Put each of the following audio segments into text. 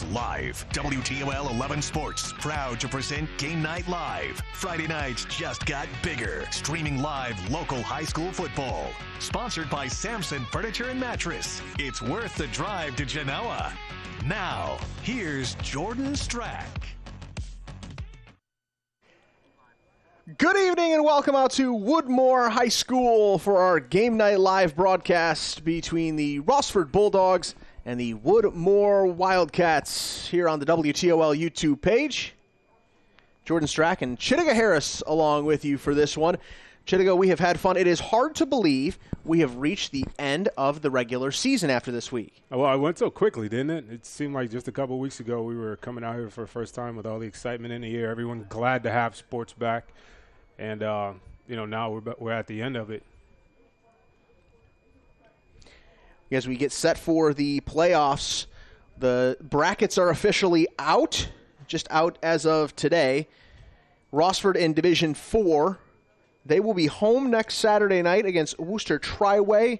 Sports Live. WTOL 11 Sports, proud to present Game Night Live. Friday nights just got bigger. Streaming live local high school football. Sponsored by Samson Furniture and Mattress. It's worth the drive to Genoa. Now, here's Jordan Strack. Good evening and welcome out to Woodmore High School for our Game Night Live broadcast between the Rossford Bulldogs and the Woodmore Wildcats here on the WTOL YouTube page. Jordan Strack and Chittiga Harris along with you for this one. Chittiga, we have had fun. It is hard to believe we have reached the end of the regular season after this week. Well, it went so quickly, didn't it? It seemed like just a couple of weeks ago we were coming out here for the first time with all the excitement in the air. Everyone glad to have sports back. And, now we're at the end of it. As we get set for the playoffs, the brackets are officially out, just out as of today. Rossford in Division 4. They will be home next Saturday night against Worcester Triway.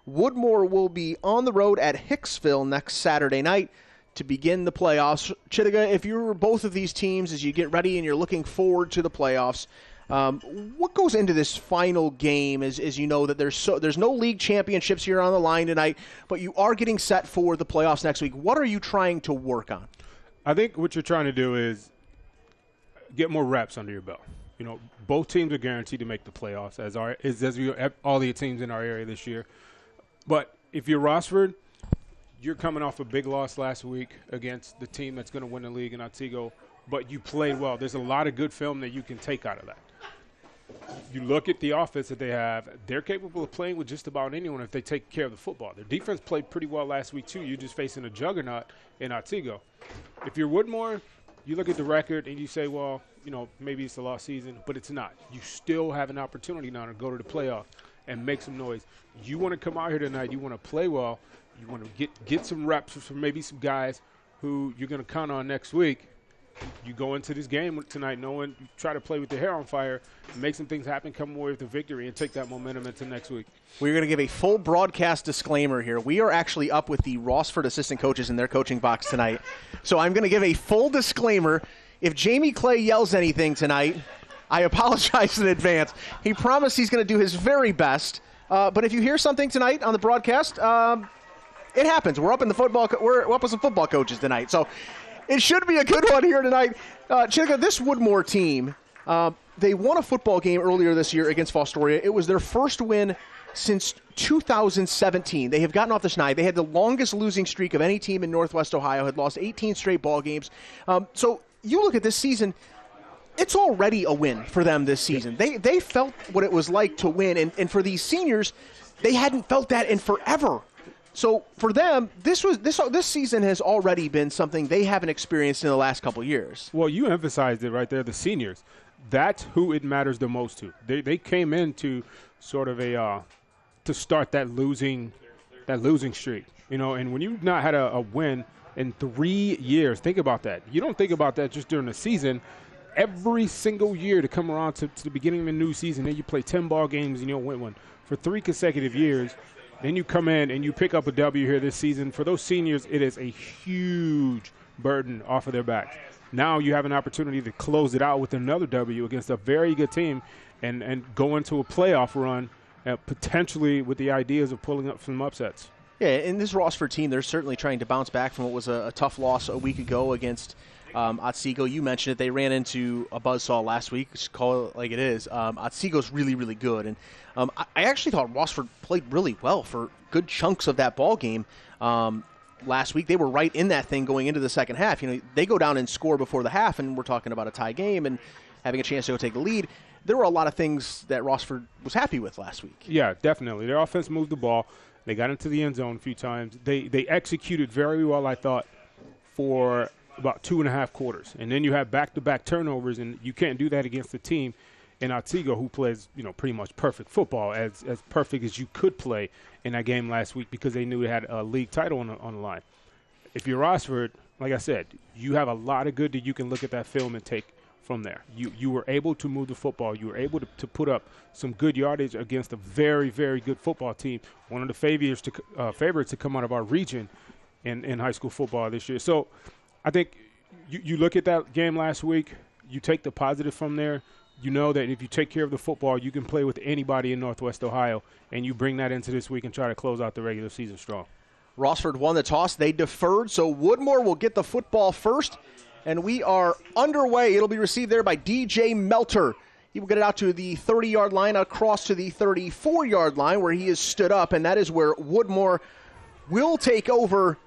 Woodmore will be on the road at Hicksville next Saturday night to begin the playoffs. Chittiga, if you're both of these teams as you get ready and you're looking forward to the playoffs, what goes into this final game as you know that there's no league championships here on the line tonight, but you are getting set for the playoffs next week. What are you trying to work on? I think what you're trying to do is get more reps under your belt. You know, both teams are guaranteed to make the playoffs, as all the teams in our area this year. But if you're Rossford, you're coming off a big loss last week against the team that's going to win the league in Otsego, but you played well. There's a lot of good film that you can take out of that. You look at the offense that they have, they're capable of playing with just about anyone if they take care of the football. Their defense played pretty well last week, too. You're just facing a juggernaut in Otsego. If you're Woodmore, you look at the record and you say, well, maybe it's a lost season, but it's not. You still have an opportunity now to go to the playoff and make some noise. You want to come out here tonight. You want to play well. You want to get some reps from maybe some guys who you're going to count on next week. You go into this game tonight knowing you try to play with your hair on fire, make some things happen, come away with a victory, and take that momentum into next week. We're going to give a full broadcast disclaimer here. We are actually up with the Rossford assistant coaches in their coaching box tonight. So I'm going to give a full disclaimer. If Jamie Clay yells anything tonight, I apologize in advance. He promised he's going to do his very best. But if you hear something tonight on the broadcast, it happens. We're up with some football coaches tonight. So it should be a good one here tonight. Chittiga, this Woodmore team, they won a football game earlier this year against Fostoria. It was their first win since 2017. They have gotten off the schneid. They had the longest losing streak of any team in Northwest Ohio, had lost 18 straight ball games. So you look at this season, it's already a win for them this season. They felt what it was like to win, and for these seniors, they hadn't felt that in forever. So for them, this season has already been something they haven't experienced in the last couple of years. Well, you emphasized it right there, the seniors. That's who it matters the most to. They came into sort of to start that losing streak, and when you've not had a win in 3 years, think about that. You don't think about that just during the season. Every single year to come around to the beginning of the new season, then you play 10 ball games and you don't win one for 3 consecutive years. Then you come in and you pick up a W here this season. For those seniors, it is a huge burden off of their backs. Now you have an opportunity to close it out with another W against a very good team and go into a playoff run, potentially with the ideas of pulling up some upsets. Yeah, in this Rossford team, they're certainly trying to bounce back from what was a tough loss a week ago against Otsego. You mentioned it. They ran into a buzzsaw last week. Just call it like it is. Otsego's really, really good. And I actually thought Rossford played really well for good chunks of that ball game last week. They were right in that thing going into the second half. They go down and score before the half, and we're talking about a tie game and having a chance to go take the lead. There were a lot of things that Rossford was happy with last week. Yeah, definitely. Their offense moved the ball. They got into the end zone a few times. They executed very well, I thought, for about 2.5 quarters. And then you have back-to-back turnovers, and you can't do that against a team in Otsego who plays, pretty much perfect football, as perfect as you could play in that game last week because they knew they had a league title on the line. If you're Rossford, like I said, you have a lot of good that you can look at that film and take from there. You were able to move the football. You were able to put up some good yardage against a very, very good football team, one of the favorites to come out of our region in high school football this year. So I think you look at that game last week, you take the positive from there. You know that if you take care of the football, you can play with anybody in Northwest Ohio, and you bring that into this week and try to close out the regular season strong. Rossford won the toss. They deferred, so Woodmore will get the football first, and we are underway. It'll be received there by DJ Melter. He will get it out to the 30-yard line, across to the 34-yard line where he is stood up, and that is where Woodmore will take over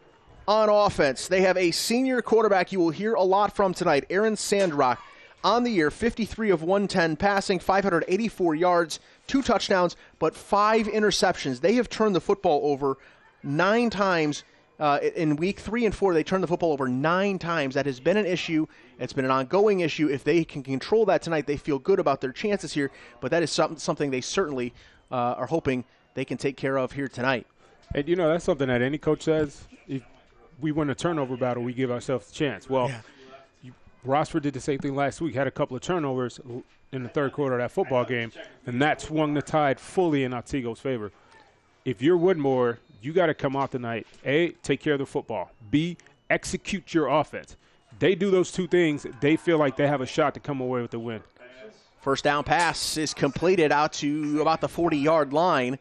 on offense. They have a senior quarterback you will hear a lot from tonight, Aaron Sandrock. On the year, 53 of 110 passing, 584 yards, 2 touchdowns, but 5 interceptions. They have turned the football over 9 times. In week 3 and 4, they turned the football over 9 times. That has been an issue. It's been an ongoing issue. If they can control that tonight, they feel good about their chances here. But that is something they certainly are hoping they can take care of here tonight. And, that's something that any coach says. If we win a turnover battle, we give ourselves a chance. Well, yeah. Rossford did the same thing last week, had a couple of turnovers in the third quarter of that football game, and that swung the tide fully in Otsego's favor. If you're Woodmore, you got to come out tonight. A, take care of the football. B, execute your offense. They do those 2 things, they feel like they have a shot to come away with the win. First down pass is completed out to about the 40-yard line.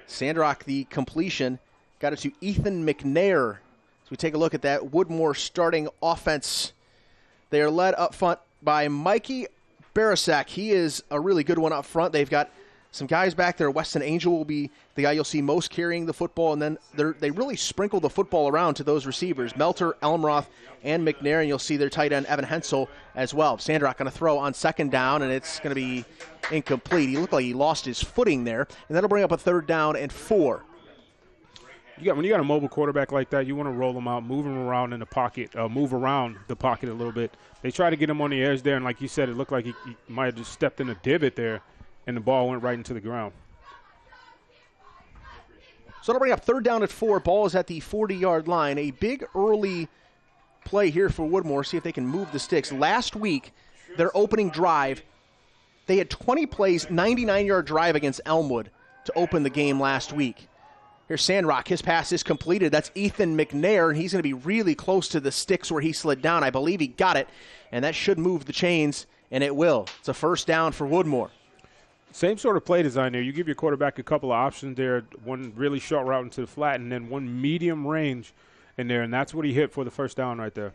Sandrock, the completion, got it to Ethan McNair. So we take a look at that Woodmore starting offense. They are led up front by Mikey Barasak. He is a really good one up front. They've got some guys back there. Weston Angel will be the guy you'll see most carrying the football, and then they really sprinkle the football around to those receivers, Melter, Elmroth, and McNair, and you'll see their tight end, Evan Hensel, as well. Sandrock going to throw on second down, and it's going to be incomplete. He looked like he lost his footing there, and that'll bring up a 3rd down and 4. When you got a mobile quarterback like that, you want to roll him out, move him around in the pocket, move around the pocket a little bit. They try to get him on the edge there, and like you said, it looked like he might have just stepped in a divot there, and the ball went right into the ground. So it'll bring up 3rd down at 4. Ball is at the 40-yard line. A big early play here for Woodmore, see if they can move the sticks. Last week, their opening drive, they had 20 plays, 99-yard drive against Elmwood to open the game last week. Here's Sandrock. His pass is completed. That's Ethan McNair, and he's going to be really close to the sticks where he slid down. I believe he got it, and that should move the chains, and it will. It's a 1st down for Woodmore. Same sort of play design there. You give your quarterback a couple of options there, one really short route into the flat, and then one medium range in there, and that's what he hit for the 1st down right there.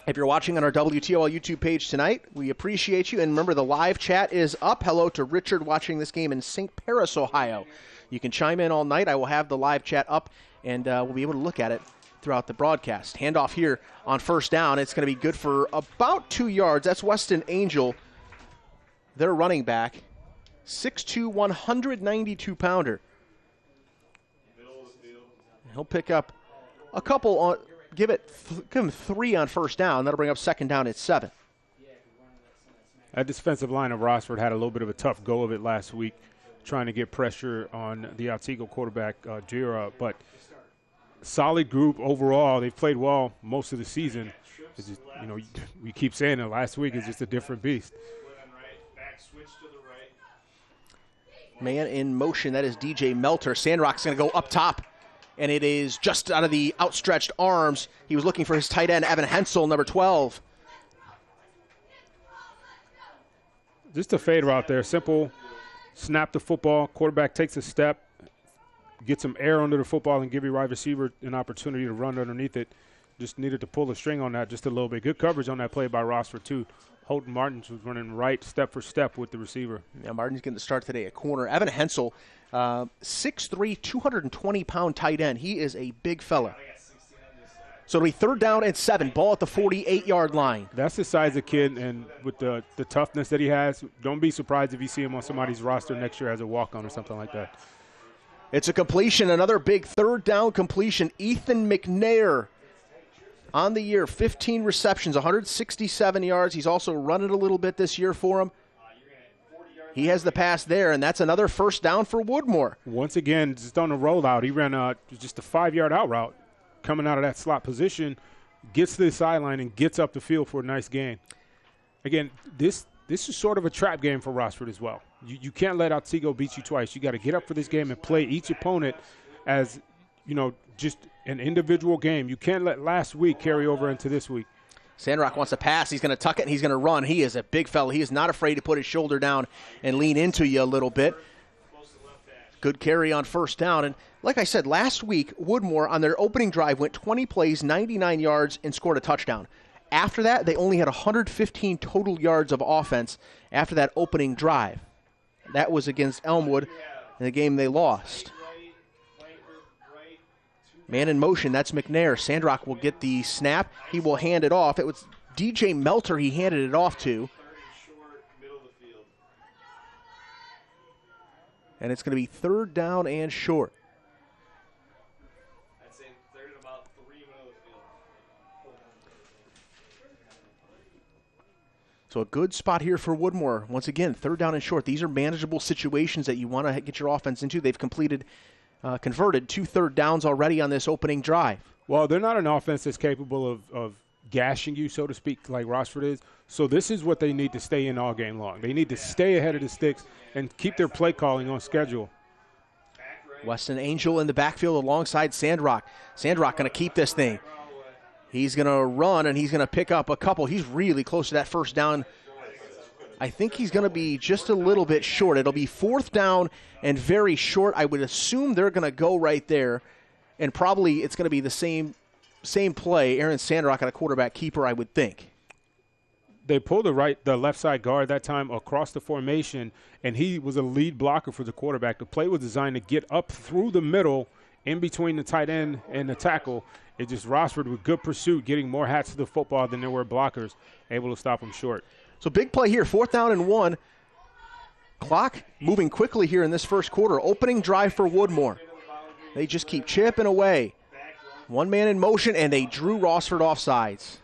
If you're watching on our WTOL YouTube page tonight, we appreciate you. And remember, the live chat is up. Hello to Richard watching this game in St. Paris, Ohio. You can chime in all night. I will have the live chat up, and we'll be able to look at it throughout the broadcast. Handoff here on 1st down. It's going to be good for about 2 yards. That's Weston Angel, their running back, 6'2", 192-pounder. He'll pick up a couple on. Give him 3 on 1st down. That'll bring up 2nd down at 7. That defensive line of Rossford had a little bit of a tough go of it last week, trying to get pressure on the Otsego quarterback, Jira. But solid group overall. They've played well most of the season. It's just, we keep saying it. Last week is just a different beast. Man in motion. That is DJ Melter. Sandrock's going to go up top, and it is just out of the outstretched arms. He was looking for his tight end, Evan Hensel, number 12. Just a fade route there. Simple. Snap the football. Quarterback takes a step, get some air under the football, and give your wide receiver an opportunity to run underneath it. Just needed to pull the string on that just a little bit. Good coverage on that play by Rossford, too. Holton Martins was running right step for step with the receiver. Yeah, Martin's getting the start today at corner. Evan Hensel, 6'3", 220-pound tight end. He is a big fella. So it'll be 3rd down and 7. Ball at the 48-yard line. That's the size of kid, and with the toughness that he has, don't be surprised if you see him on somebody's roster next year as a walk-on or something like that. It's a completion, another big 3rd down completion. Ethan McNair on the year, 15 receptions, 167 yards. He's also run it a little bit this year for him. He has the pass there, and that's another 1st down for Woodmore. Once again, just on the rollout, he ran just a 5-yard out route. Coming out of that slot position, gets to the sideline and gets up the field for a nice gain. Again, this is sort of a trap game for Rossford as well. You can't let Otsego beat you twice. You got to get up for this game and play each opponent as, just an individual game. You can't let last week carry over into this week. Sandrock wants to pass. He's going to tuck it, and he's going to run. He is a big fella. He is not afraid to put his shoulder down and lean into you a little bit. Good carry on first down. And like I said, last week, Woodmore on their opening drive went 20 plays, 99 yards, and scored a touchdown. After that, they only had 115 total yards of offense after that opening drive. That was against Elmwood in the game they lost. Man in motion, that's McNair. Sandrock will get the snap. He will hand it off. It was DJ Melter he handed it off to. And it's going to be third down and short. I'd say third and about 3 middle of the field. So a good spot here for Woodmore. Once again, third down and short. These are manageable situations that you want to get your offense into. They've converted 2 third downs already on this opening drive. Well, they're not an offense that's capable of gashing you, so to speak, like Rossford is. So this is what they need to stay in all game long. They need to stay ahead of the sticks and keep their play calling on schedule. Weston Angel in the backfield alongside Sandrock. Sandrock going to keep this thing. He's going to run, and he's going to pick up a couple. He's really close to that first down. I think he's going to be just a little bit short. It'll be fourth down and very short. I would assume they're going to go right there, and probably it's going to be the same play. Aaron Sandrock at a quarterback keeper, I would think. They pulled the left side guard that time across the formation, and he was a lead blocker for the quarterback. The play was designed to get up through the middle in between the tight end and the tackle. It just Rossford with good pursuit, getting more hats to the football than there were blockers, able to stop him short. So big play here, fourth down and 1. Clock moving quickly here in this first quarter. Opening drive for Woodmore. They just keep chipping away. One man in motion, and they drew Rossford offsides.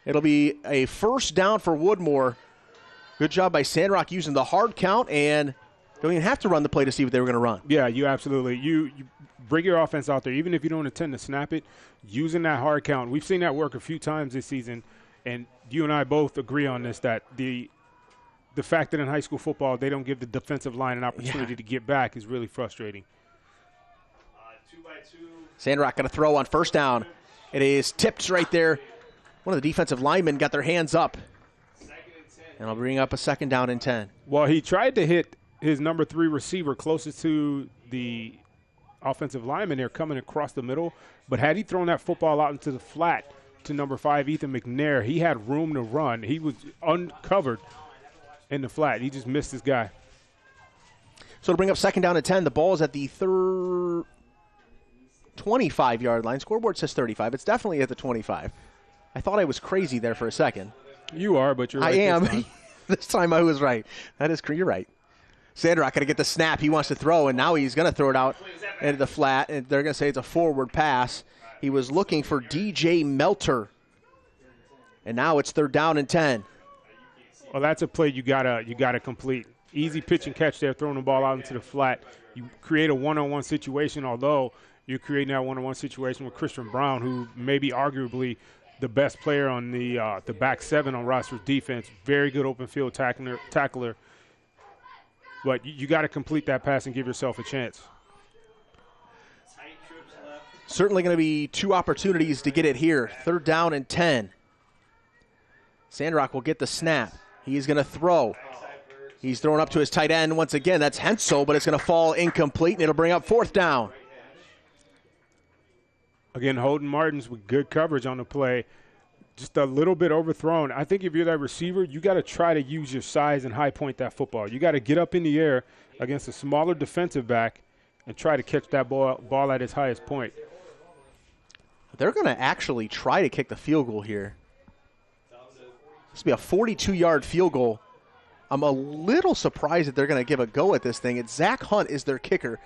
It'll be a first down for Woodmore. Good job by Sandrock using the hard count, and don't even have to run the play to see what they were going to run. Yeah, you absolutely. You bring your offense out there, even if you don't intend to snap it, using that hard count. We've seen that work a few times this season, and you and I both agree on this, that the fact that in high school football they don't give the defensive line an opportunity to get back is really frustrating. 2-by-2. Sandrock going to throw on first down. It is tipped right there. One of the defensive linemen got their hands up. And I'll bring up a second down and 10. Well, he tried to hit his number 3 receiver closest to the offensive lineman there coming across the middle. But had he thrown that football out into the flat to number 5, Ethan McNair, he had room to run. He was uncovered in the flat. He just missed his guy. So to bring up second down and 10, the ball is at the 25-yard line. Scoreboard says 35. It's definitely at the 25. I thought I was crazy there for a second. You are, but you're right. I am. This time I was right. You're right. Sandrock going to get the snap. He wants to throw, and now he's going to throw it out into the flat, and they're going to say it's a forward pass. He was looking for DJ Melter, and now it's third down and 10. Well, that's a play you gotta complete. Easy pitch and catch there, throwing the ball out into the flat. You create a one-on-one situation, although you're creating that one-on-one situation with Christian Brown, who may be arguably the best player on the back 7 on Rossford's defense. Very good open field tackler. But you got to complete that pass and give yourself a chance. Certainly going to be 2 opportunities to get it here. Third down and 10. Sandrock will get the snap. He's going to throw. He's throwing up to his tight end once again. That's Hensel, but it's going to fall incomplete, and it'll bring up fourth down. Again, Holden Martins with good coverage on the play. Just a little bit overthrown. I think if you're that receiver, you got to try to use your size and high point that football. You got to get up in the air against a smaller defensive back and try to catch that ball at its highest point. They're going to actually try to kick the field goal here. This will be a 42-yard field goal. I'm a little surprised that they're going to give a go at this thing. It's Zach Hunt is their kicker.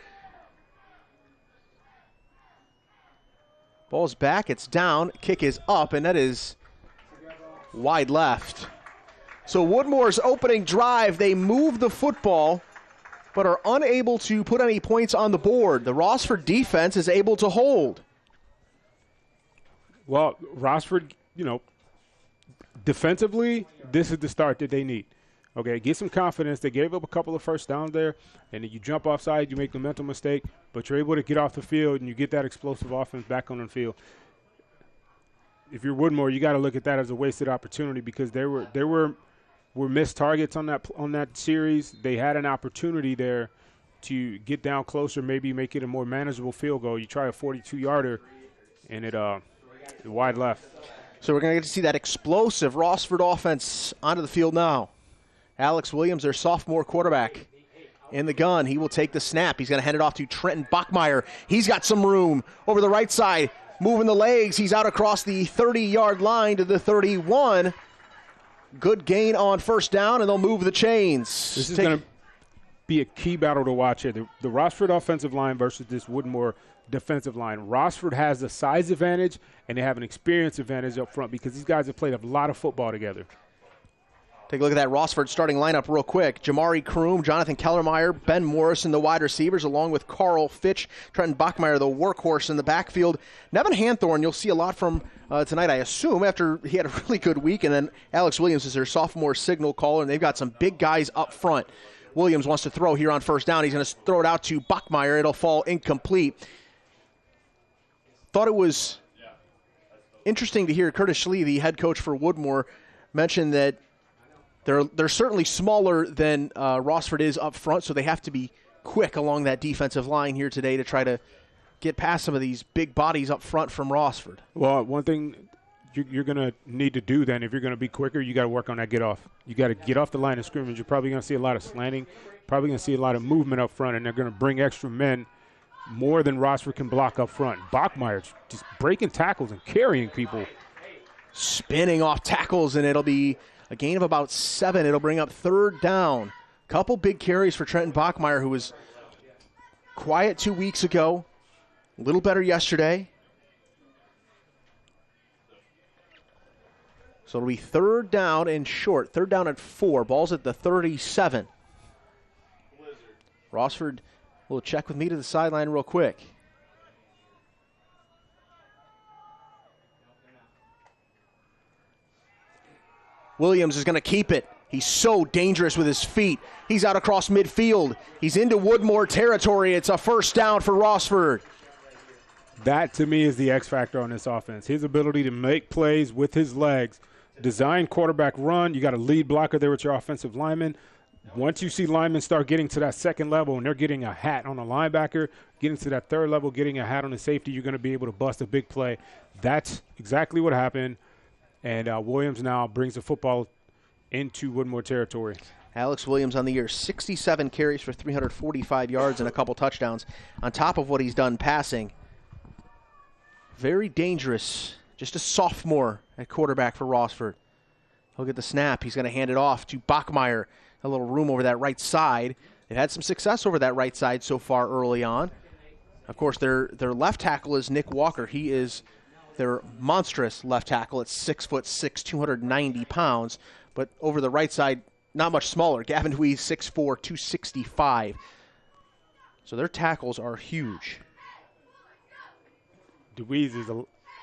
Ball's back, it's down, kick is up, and that is wide left. So Woodmore's opening drive, they move the football, but are unable to put any points on the board. The Rossford defense is able to hold. Well, Rossford, defensively, this is the start that they need. Okay, get some confidence. They gave up a couple of first downs there, and then you jump offside, you make the mental mistake, but you're able to get off the field and you get that explosive offense back on the field. If you're Woodmore, you got to look at that as a wasted opportunity because there were missed targets on that series. They had an opportunity there to get down closer, maybe make it a more manageable field goal. You try a 42-yarder, and it wide left. So we're going to get to see that explosive Rossford offense onto the field now. Alex Williams, their sophomore quarterback, in the gun. He will take the snap. He's going to hand it off to Trenton Bachmeyer. He's got some room over the right side, moving the legs. He's out across the 30-yard line to the 31. Good gain on first down, and they'll move the chains. This is going to be a key battle to watch here. The Rossford offensive line versus this Woodmore defensive line. Rossford has the size advantage, and they have an experience advantage up front because these guys have played a lot of football together. Take a look at that Rossford starting lineup real quick. Jamari Kroom, Jonathan Kellermeyer, Ben Morrison, the wide receivers, along with Carl Fitch, Trenton Bachmeyer, the workhorse in the backfield. Nevin Hanthorne, you'll see a lot from tonight, I assume, after he had a really good week. And then Alex Williams is their sophomore signal caller, and they've got some big guys up front. Williams wants to throw here on first down. He's going to throw it out to Bachmeyer. It'll fall incomplete. Thought it was interesting to hear Curtis Schlee, the head coach for Woodmore, mention that they're certainly smaller than Rossford is up front, so they have to be quick along that defensive line here today to try to get past some of these big bodies up front from Rossford. Well, one thing you're going to need to do then, if you're going to be quicker, you got to work on that get off. You got to get off the line of scrimmage. You're probably going to see a lot of slanting, probably going to see a lot of movement up front, and they're going to bring extra men more than Rossford can block up front. Bachmeyer just breaking tackles and carrying people. Spinning off tackles, and it'll be a gain of about 7. It'll bring up third down. Couple big carries for Trenton Bachmeyer, who was quiet 2 weeks ago. A little better yesterday. So it'll be third down and short. Third down at 4. Ball's at the 37. Rossford will check with me to the sideline real quick. Williams is going to keep it. He's so dangerous with his feet. He's out across midfield. He's into Woodmore territory. It's a first down for Rossford. That, to me, is the X factor on this offense. His ability to make plays with his legs, design quarterback run. You got a lead blocker there with your offensive lineman. Once you see linemen start getting to that second level and they're getting a hat on a linebacker, getting to that third level, getting a hat on the safety, you're going to be able to bust a big play. That's exactly what happened. And Williams now brings the football into Woodmore territory. Alex Williams on the year, 67 carries for 345 yards and a couple touchdowns on top of what he's done passing. Very dangerous. Just a sophomore at quarterback for Rossford. He'll get the snap. He's going to hand it off to Bachmeyer. A little room over that right side. They've had some success over that right side so far early on. Of course, their left tackle is Nick Walker. He is their monstrous left tackle at 6'6", 290 pounds. But over the right side, not much smaller. Gavin Dweez, 6'4", 265. So their tackles are huge. Dweez is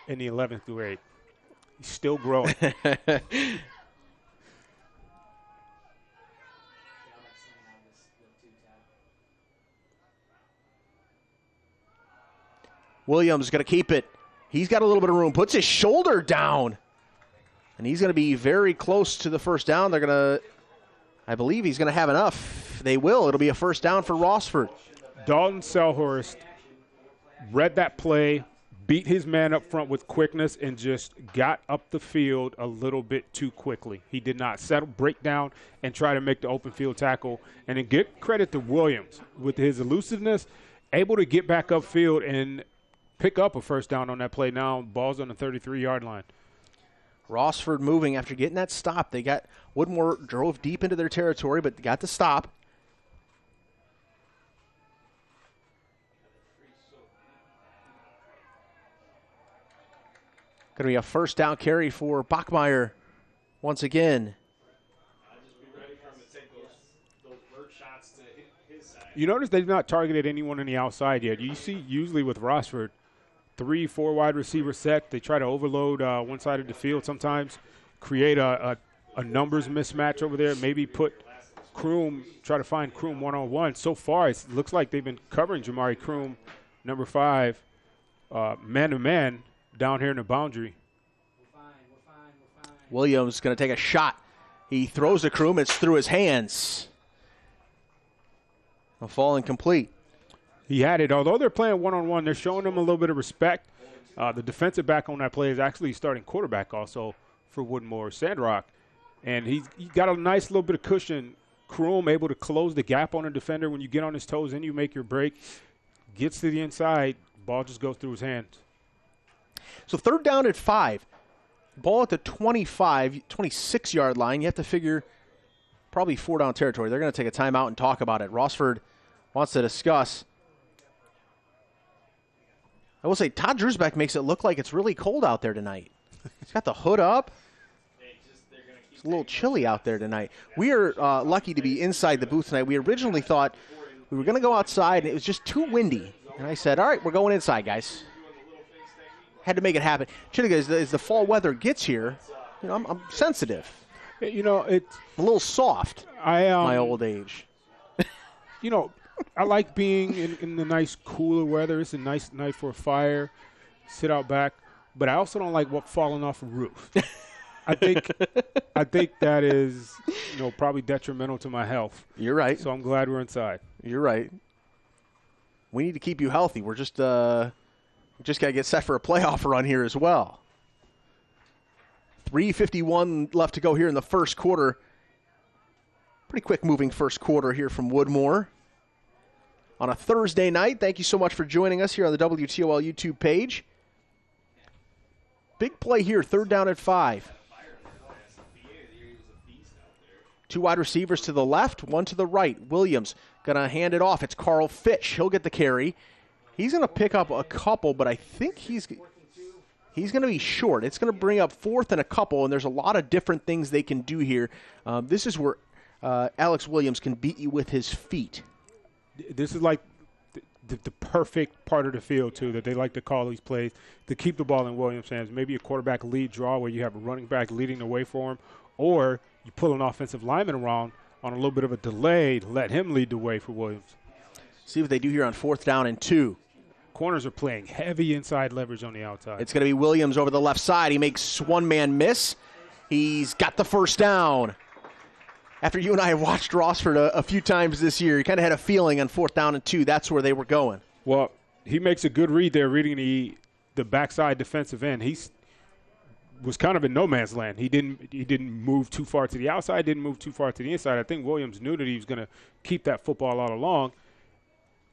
in the 11th grade. He's still growing. Williams is going to keep it. He's got a little bit of room. Puts his shoulder down. And he's going to be very close to the first down. They're going to, I believe he's going to have enough. They will. It'll be a first down for Rossford. Dalton Selhorst read that play, beat his man up front with quickness, and just got up the field a little bit too quickly. He did not settle, break down, and try to make the open field tackle. And then get credit to Williams with his elusiveness, able to get back upfield and pick up a first down on that play. Now ball's on the 33-yard line. Rossford moving after getting that stop. They got Woodmore drove deep into their territory, but got the stop. Going to be a first down carry for Bachmeyer once again. You notice they've not targeted anyone on the outside yet. You see usually with Rossford, 3-4 wide receiver set. They try to overload one side of the field sometimes, create a numbers mismatch over there, maybe put try to find Kroom one-on-one. So far, it looks like they've been covering Jamari Kroom, number 5, man-to-man down here in the boundary. Williams going to take a shot. He throws a Kroom. It's through his hands. A fall incomplete. He had it. Although they're playing one-on-one, they're showing him a little bit of respect. The defensive back on that play is actually starting quarterback also for Woodmore, Sandrock. And he got a nice little bit of cushion. Kroom able to close the gap on a defender. When you get on his toes and you make your break, gets to the inside, ball just goes through his hands. So 3rd down at 5. Ball at the 26-yard line. You have to figure probably 4-down territory. They're going to take a timeout and talk about it. Rossford wants to discuss. I will say Todd Drusbeck makes it look like it's really cold out there tonight. He's got the hood up. It's a little chilly out there tonight. We are lucky to be inside the booth tonight. We originally thought we were going to go outside, and it was just too windy. And I said, all right, we're going inside, guys. Had to make it happen. Chittiga, as the fall weather gets here, I'm sensitive. It's a little soft. My old age. I like being in the nice cooler weather. It's a nice night for a fire, sit out back. But I also don't like falling off a roof. I think that is probably detrimental to my health. You're right. So I'm glad we're inside. You're right. We need to keep you healthy. We're just got to get set for a playoff run here as well. 3:51 left to go here in the first quarter. Pretty quick moving first quarter here from Woodmore. On a Thursday night, thank you so much for joining us here on the WTOL YouTube page. Big play here, 3rd down at 5. 2 wide receivers to the left, 1 to the right. Williams going to hand it off. It's Carl Fitch. He'll get the carry. He's going to pick up a couple, but I think he's going to be short. It's going to bring up 4th and a couple, and there's a lot of different things they can do here. This is where Alex Williams can beat you with his feet. This is like the perfect part of the field, too, that they like to call these plays to keep the ball in Williams' hands. Maybe a quarterback lead draw where you have a running back leading the way for him, or you pull an offensive lineman around on a little bit of a delay to let him lead the way for Williams. See what they do here on 4th down and 2. Corners are playing heavy inside leverage on the outside. It's going to be Williams over the left side. He makes one man miss. He's got the first down. After you and I have watched Rossford a few times this year, you kind of had a feeling on 4th down and 2, that's where they were going. Well, he makes a good read there, reading the backside defensive end. He was kind of in no man's land. He didn't move too far to the outside, didn't move too far to the inside. I think Williams knew that he was going to keep that football all along.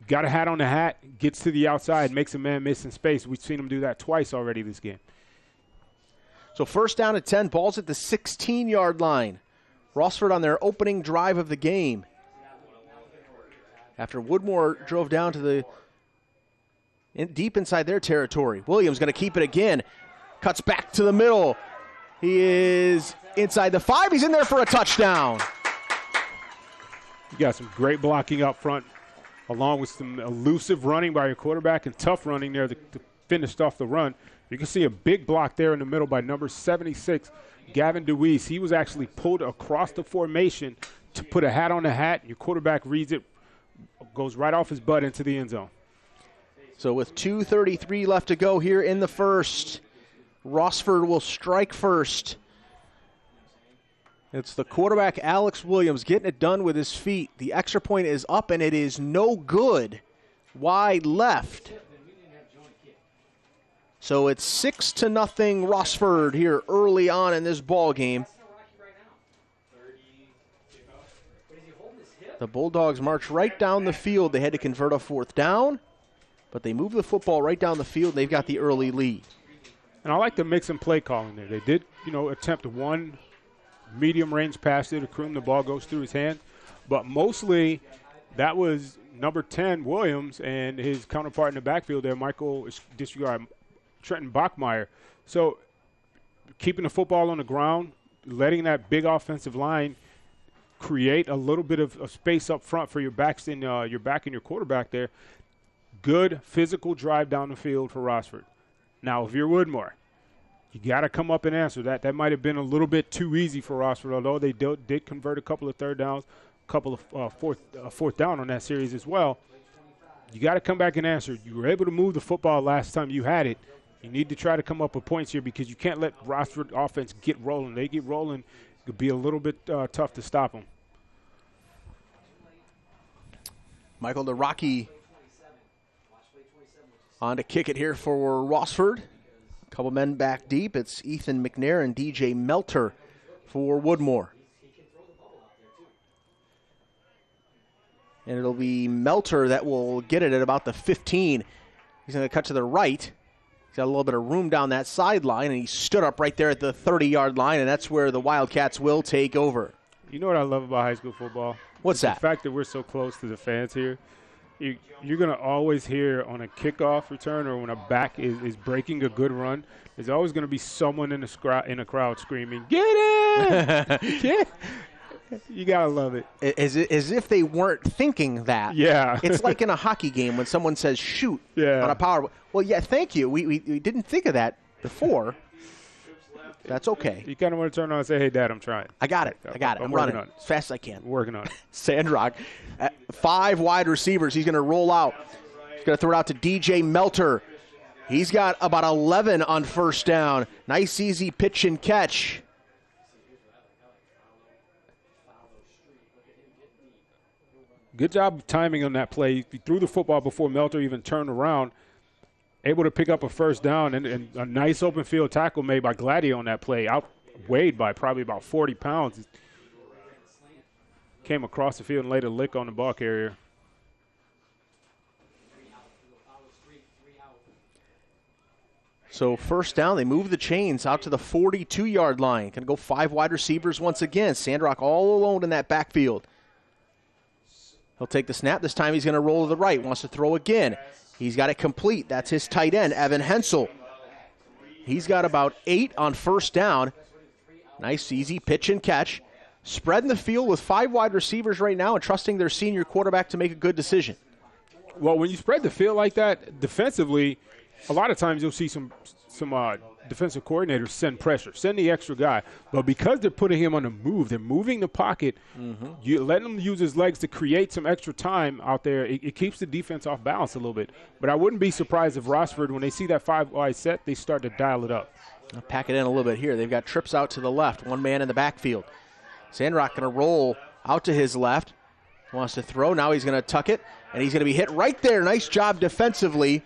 Got a hat on the hat, gets to the outside, makes a man miss in space. We've seen him do that twice already this game. So 1st down at 10, ball's at the 16-yard line. Rossford on their opening drive of the game. After Woodmore drove down to the deep inside their territory. Williams going to keep it again. Cuts back to the middle. He is inside the 5. He's in there for a touchdown. You got some great blocking up front, along with some elusive running by your quarterback and tough running there to finish off the run. You can see a big block there in the middle by number 76, Gavin DeWeese. He was actually pulled across the formation to put a hat on the hat. Your quarterback reads it, goes right off his butt into the end zone. So with 2:33 left to go here in the first, Rossford will strike first. It's the quarterback, Alex Williams, getting it done with his feet. The extra point is up, and it is no good. Wide left. So it's 6-0 Rossford here early on in this ball game. The Bulldogs march right down the field. They had to convert a 4th down, but they move the football right down the field, and they've got the early lead. And I like the mix and play calling there. They did, attempt one medium range pass there to Kroom. The ball goes through his hand, but mostly that was number 10 Williams and his counterpart in the backfield there, Trenton Bachmeyer. So keeping the football on the ground, letting that big offensive line create a little bit of space up front for your back and your quarterback there. Good physical drive down the field for Rossford. Now, if you're Woodmore, you got to come up and answer that. That might have been a little bit too easy for Rossford, although they did convert a couple of 3rd downs, a couple of fourth down on that series as well. You got to come back and answer. You were able to move the football last time you had it. You need to try to come up with points here because you can't let Rossford offense get rolling. They get rolling, it could be a little bit tough to stop them. Michael DeRocky on to kick it here for Rossford. A couple men back deep. It's Ethan McNair and DJ Melter for Woodmore. And it'll be Melter that will get it at about the 15. He's going to cut to the right. He's got a little bit of room down that sideline, and he stood up right there at the 30-yard line, and that's where the Wildcats will take over. You know what I love about high school football? What's that? The fact that we're so close to the fans here. You're going to always hear on a kickoff return or when a back is breaking a good run, there's always going to be someone in the crowd screaming, "Get it!" Yeah. You got to love it. As if they weren't thinking that. Yeah. It's like in a hockey game when someone says shoot on a power. Well, yeah, thank you. We didn't think of that before. That's okay. You kind of want to turn on and say, "Hey, Dad, I'm trying." I got it. I'm running on it as fast as I can. I'm working on it. Sandrock, 5 wide receivers. He's going to roll out. He's going to throw it out to DJ Melter. He's got about 11 on first down. Nice, easy pitch and catch. Good job of timing on that play. He threw the football before Melter even turned around. Able to pick up a first down and a nice open field tackle made by Gladio on that play. Outweighed by probably about 40 pounds. Came across the field and laid a lick on the ball carrier. So first down, they move the chains out to the 42-yard line. Going to go 5 wide receivers once again. Sandrock all alone in that backfield. He'll take the snap. This time he's going to roll to the right. Wants to throw again. He's got it complete. That's his tight end, Evan Hensel. He's got about 8 on first down. Nice, easy pitch and catch. Spreading the field with 5 wide receivers right now and trusting their senior quarterback to make a good decision. Well, when you spread the field like that, defensively, a lot of times you'll see some defensive coordinators send pressure, send the extra guy. But because they're putting him on the move, they're moving the pocket, you let him use his legs to create some extra time out there. It keeps the defense off balance a little bit. But I wouldn't be surprised if Rossford, when they see that 5-wide set, they start to dial it up. I'll pack it in a little bit here. They've got trips out to the left, 1 man in the backfield. Sandrock going to roll out to his left. Wants to throw. Now he's going to tuck it, and he's going to be hit right there. Nice job defensively.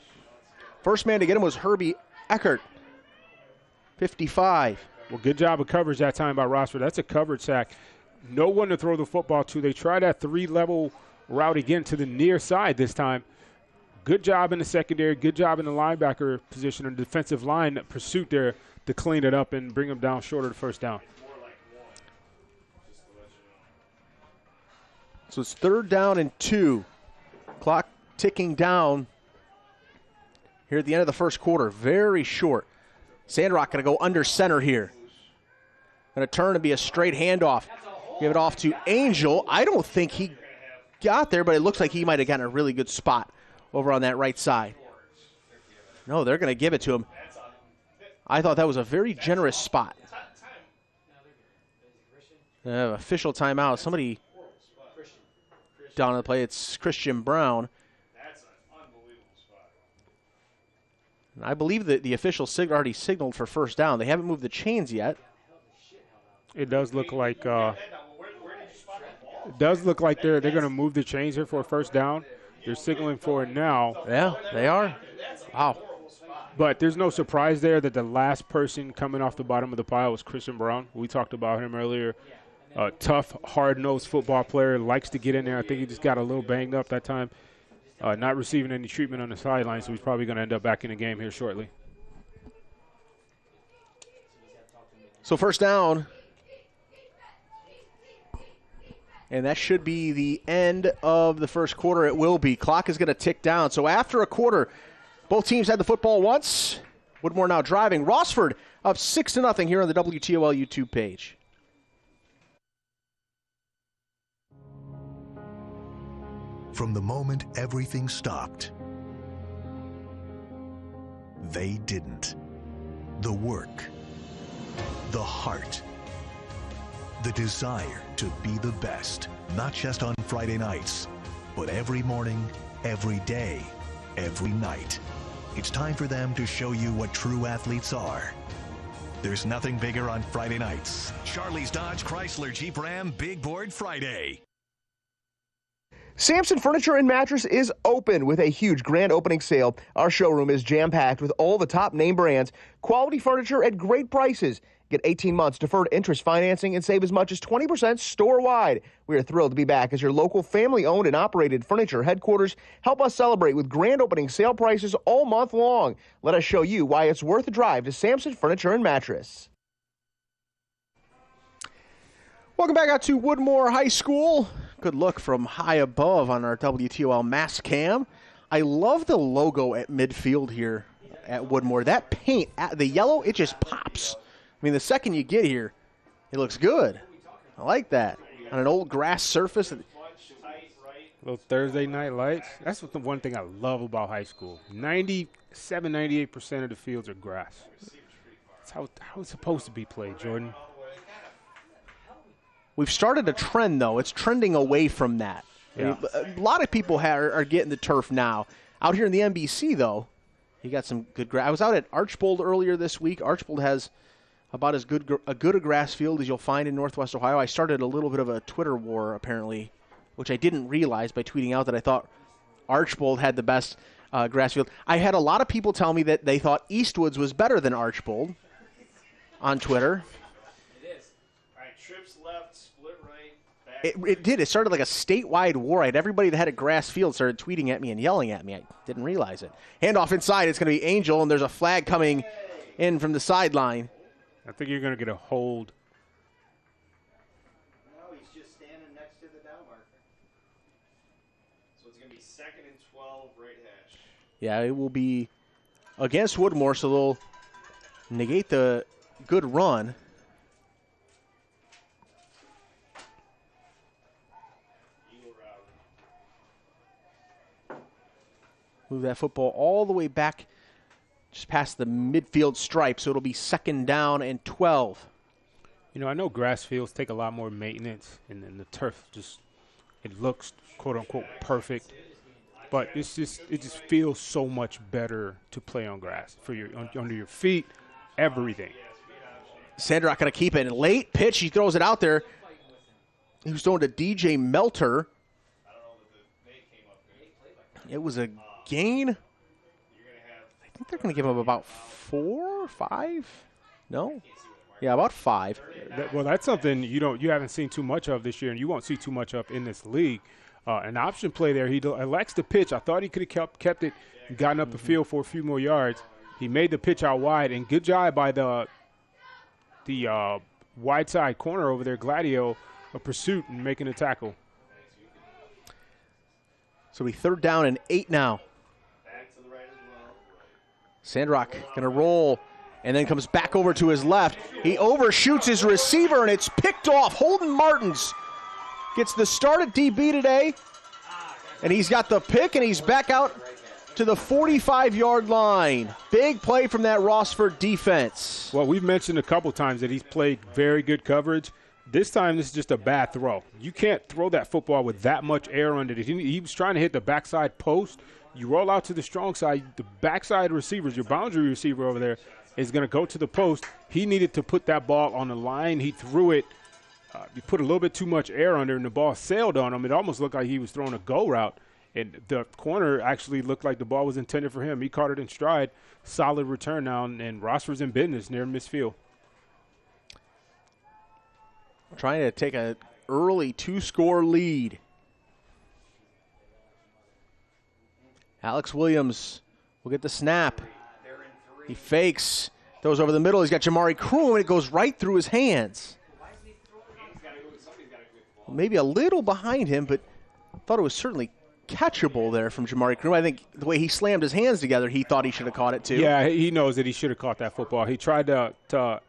First man to get him was Herbie Eckert, 55. Well, good job of coverage that time by Rossford. That's a coverage sack. No one to throw the football to. They try that 3-level route again to the near side this time. Good job in the secondary. Good job in the linebacker position and defensive line pursuit there to clean it up and bring them down short of the first down. So it's 3rd down and 2. Clock ticking down here at the end of the first quarter. Very short. Sandrock going to go under center here. Going to turn and be a straight handoff. Give it off to Angel. I don't think he got there, but it looks like he might have gotten a really good spot over on that right side. No, they're going to give it to him. I thought that was a very generous spot. Official timeout. Somebody down on the play. It's Christian Brown. And I believe that the official already signaled for first down. They haven't moved the chains yet. It does look like they're going to move the chains here for a first down. They're signaling for it now. Yeah, they are. Wow. But there's no surprise there that the last person coming off the bottom of the pile was Christian Brown. We talked about him earlier. Tough, hard-nosed football player, likes to get in there. I think he just got a little banged up that time. Not receiving any treatment on the sideline, so he's probably going to end up back in the game here shortly. So first down. And that should be the end of the first quarter. It will be. Clock is going to tick down. So after a quarter, both teams had the football once. Woodmore now driving. Rossford up 6-0 here on the WTOL YouTube page. From the moment everything stopped, they didn't. The work, the heart, the desire to be the best. not just on Friday nights, but every morning, every day, every night. It's time for them to show you what true athletes are. There's nothing bigger on Friday nights. Charlie's Dodge Chrysler Jeep Ram Big Board Friday. Sampson Furniture and Mattress is open with a huge grand opening sale. Our showroom is jam-packed with all the top name brands, quality furniture at great prices. Get 18 months deferred interest financing and save as much as 20% store-wide. We are thrilled to be back as your local family-owned and operated furniture headquarters. Help us celebrate with grand opening sale prices all month long. Let us show you why it's worth a drive to Sampson Furniture and Mattress. Welcome back out to Woodmore High School. Good look from high above on our WTOL mass cam. I love the logo at midfield here at Woodmore. That paint, the yellow, it just pops. I mean, the second you get here, it looks good. I like that. On an old grass surface. Little Thursday night lights. That's what the one thing I love about high school. 97, 98% of the fields are grass. That's how it's supposed to be played, Jordan. We've started a trend, though. It's trending away from that. Yeah. I mean, a lot of people are getting the turf now. Out here in the NBC, though, you got some good grass. I was out at Archbold earlier this week. Archbold has about as good a grass field as you'll find in Northwest Ohio. I started a little bit of a Twitter war, apparently, which I didn't realize by tweeting out that I thought Archbold had the best grass field. I had a lot of people tell me that they thought Eastwoods was better than Archbold on Twitter. It did. It started like a statewide war. I had everybody that had a grass field started tweeting at me and yelling at me. I didn't realize it. Handoff inside. It's going to be Angel, and there's a flag coming in from the sideline. I think you're going to get a hold. No, he's just standing next to the down marker. So it's going to be 2nd and 12 right hash. Yeah, it will be against Woodmore, so they'll negate the good run. Move that football all the way back just past the midfield stripe, so it'll be 2nd down and 12. You know, I know grass fields take a lot more maintenance, and then the turf it looks, quote-unquote, perfect. But it just feels so much better to play on grass, under your feet, everything. Sandrock going to keep it. Late pitch, he throws it out there. He was throwing to DJ Melter. It was a gain. I think they're going to give him about 4 or 5. No? Yeah, about 5. Well, that's something you haven't seen too much of this year, and you won't see too much of in this league. An option play there. He elects the pitch. I thought he could have kept it and gotten up the field for a few more yards. He made the pitch out wide, and good job by the wide side corner over there, Gladio, a pursuit and making a tackle. So we 3rd down and 8 now. Sandrock going to roll and then comes back over to his left. He overshoots his receiver, and it's picked off. Holden Martins gets the start at DB today, and he's got the pick, and he's back out to the 45-yard line. Big play from that Rossford defense. Well, we've mentioned a couple times that he's played very good coverage. This time, this is just a bad throw. You can't throw that football with that much air under it. He was trying to hit the backside post. You roll out to the strong side. The backside receivers, your boundary receiver over there, is going to go to the post. He needed to put that ball on the line. He threw it. He put a little bit too much air under, and the ball sailed on him. It almost looked like he was throwing a go route, and the corner actually looked like the ball was intended for him. He caught it in stride. Solid return now, and Rossford's in business near midfield. Trying to take an early 2-score lead. Alex Williams will get the snap. He fakes, throws over the middle. He's got Jamari Kroom, and it goes right through his hands. Maybe a little behind him, but I thought it was certainly catchable there from Jamari Kroom. I think the way he slammed his hands together, he thought he should have caught it too. Yeah, he knows that he should have caught that football. He tried to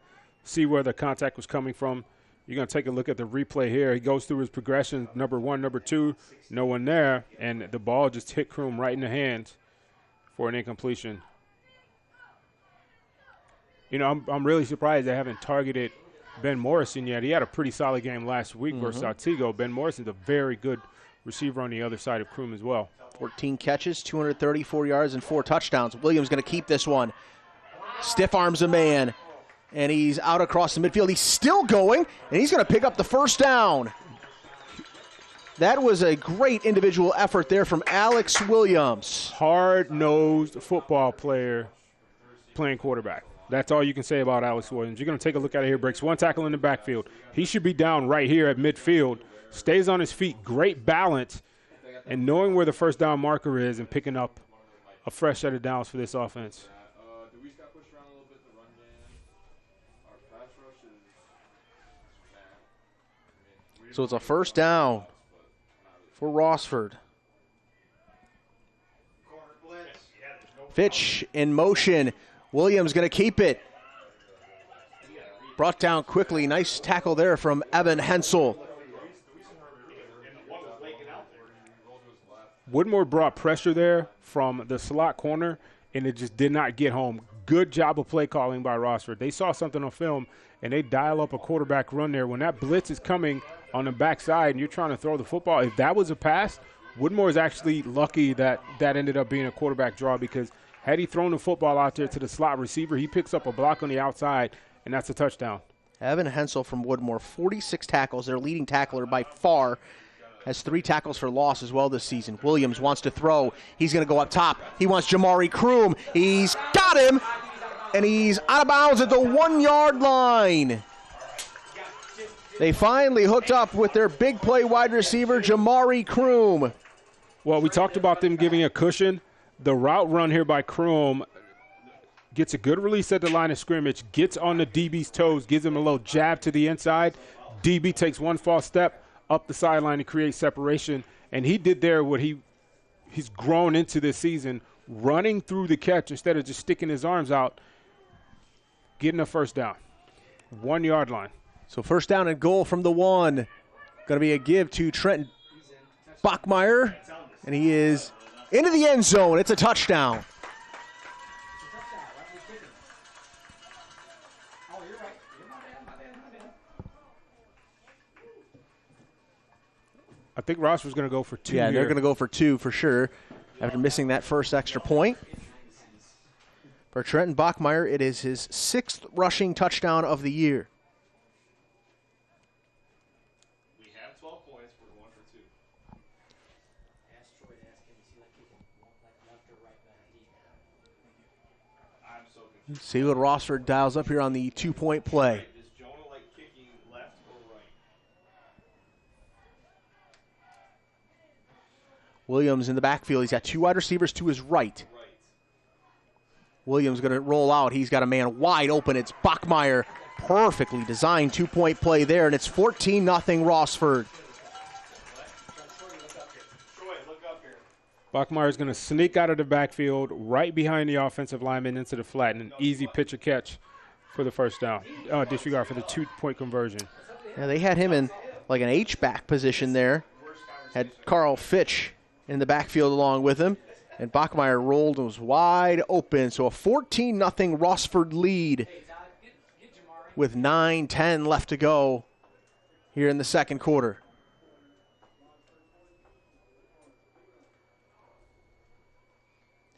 see where the contact was coming from. You're going to take a look at the replay here. He goes through his progression, number 1, number 2, no one there, and the ball just hit Kroom right in the hands for an incompletion. You know, I'm really surprised they haven't targeted Ben Morrison yet. He had a pretty solid game last week versus Otsego. Ben Morrison's a very good receiver on the other side of Kroom as well. 14 catches, 234 yards, and 4 touchdowns. Williams going to keep this one. Stiff arms a man, and he's out across the midfield. He's still going, and he's going to pick up the first down. That was a great individual effort there from Alex Williams. Hard-nosed football player playing quarterback. That's all you can say about Alex Williams. You're going to take a look at it here. Breaks one tackle in the backfield. He should be down right here at midfield. Stays on his feet. Great balance. And knowing where the first down marker is and picking up a fresh set of downs for this offense. So it's a first down for Rossford. Fitch in motion. Williams going to keep it. Brought down quickly. Nice tackle there from Evan Hensel. Woodmore brought pressure there from the slot corner, and it just did not get home. Good job of play calling by Rossford. They saw something on film, and they dial up a quarterback run there. When that blitz is coming on the backside and you're trying to throw the football, if that was a pass, Woodmore is actually lucky that that ended up being a quarterback draw, because had he thrown the football out there to the slot receiver, he picks up a block on the outside, and that's a touchdown. Evan Hensel from Woodmore, 46 tackles. Their leading tackler by far. Has 3 tackles for loss as well this season. Williams wants to throw. He's going to go up top. He wants Jamari Kroom. He's got him, and he's out of bounds at the 1-yard line. They finally hooked up with their big play wide receiver, Jamari Kroom. Well, we talked about them giving a cushion. The route run here by Kroom gets a good release at the line of scrimmage, gets on the DB's toes, gives him a little jab to the inside. DB takes one false step up the sideline to create separation, and he did there what he's grown into this season, running through the catch instead of just sticking his arms out, getting a first down. 1-yard line. So first down and goal from the 1. Going to be a give to Trent Bachmeyer, and he is into the end zone. It's a touchdown. I think Rossford's going to go for 2 Yeah, here. they're going to go for 2 for sure after missing that first extra point. For Trenton Bachmeyer, it is his 6th rushing touchdown of the year. We have 12 points. We're going for 2. I'm so confused. See what Rossford dials up here on the 2-point play. Is Jonah like kicking left or right? Williams in the backfield. He's got 2 wide receivers to his right. Williams going to roll out. He's got a man wide open. It's Bachmeyer. Perfectly designed 2-point play there, and it's 14-0 Rossford. Bachmeyer's going to sneak out of the backfield right behind the offensive lineman into the flat, and an easy pitcher catch for the first down. Disregard for the 2-point conversion. Yeah, they had him in like an H-back position there. Had Carl Fitch in the backfield along with him. And Bachmeyer rolled and was wide open. So a 14-0 Rossford lead with 9:10 left to go here in the second quarter.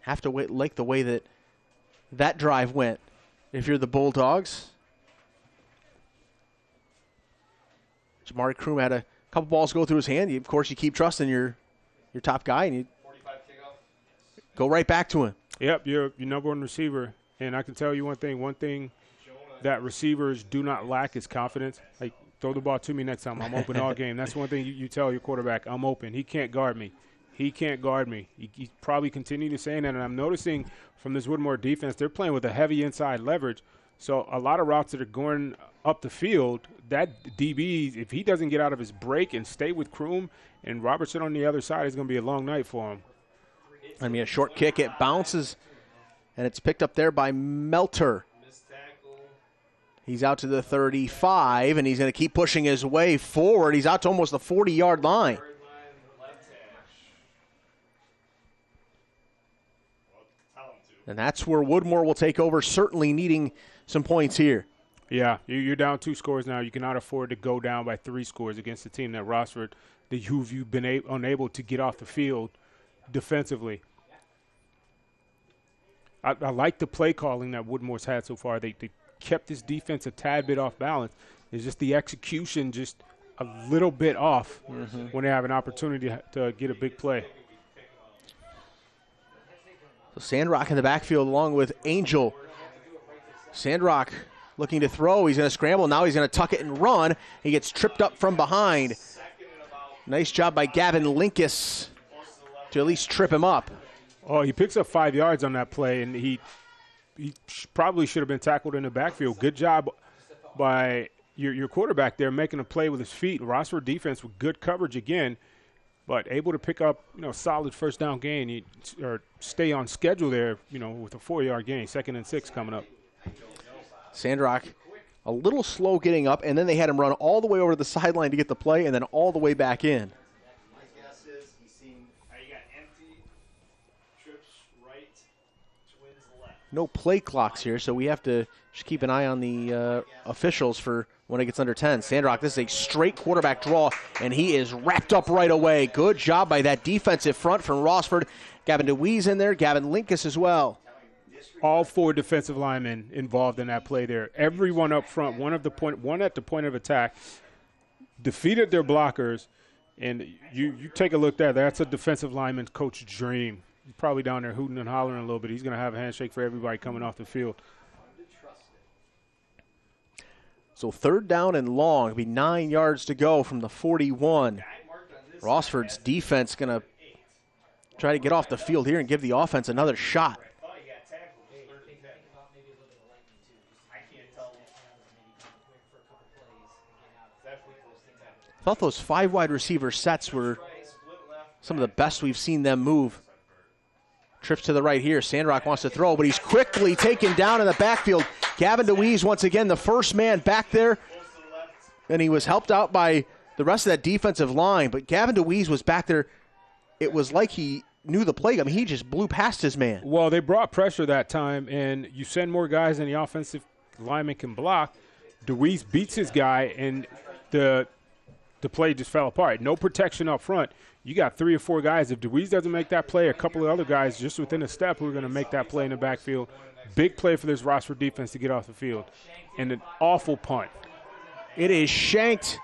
Have to like the way that drive went if you're the Bulldogs. Jamari Kroom had a couple balls go through his hand. Of course, you keep trusting your top guy, and you go right back to him. Yep, you're your number 1 receiver. And I can tell you one thing that receivers do not lack is confidence. Like, throw the ball to me next time. I'm open all game. That's one thing you tell your quarterback. I'm open. He can't guard me. He can't guard me. He's probably continuing to say that. And I'm noticing from this Woodmore defense, they're playing with a heavy inside leverage. So a lot of routes that are going up the field, that DB, if he doesn't get out of his break and stay with Kroom and Robertson on the other side, it's going to be a long night for him. I mean, a short kick, it bounces, and it's picked up there by Melter. He's out to the 35, and he's going to keep pushing his way forward. He's out to almost the 40-yard line. And that's where Woodmore will take over, certainly needing some points here. Yeah, you're down 2 scores now. You cannot afford to go down by 3 scores against a team that Rossford, who you've been unable to get off the field defensively. I like the play calling that Woodmore's had so far. They kept this defense a tad bit off balance. It's just the execution just a little bit off when they have an opportunity to get a big play. So Sandrock in the backfield along with Angel. Sandrock looking to throw. He's going to scramble. Now he's going to tuck it and run. He gets tripped up from behind. Nice job by Gavin Linkus to at least trip him up. Oh, he picks up 5 yards on that play, and he probably should have been tackled in the backfield. Good job by your quarterback there making a play with his feet. Rossford defense with good coverage again, but able to pick up, solid first down gain or stay on schedule there, with a 4-yard gain, 2nd and 6 coming up. Sandrock a little slow getting up, and then they had him run all the way over to the sideline to get the play and then all the way back in. My guess is he's seen you got empty, trips right, twins left. No play clocks here, so we have to just keep an eye on the officials for when it gets under 10. Sandrock, this is a straight quarterback draw, and he is wrapped up right away. Good job by that defensive front from Rossford. Gavin DeWeese in there, Gavin Linkus as well. All 4 defensive linemen involved in that play there. Everyone up front, one at the point of attack, defeated their blockers, and you take a look there. That's a defensive lineman coach's dream. He's probably down there hooting and hollering a little bit. He's going to have a handshake for everybody coming off the field. So 3rd down and long. It'll be 9 yards to go from the 41. Rossford's defense going to try to get off the field here and give the offense another shot. I thought those 5 wide receiver sets were some of the best we've seen them move. Trips to the right here. Sandrock wants to throw, but he's quickly taken down in the backfield. Gavin DeWeese, once again, the first man back there. And he was helped out by the rest of that defensive line. But Gavin DeWeese was back there. It was like he knew the play. I mean, he just blew past his man. Well, they brought pressure that time, and you send more guys than the offensive lineman can block. DeWeese beats his guy, and the play just fell apart. No protection up front. You got 3 or 4 guys. If DeWeese doesn't make that play, a couple of other guys just within a step who are going to make that play in the backfield. Big play for this Rossford defense to get off the field. And an awful punt. It is shanked.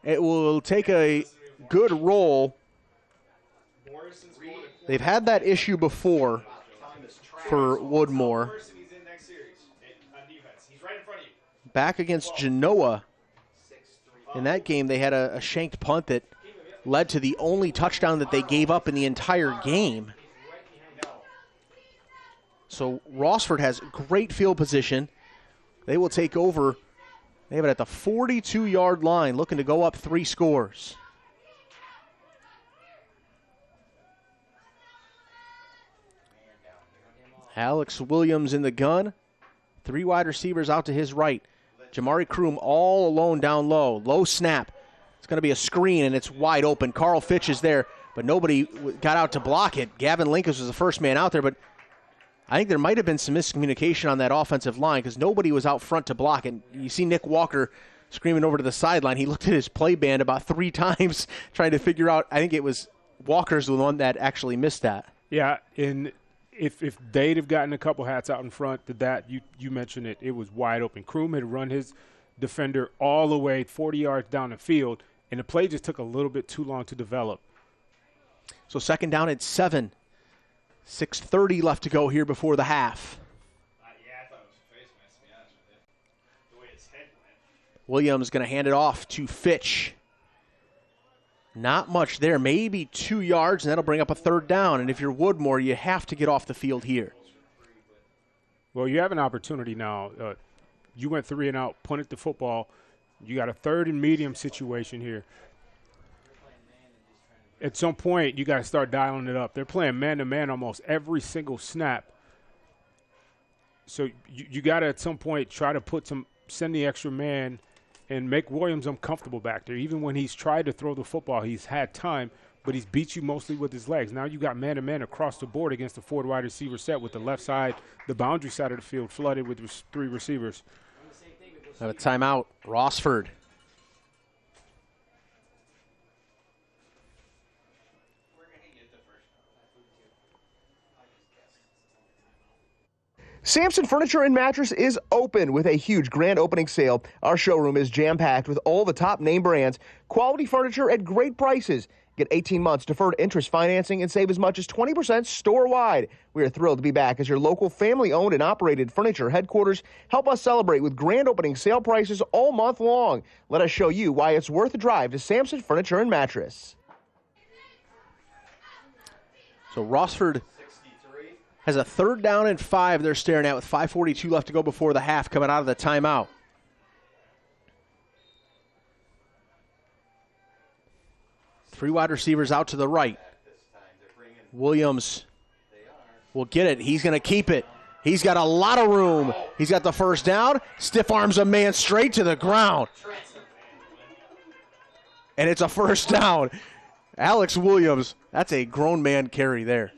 It will take a good roll. They've had that issue before for Woodmore. Back against Genoa. In that game, they had a shanked punt that led to the only touchdown that they gave up in the entire game. So Rossford has great field position. They will take over. They have it at the 42-yard line, looking to go up 3 scores. Alex Williams in the gun. 3 wide receivers out to his right. Jamari Kroom all alone down low. Low snap. It's going to be a screen, and it's wide open. Carl Fitch is there, but nobody got out to block it. Gavin Linkus was the first man out there, but I think there might have been some miscommunication on that offensive line because nobody was out front to block it. You see Nick Walker screaming over to the sideline. He looked at his play band about 3 times trying to figure out. I think it was Walker's the one that actually missed that. Yeah, and if they'd have gotten a couple hats out in front, you mentioned it, it was wide open. Kroom had run his defender all the way 40 yards down the field, and the play just took a little bit too long to develop. So 2nd down at 7. 6:30 left to go here before the half. Yeah, I thought it was a face mask, to be honest with you. The way his head went. Williams going to hand it off to Fitch. Not much there, maybe 2 yards, and that'll bring up a 3rd down. And if you're Woodmore, you have to get off the field here. Well, you have an opportunity now. You went 3 and out, punted the football. You got a 3rd and medium situation here. At some point, you got to start dialing it up. They're playing man-to-man almost every single snap. So you got to, at some point, try to send the extra man and make Williams uncomfortable back there. Even when he's tried to throw the football, he's had time, but he's beat you mostly with his legs. Now you got man-to-man across the board against the 4 wide receiver set with the left side, the boundary side of the field flooded with 3 receivers. Have a timeout. Rossford. Samson Furniture and Mattress is open with a huge grand opening sale. Our showroom is jam-packed with all the top name brands, quality furniture at great prices. Get 18 months deferred interest financing and save as much as 20% store-wide. We are thrilled to be back as your local family-owned and operated furniture headquarters. Help us celebrate with grand opening sale prices all month long. Let us show you why it's worth a drive to Samson Furniture and Mattress. So Rossford has a 3rd down and 5 they're staring at with 5:42 left to go before the half, coming out of the timeout. Three wide receivers out to the right. Williams will get it. He's going to keep it. He's got a lot of room. He's got the first down. Stiff arms a man straight to the ground. And it's a first down. Alex Williams, that's a grown man carry there.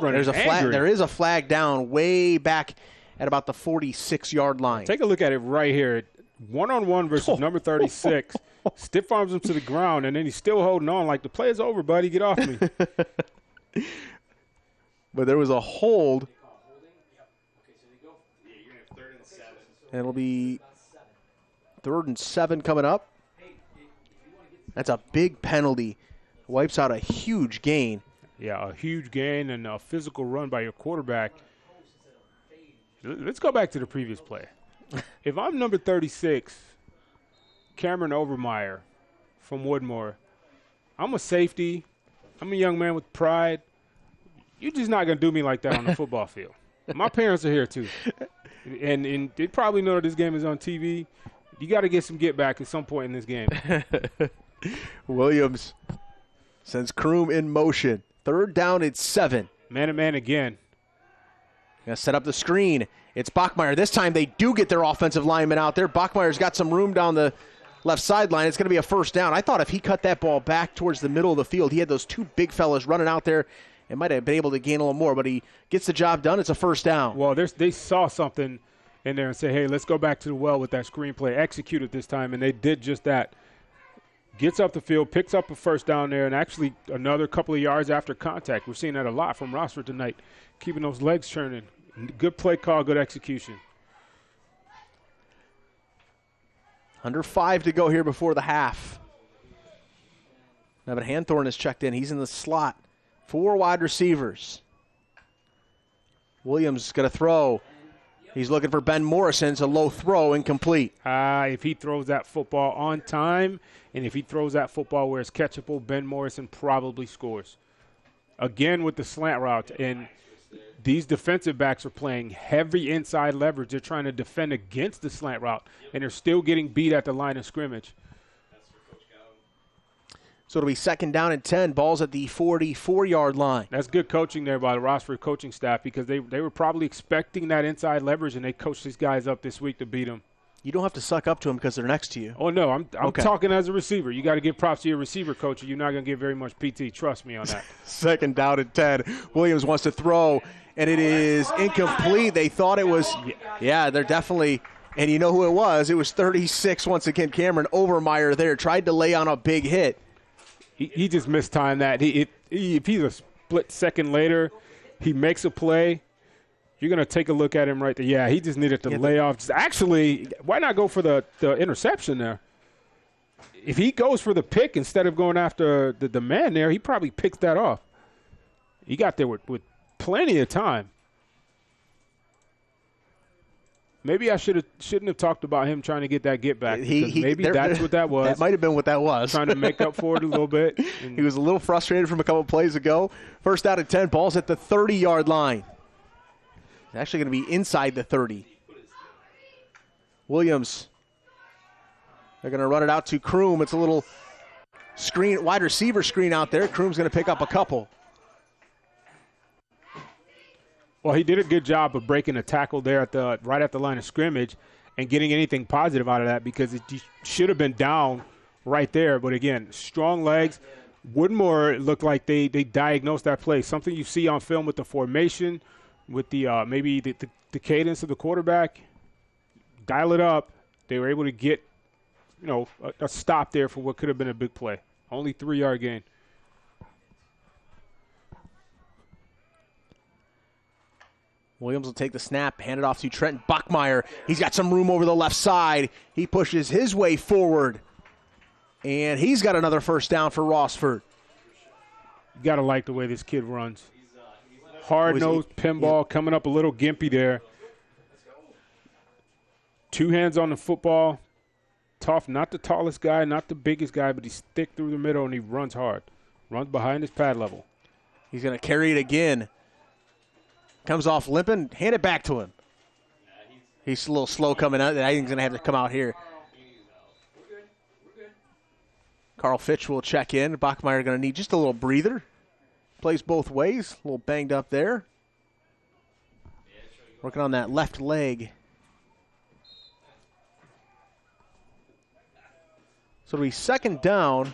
There's a flag. There is a flag down way back at about the 46-yard line. Take a look at it right here. One-on-one versus number 36. Stiff arms him to the ground, and then he's still holding on like the play's over, buddy. Get off me. But there was a hold. And it'll be 3rd and 7 coming up. That's a big penalty. Wipes out a huge gain. Yeah, a huge gain and a physical run by your quarterback. Let's go back to the previous play. If I'm number 36, Cameron Overmeyer from Woodmore, I'm a safety. I'm a young man with pride. You're just not going to do me like that on the football field. My parents are here, too. And they probably know that this game is on TV. You got to get some get back at some point in this game. Williams sends Kroom in motion. 3rd down and 7. Man-to-man again. Going to set up the screen. It's Bachmeier. This time they do get their offensive lineman out there. Bachmeier's got some room down the left sideline. It's going to be a first down. I thought if he cut that ball back towards the middle of the field, he had those two big fellas running out there and might have been able to gain a little more, but he gets the job done. It's a first down. Well, they saw something in there and say, hey, let's go back to the well with that screenplay. Execute it this time, and they did just that. Gets up the field, picks up a first down there, and actually another couple of yards after contact. We're seeing that a lot from Rossford tonight, keeping those legs churning. Good play call, good execution. Under 5 to go here before the half. Evan Hanthorne has checked in. He's in the slot. 4 wide receivers. Williams going to throw. He's looking for Ben Morrison. It's a low throw, incomplete. If he throws that football on time, and if he throws that football where it's catchable, Ben Morrison probably scores. Again with the slant route, and these defensive backs are playing heavy inside leverage. They're trying to defend against the slant route, and they're still getting beat at the line of scrimmage. So it'll be 2nd down and 10. Ball's at the 44-yard line. That's good coaching there by the Rossford coaching staff because they were probably expecting that inside leverage, and they coached these guys up this week to beat them. You don't have to suck up to them because they're next to you. Oh, no, I'm talking as a receiver. You got to give props to your receiver coach, or you're not going to get very much PT. Trust me on that. 2nd down and 10. Williams wants to throw, and it is incomplete. They thought it was, yeah, they're definitely, and you know who it was. It was 36 once again. Cameron Overmeyer there tried to lay on a big hit. He just mistimed that. If he's a split second later, he makes a play, you're going to take a look at him right there. Yeah, he just needed to lay off. Actually, why not go for the interception there? If he goes for the pick instead of going after the man there, he probably picks that off. He got there with plenty of time. Maybe I shouldn't have talked about him trying to get that get back. That's what that was. That might have been what that was. Trying to make up for it a little bit. He was a little frustrated from a couple plays ago. 1st down and 10. Ball's at the 30-yard line. It's actually going to be inside the 30. Williams. They're going to run it out to Kroom. It's a little screen, wide receiver screen out there. Kroom's going to pick up a couple. Well, he did a good job of breaking a tackle there right at the line of scrimmage and getting anything positive out of that because he should have been down right there. But, again, strong legs. Woodmore looked like they diagnosed that play. Something you see on film with the formation, with the maybe the cadence of the quarterback. dial it up. They were able to get, a stop there for what could have been a big play. Only 3-yard gain. Williams will take the snap, hand it off to Trenton Bachmeyer. He's got some room over the left side. He pushes his way forward. And he's got another first down for Rossford. You got to like the way this kid runs. Hard-nosed pinball, coming up a little gimpy there. 2 hands on the football. Tough, not the tallest guy, not the biggest guy, but he's thick through the middle, and he runs hard. Runs behind his pad level. He's going to carry it again. Comes off limping, hand it back to him. He's a little slow coming out. I think he's going to have to come out here. Carl Fitch will check in. Bachmeyer going to need just a little breather. Plays both ways. A little banged up there. Working on that left leg. So it'll be second down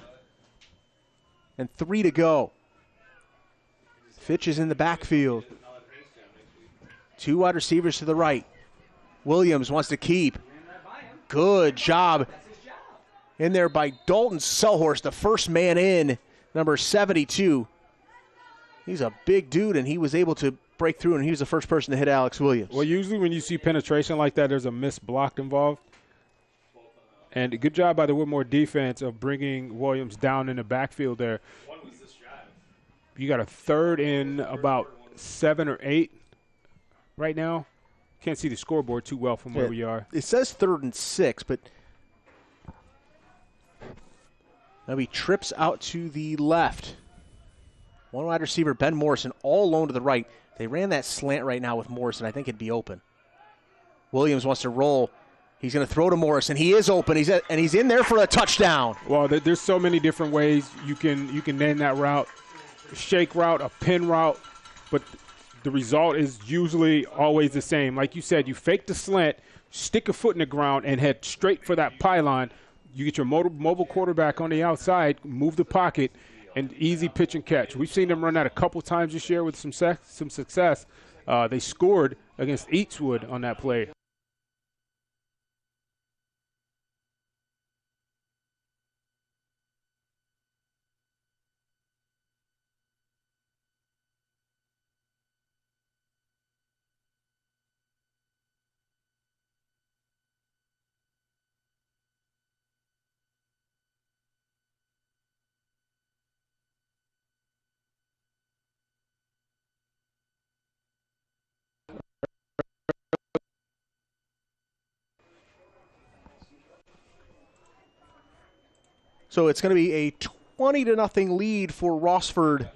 and 3 to go. Fitch is in the backfield. 2 wide receivers to the right. Williams wants to keep. Good job in there by Dalton Selhorst, the first man in, number 72. He's a big dude, and he was able to break through, and he was the first person to hit Alex Williams. Well, usually when you see penetration like that, there's a missed block involved. And a good job by the Woodmore defense of bringing Williams down in the backfield there. You got a 3rd and about 7 or 8 right now. Can't see the scoreboard too well from where we are. It says 3rd and 6, but now he trips out to the left. 1 wide receiver, Ben Morrison, all alone to the right. They ran that slant right now with Morrison. I think it'd be open. Williams wants to roll. He's going to throw to Morrison. He is open. He's in there for a touchdown. Well, there's so many different ways you can name that route. A shake route, a pin route, but the result is usually always the same. Like you said, you fake the slant, stick a foot in the ground, and head straight for that pylon. You get your mobile quarterback on the outside, move the pocket, and easy pitch and catch. We've seen them run that a couple times this year with some success. They scored against Eatswood on that play. So it's going to be a 20-0 lead for Rossford.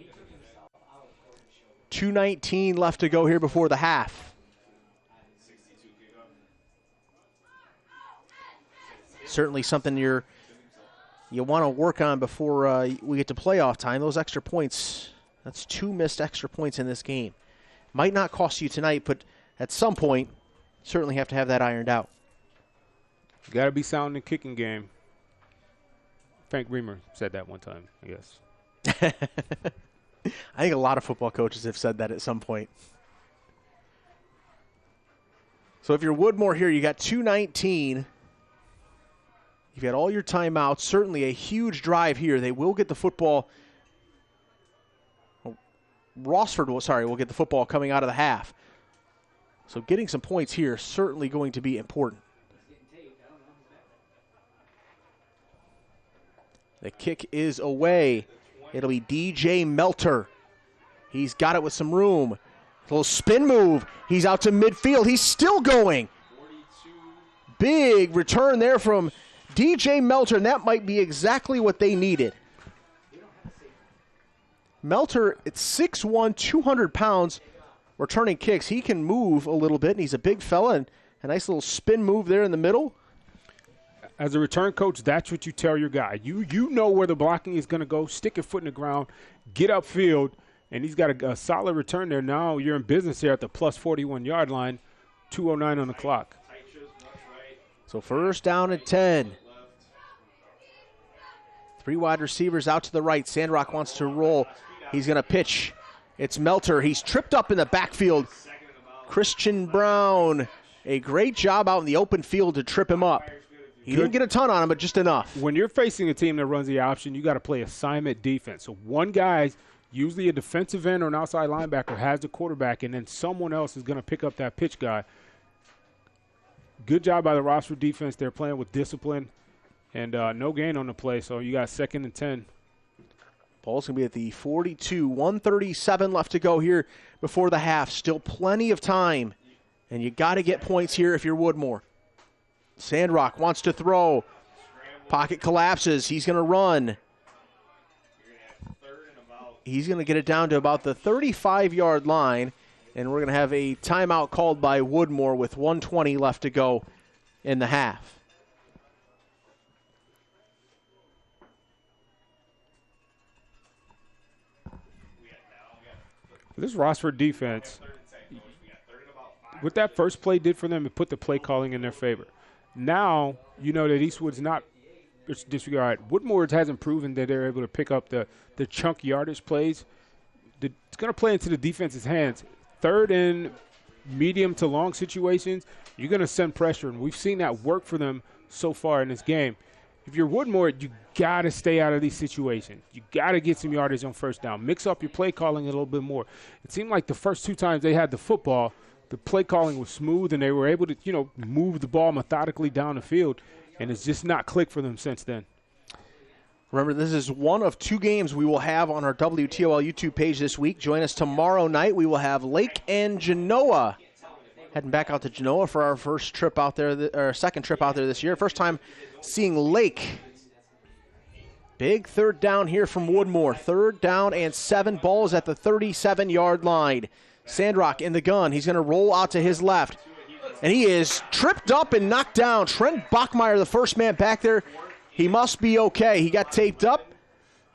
2:19 left to go here before the half. Certainly something you want to work on before we get to playoff time. Those extra points, that's 2 missed extra points in this game. Might not cost you tonight, but at some point, certainly have to have that ironed out. You got to be sound in the kicking game. Frank Reamer said that one time, I guess. I think a lot of football coaches have said that at some point. So if you're Woodmore here, you got 2:19. You've got all your timeouts. Certainly a huge drive here. They will get the football. Rossford will get the football coming out of the half. So getting some points here is certainly going to be important. The kick is away. It'll be DJ Melter. He's got it with some room. A little spin move. He's out to midfield. He's still going. Big return there from DJ Melter, and that might be exactly what they needed. Melter, it's 6'1", 200 pounds, returning kicks. He can move a little bit, and he's a big fella, and a nice little spin move there in the middle. As a return coach, that's what you tell your guy. You know where the blocking is going to go. Stick your foot in the ground, get upfield, and he's got a solid return there. Now you're in business here at the plus 41-yard line, 2:09 on the clock. So first down and 10. 3 wide receivers out to the right. Sandrock wants to roll. He's going to pitch. It's Melter. He's tripped up in the backfield. Christian Brown a great job out in the open field to trip him up. He didn't get a ton on him, but just enough. When you're facing a team that runs the option, you got to play assignment defense. So one guy's usually a defensive end or an outside linebacker has the quarterback, and then someone else is going to pick up that pitch guy. Good job by the Rossford defense. They're playing with discipline, and no gain on the play, so you got 2nd and 10. Ball's going to be at the 42, 137 left to go here before the half. Still plenty of time, and you got to get points here if you're Woodmore. Sandrock wants to throw. Pocket collapses. He's going to run. He's going to get it down to about the 35-yard line, and we're going to have a timeout called by Woodmore with 1:20 left to go in the half. This Rossford defense, what that first play did for them, it put the play calling in their favor. Now, you know that Eastwood's not disregard. Woodmore hasn't proven that they're able to pick up the chunk yardage plays. It's going to play into the defense's hands. 3rd and medium to long situations, you're going to send pressure, and we've seen that work for them so far in this game. If you're Woodmore, you got to stay out of these situations. You got to get some yardage on first down. Mix up your play calling a little bit more. It seemed like the first 2 times they had the football, the play calling was smooth, and they were able to, move the ball methodically down the field, and it's just not clicked for them since then. Remember, this is one of 2 games we will have on our WTOL YouTube page this week. Join us tomorrow night. We will have Lake and Genoa. Heading back out to Genoa for our first trip out there, or second trip out there this year. First time seeing Lake. Big 3rd down here from Woodmore. 3rd down and 7. Ball is at the 37-yard line. Sandrock in the gun. He's going to roll out to his left. And he is tripped up and knocked down. Trent Bachmeyer, the first man back there. He must be okay. He got taped up.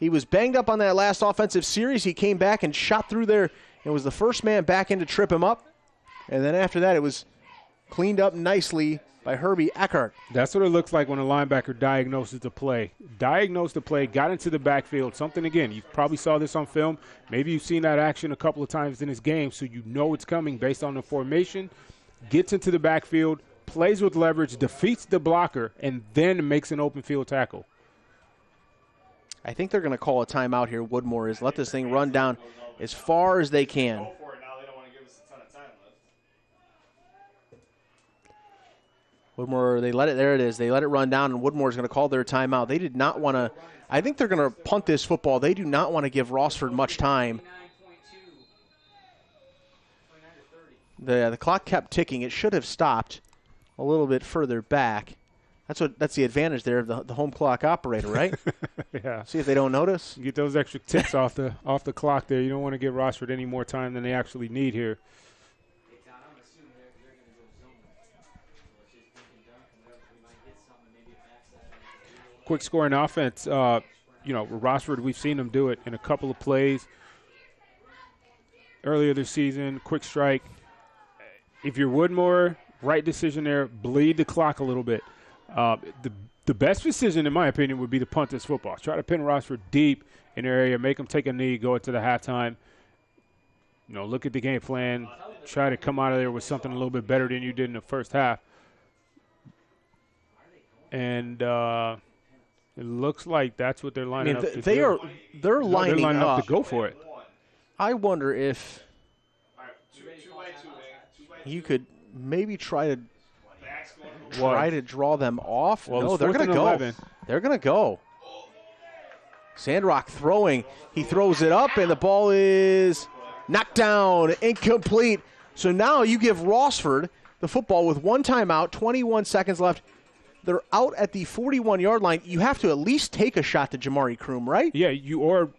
He was banged up on that last offensive series. He came back and shot through there and was the first man back in to trip him up. And then after that, it was cleaned up nicely by Herbie Eckhart. That's what it looks like when a linebacker diagnoses the play. Diagnosed the play, got into the backfield. Something, again, you probably saw this on film. Maybe you've seen that action a couple of times in this game, so you know it's coming based on the formation. Gets into the backfield, plays with leverage, defeats the blocker, and then makes an open field tackle. I think they're going to call a timeout here. Woodmore is let this thing run down as far as they can. Woodmore, they let it, there it is. They let it run down, and Woodmore's going to call their timeout. They did not want to, I think they're going to punt this football. They do not want to give Rossford much time. The clock kept ticking. It should have stopped a little bit further back. That's the advantage there of the home clock operator, right? Yeah. See if they don't notice. You get those extra ticks off the clock there. You don't want to give Rossford any more time than they actually need here. Quick scoring offense. Rossford, we've seen them do it in a couple of plays earlier this season. Quick strike. If you're Woodmore, right decision there. Bleed the clock a little bit. The best decision, in my opinion, would be to punt this football. Try to pin Rossford deep in their area, make them take a knee, go into the halftime. Look at the game plan. Try to come out of there with something a little bit better than you did in the first half. And it looks like that's what they're lining up to do. They're lining up to go for it. I wonder if you could maybe try to draw them off. Well, no, they're going to go. 11. They're going to go. Sandrock throwing. He throws it up, and the ball is knocked down, incomplete. So now you give Rossford the football with 1 timeout, 21 seconds left. They're out at the 41-yard line. You have to at least take a shot to Jamari Kroom, right? Yeah, or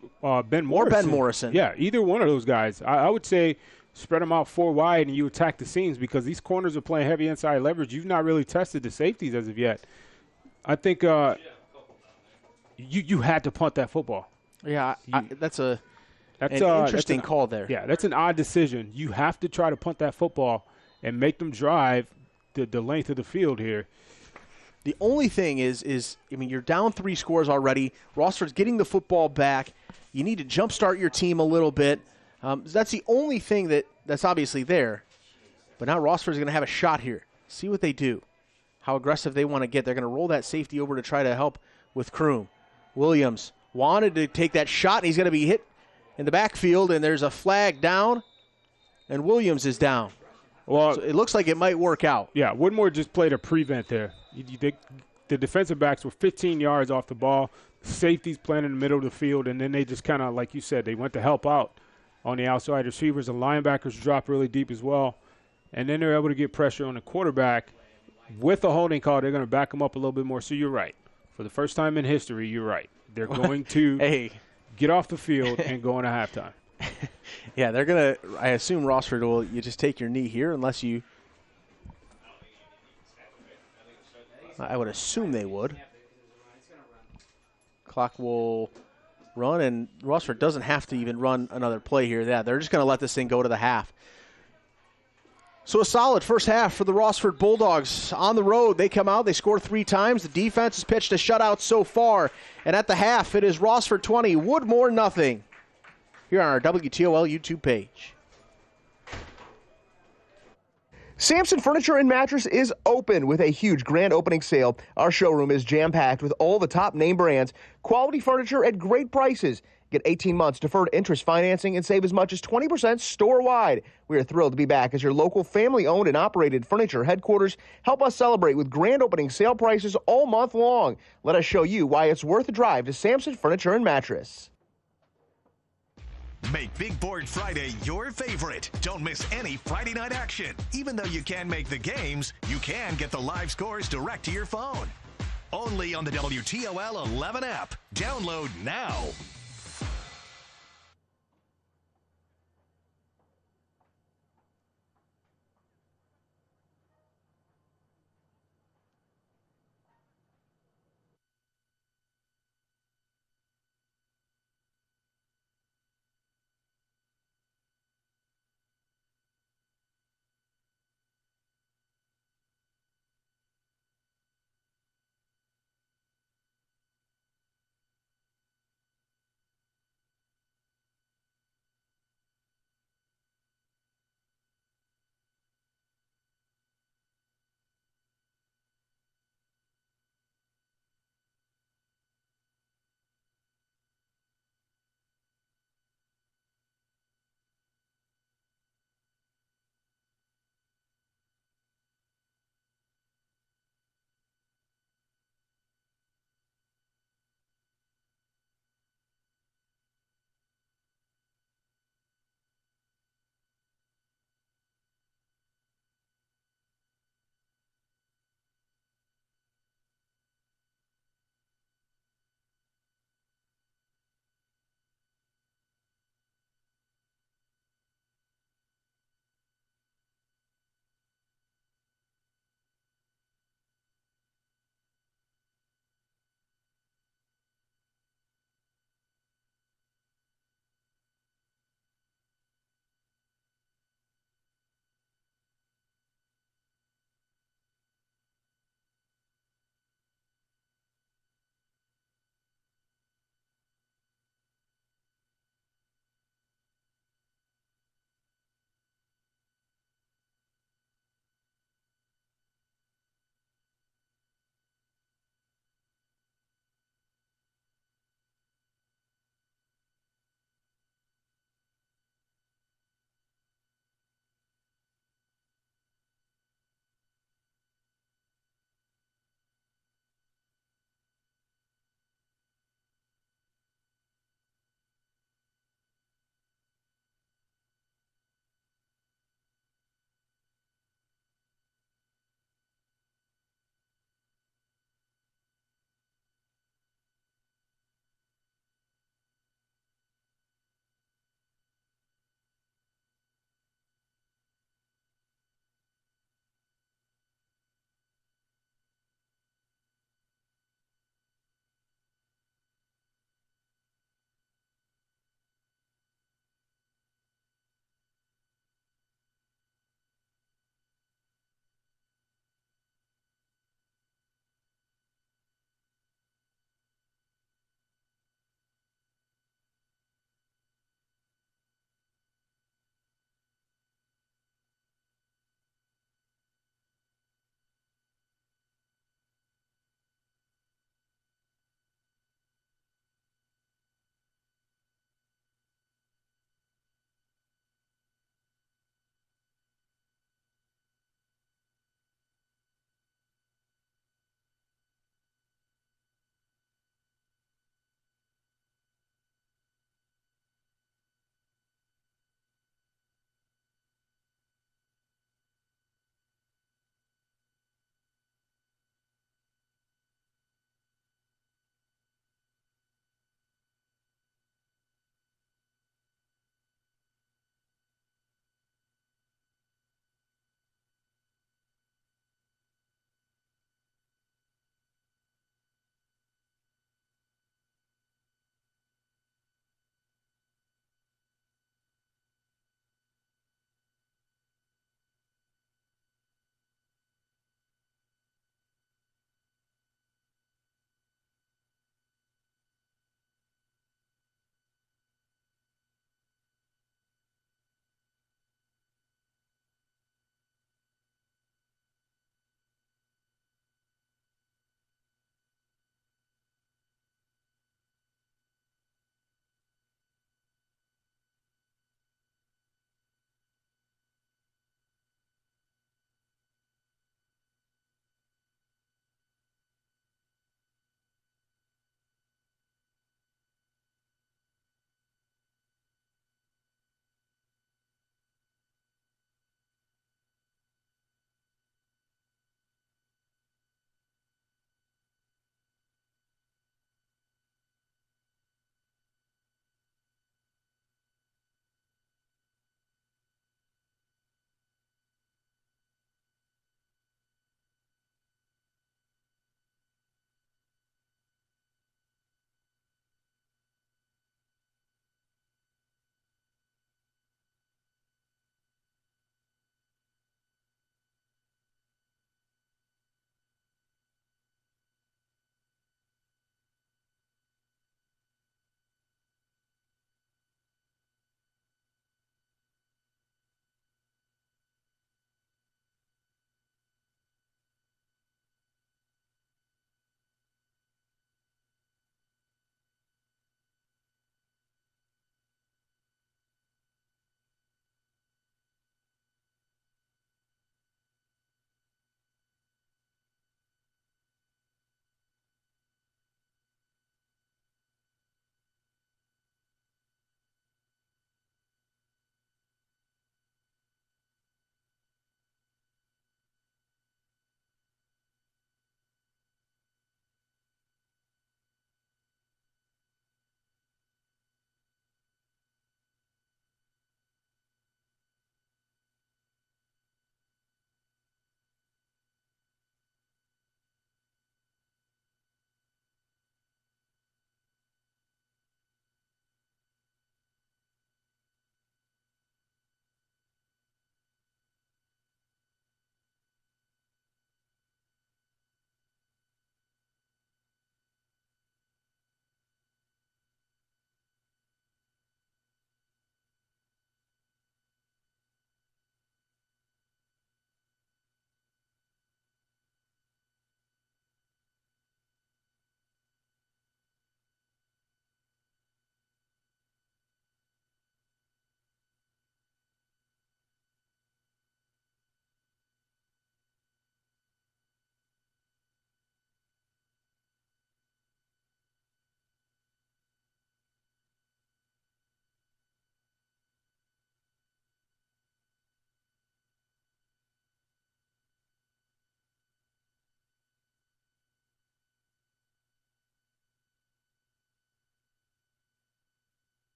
Ben Morrison. Or Ben Morrison. Yeah, either one of those guys. I would say spread them out 4 wide and you attack the seams because these corners are playing heavy inside leverage. You've not really tested the safeties as of yet. I think you had to punt that football. Yeah, that's an interesting call there. Yeah, that's an odd decision. You have to try to punt that football and make them drive the length of the field here. The only thing is, you're down 3 scores already. Rossford's getting the football back. You need to jumpstart your team a little bit. That's the only thing that's obviously there. But now Rossford's going to have a shot here. See what they do. How aggressive they want to get. They're going to roll that safety over to try to help with Kroom. Williams wanted to take that shot, and he's going to be hit in the backfield, and there's a flag down, and Williams is down. Well, so it looks like it might work out. Yeah, Woodmore just played a prevent there. The defensive backs were 15 yards off the ball. Safeties playing in the middle of the field, and then they just kind of, like you said, they went to help out on the outside receivers. The linebackers dropped really deep as well, and then they're able to get pressure on the quarterback. With a holding call, they're going to back them up a little bit more. So you're right. For the first time in history, you're right. They're going to get off the field and go into halftime. Yeah, they're going to – I assume Rossford will – you just take your knee here unless you – I would assume they would. Clock will run, and Rossford doesn't have to even run another play here. Yeah, they're just going to let this thing go to the half. So a solid first half for the Rossford Bulldogs. On the road, they come out, they score 3 times. The defense has pitched a shutout so far. And at the half, it is Rossford 20, Woodmore nothing. Here on our WTOL YouTube page. Sampson Furniture and Mattress is open with a huge grand opening sale. Our showroom is jam-packed with all the top name brands, quality furniture at great prices. Get 18 months deferred interest financing and save as much as 20% store-wide. We are thrilled to be back as your local family-owned and operated furniture headquarters. Help us celebrate with grand opening sale prices all month long. Let us show you why it's worth a drive to Sampson Furniture and Mattress. Make Big Board Friday your favorite. Don't miss any Friday night action. Even though you can't make the games, you can get the live scores direct to your phone. Only on the WTOL 11 app. Download now.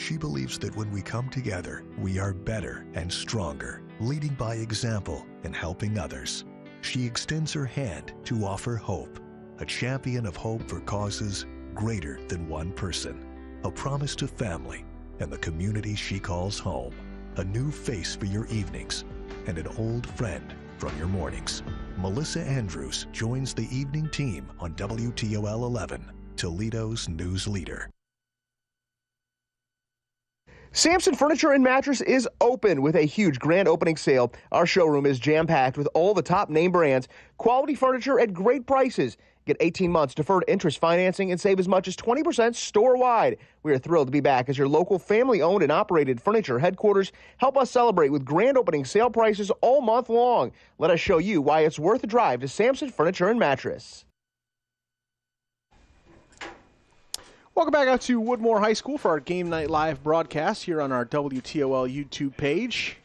She believes that when we come together, we are better and stronger, leading by example and helping others. She extends her hand to offer hope, a champion of hope for causes greater than one person, a promise to family and the community she calls home, a new face for your evenings, and an old friend from your mornings. Melissa Andrews joins the evening team on WTOL 11, Toledo's news leader. Samson Furniture and Mattress is open with a huge grand opening sale. Our showroom is jam-packed with all the top name brands, quality furniture at great prices. Get 18 months deferred interest financing and save as much as 20% store-wide. We are thrilled to be back as your local family-owned and operated furniture headquarters. Help us celebrate with grand opening sale prices all month long. Let us show you why it's worth a drive to Samson Furniture and Mattress. Welcome back out to Woodmore High School for our Game Night Live broadcast here on our WTOL YouTube page.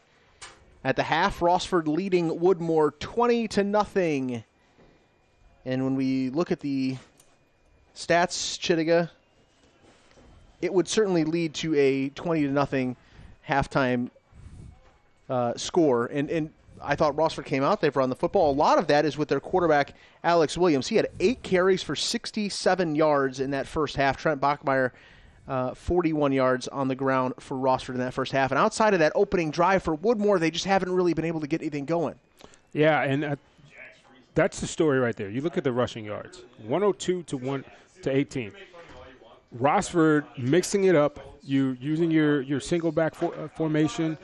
At the half, Rossford leading Woodmore 20-0. And when we look at the stats, Chittiga, it would certainly lead to a 20-0 halftime score. And I thought Rossford came out, they've run the football. A lot of that is with their quarterback, Alex Williams. He had 8 carries for 67 yards in that first half. Trent Bachmeyer, 41 yards on the ground for Rossford in that first half. And outside of that opening drive for Woodmore, they just haven't really been able to get anything going. Yeah, and that's the story right there. You look at the rushing yards, 102 to 18. Rossford mixing it up. You using your single back formation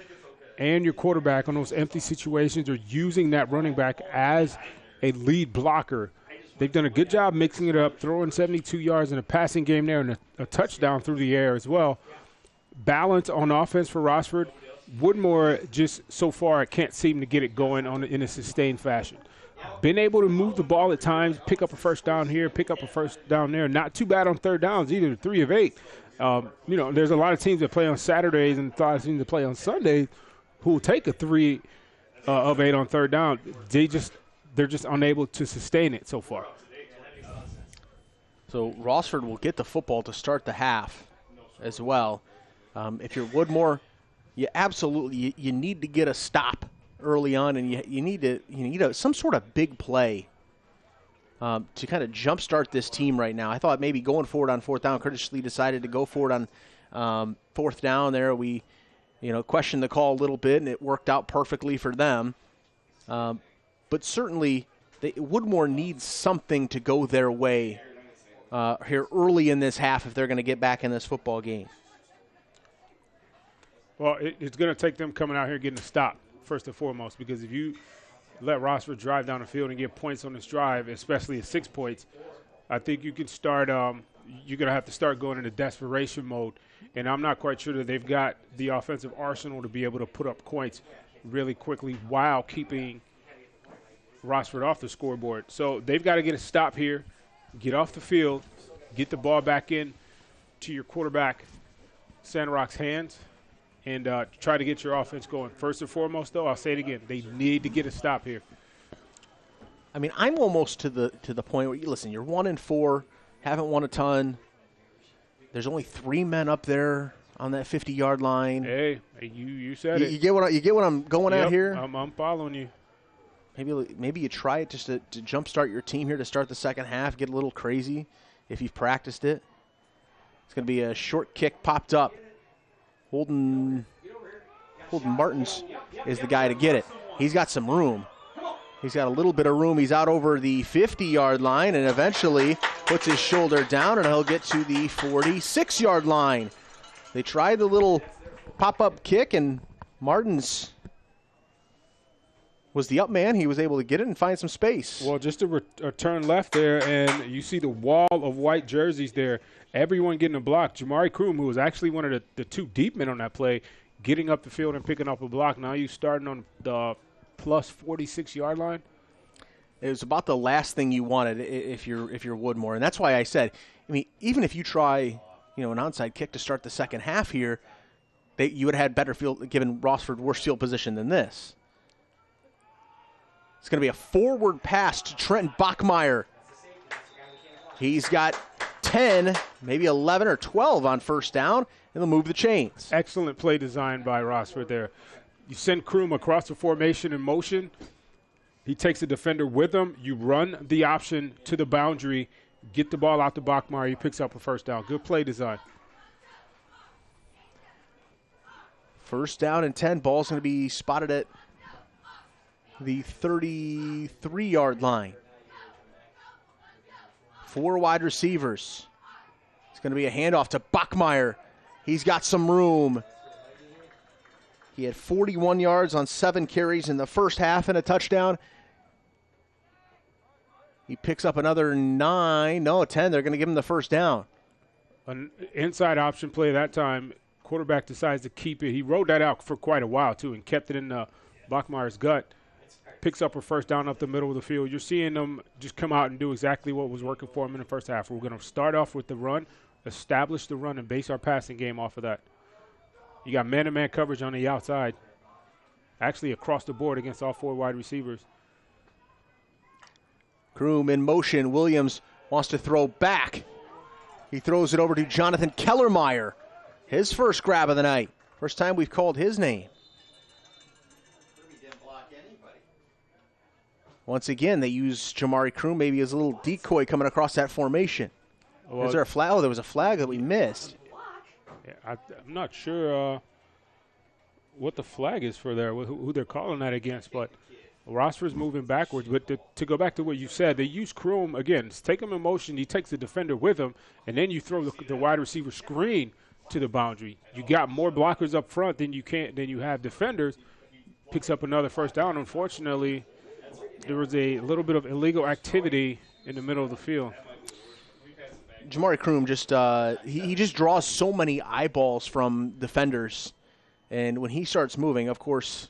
and your quarterback on those empty situations, or using that running back as a lead blocker. They've done a good job mixing it up, throwing 72 yards in a passing game there and a touchdown through the air as well. Balance on offense for Rossford. Woodmore just so far can't seem to get it going in a sustained fashion. Been able to move the ball at times, pick up a first down here, pick up a first down there. Not too bad on third downs either, 3 of 8. There's a lot of teams that play on Saturdays and a lot of teams that play on Sundays who will take a 3 of 8 on third down. They're just unable to sustain it so far. So Rossford will get the football to start the half as well. If you're Woodmore, you absolutely you need to get a stop early on, and you need some sort of big play to kind of jumpstart this team right now. I thought maybe going forward on fourth down. Curtis Lee decided to go forward on fourth down there. We questioned the call a little bit, and it worked out perfectly for them. But certainly, Woodmore needs something to go their way here early in this half if they're going to get back in this football game. Well, it's going to take them coming out here getting a stop, first and foremost, because if you let Rossford drive down the field and get points on this drive, especially at 6 points, I think you can start you're going to have to start going into desperation mode. And I'm not quite sure that they've got the offensive arsenal to be able to put up points really quickly while keeping Rossford off the scoreboard. So they've got to get a stop here, get off the field, get the ball back in to your quarterback, Santa Rock's hands, and try to get your offense going. First and foremost, though, I'll say it again, they need to get a stop here. I mean, I'm almost to the point where, listen, you're 1-4, haven't won a ton. There's only 3 men up there on that 50-yard line. Hey, you said it. You get what I'm going at here? I'm following you. Maybe you try it just to jumpstart your team here to start the second half, get a little crazy if you've practiced it. It's going to be a short kick popped up. Holden Martins is the guy to get it. He's got some room. He's got a little bit of room. He's out over the 50-yard line and eventually puts his shoulder down, and he'll get to the 46-yard line. They tried the little pop-up kick, and Martins was the up man. He was able to get it and find some space. Well, just a turn left there, and you see the wall of white jerseys there. Everyone getting a block. Jamari Kroom, who was actually one of the 2 deep men on that play, getting up the field and picking up a block. Now you starting on the plus 46-yard line. It was about the last thing you wanted if you're Woodmore, and that's why I said, I mean, even if you try, an onside kick to start the second half here, you would have had better field, given Rossford worse field position than this. It's going to be a forward pass to Trent Bachmeyer. He's got 10, maybe 11 or 12 on first down, and and they'll move the chains. Excellent play design by Rossford there. You send Kroom across the formation in motion. He takes the defender with him. You run the option to the boundary, get the ball out to Bachmeyer. He picks up a first down. Good play design. First down and 10. Ball's going to be spotted at the 33-yard line. 4 wide receivers. It's going to be a handoff to Bachmeyer. He's got some room. He had 41 yards on 7 carries in the first half and a touchdown. He picks up another 10. They're going to give him the first down. An inside option play that time. Quarterback decides to keep it. He rode that out for quite a while, too, and kept it in Bachmeyer's gut. Picks up a first down up the middle of the field. You're seeing them just come out and do exactly what was working for them in the first half. We're going to start off with the run, establish the run, and base our passing game off of that. You got man-to-man coverage on the outside, actually across the board against all 4 wide receivers. Kroom in motion. Williams wants to throw back. He throws it over to Jonathan Kellermeyer. His first grab of the night. First time we've called his name. Once again, they use Jamari Kroom maybe as a little decoy coming across that formation. Well, is there a flag? Oh, there was a flag that we missed. Yeah, I'm not sure what the flag is for there, who they're calling that against, but Rossford's moving backwards. But to go back to what you said, they use Kroom, again, take him in motion, he takes the defender with him, and then you throw the wide receiver screen to the boundary. You got more blockers up front than you have defenders. Picks up another first down. Unfortunately, there was a little bit of illegal activity in the middle of the field. Jamari Kroom just he just draws so many eyeballs from defenders, and when he starts moving, of course,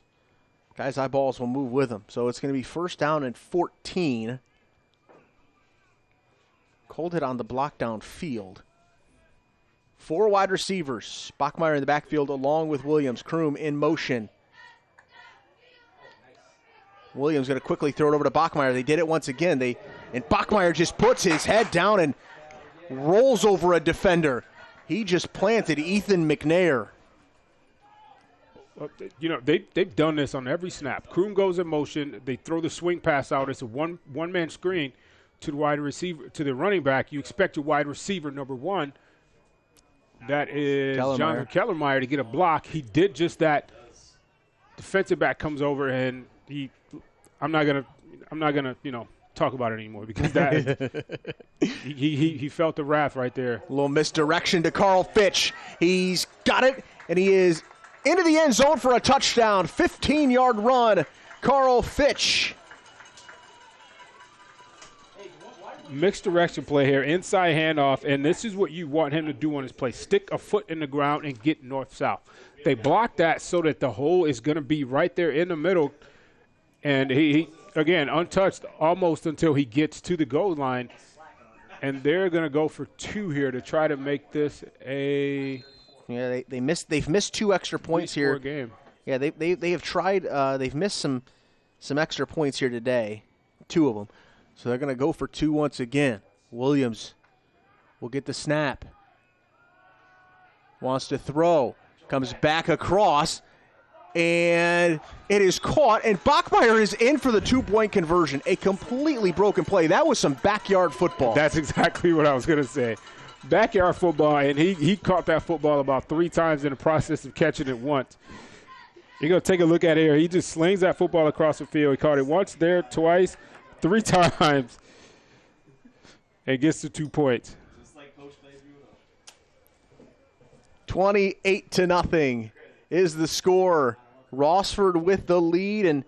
guys' eyeballs will move with him. So it's going to be first down and 14. Called it on the block down field. 4 wide receivers. Bachmeyer in the backfield along with Williams. Kroom in motion. Williams going to quickly throw it over to Bachmeyer. They did it once again. And Bachmeyer just puts his head down and rolls over a defender. He just planted Ethan McNair. You know, they've done this on every snap. Kroom goes in motion. They throw the swing pass out. It's a one-man screen to the wide receiver, to the running back. You expect your wide receiver, number 1, that is Jonathan Kellermeyer, to get a block. He did just that. Defensive back comes over, and I'm not gonna talk about it anymore because that he felt the wrath right there. A little misdirection to Carl Fitch. He's got it, and he is into the end zone for a touchdown. 15-yard run. Carl Fitch. Mixed direction play here, inside handoff, and this is what you want him to do on his play. Stick a foot in the ground and get north-south. They block that so that the hole is going to be right there in the middle, and he again, untouched almost until he gets to the goal line, and they're going to go for 2 here to try to make this a they've missed 2 extra points here. Game. Yeah, they have tried. They've missed some extra points here today, 2 of them. So they're going to go for 2 once again. Williams will get the snap. Wants to throw. Comes back across. And it is caught. And Bachmeyer is in for the 2-point conversion. A completely broken play. That was some backyard football. That's exactly what I was going to say. Backyard football. And he caught that football about 3 times in the process of catching it once. You're going to take a look at it here. He just slings that football across the field. He caught it once there, twice, 3 times, and gets to 2 points. 28-0 is the score. Rossford with the lead, and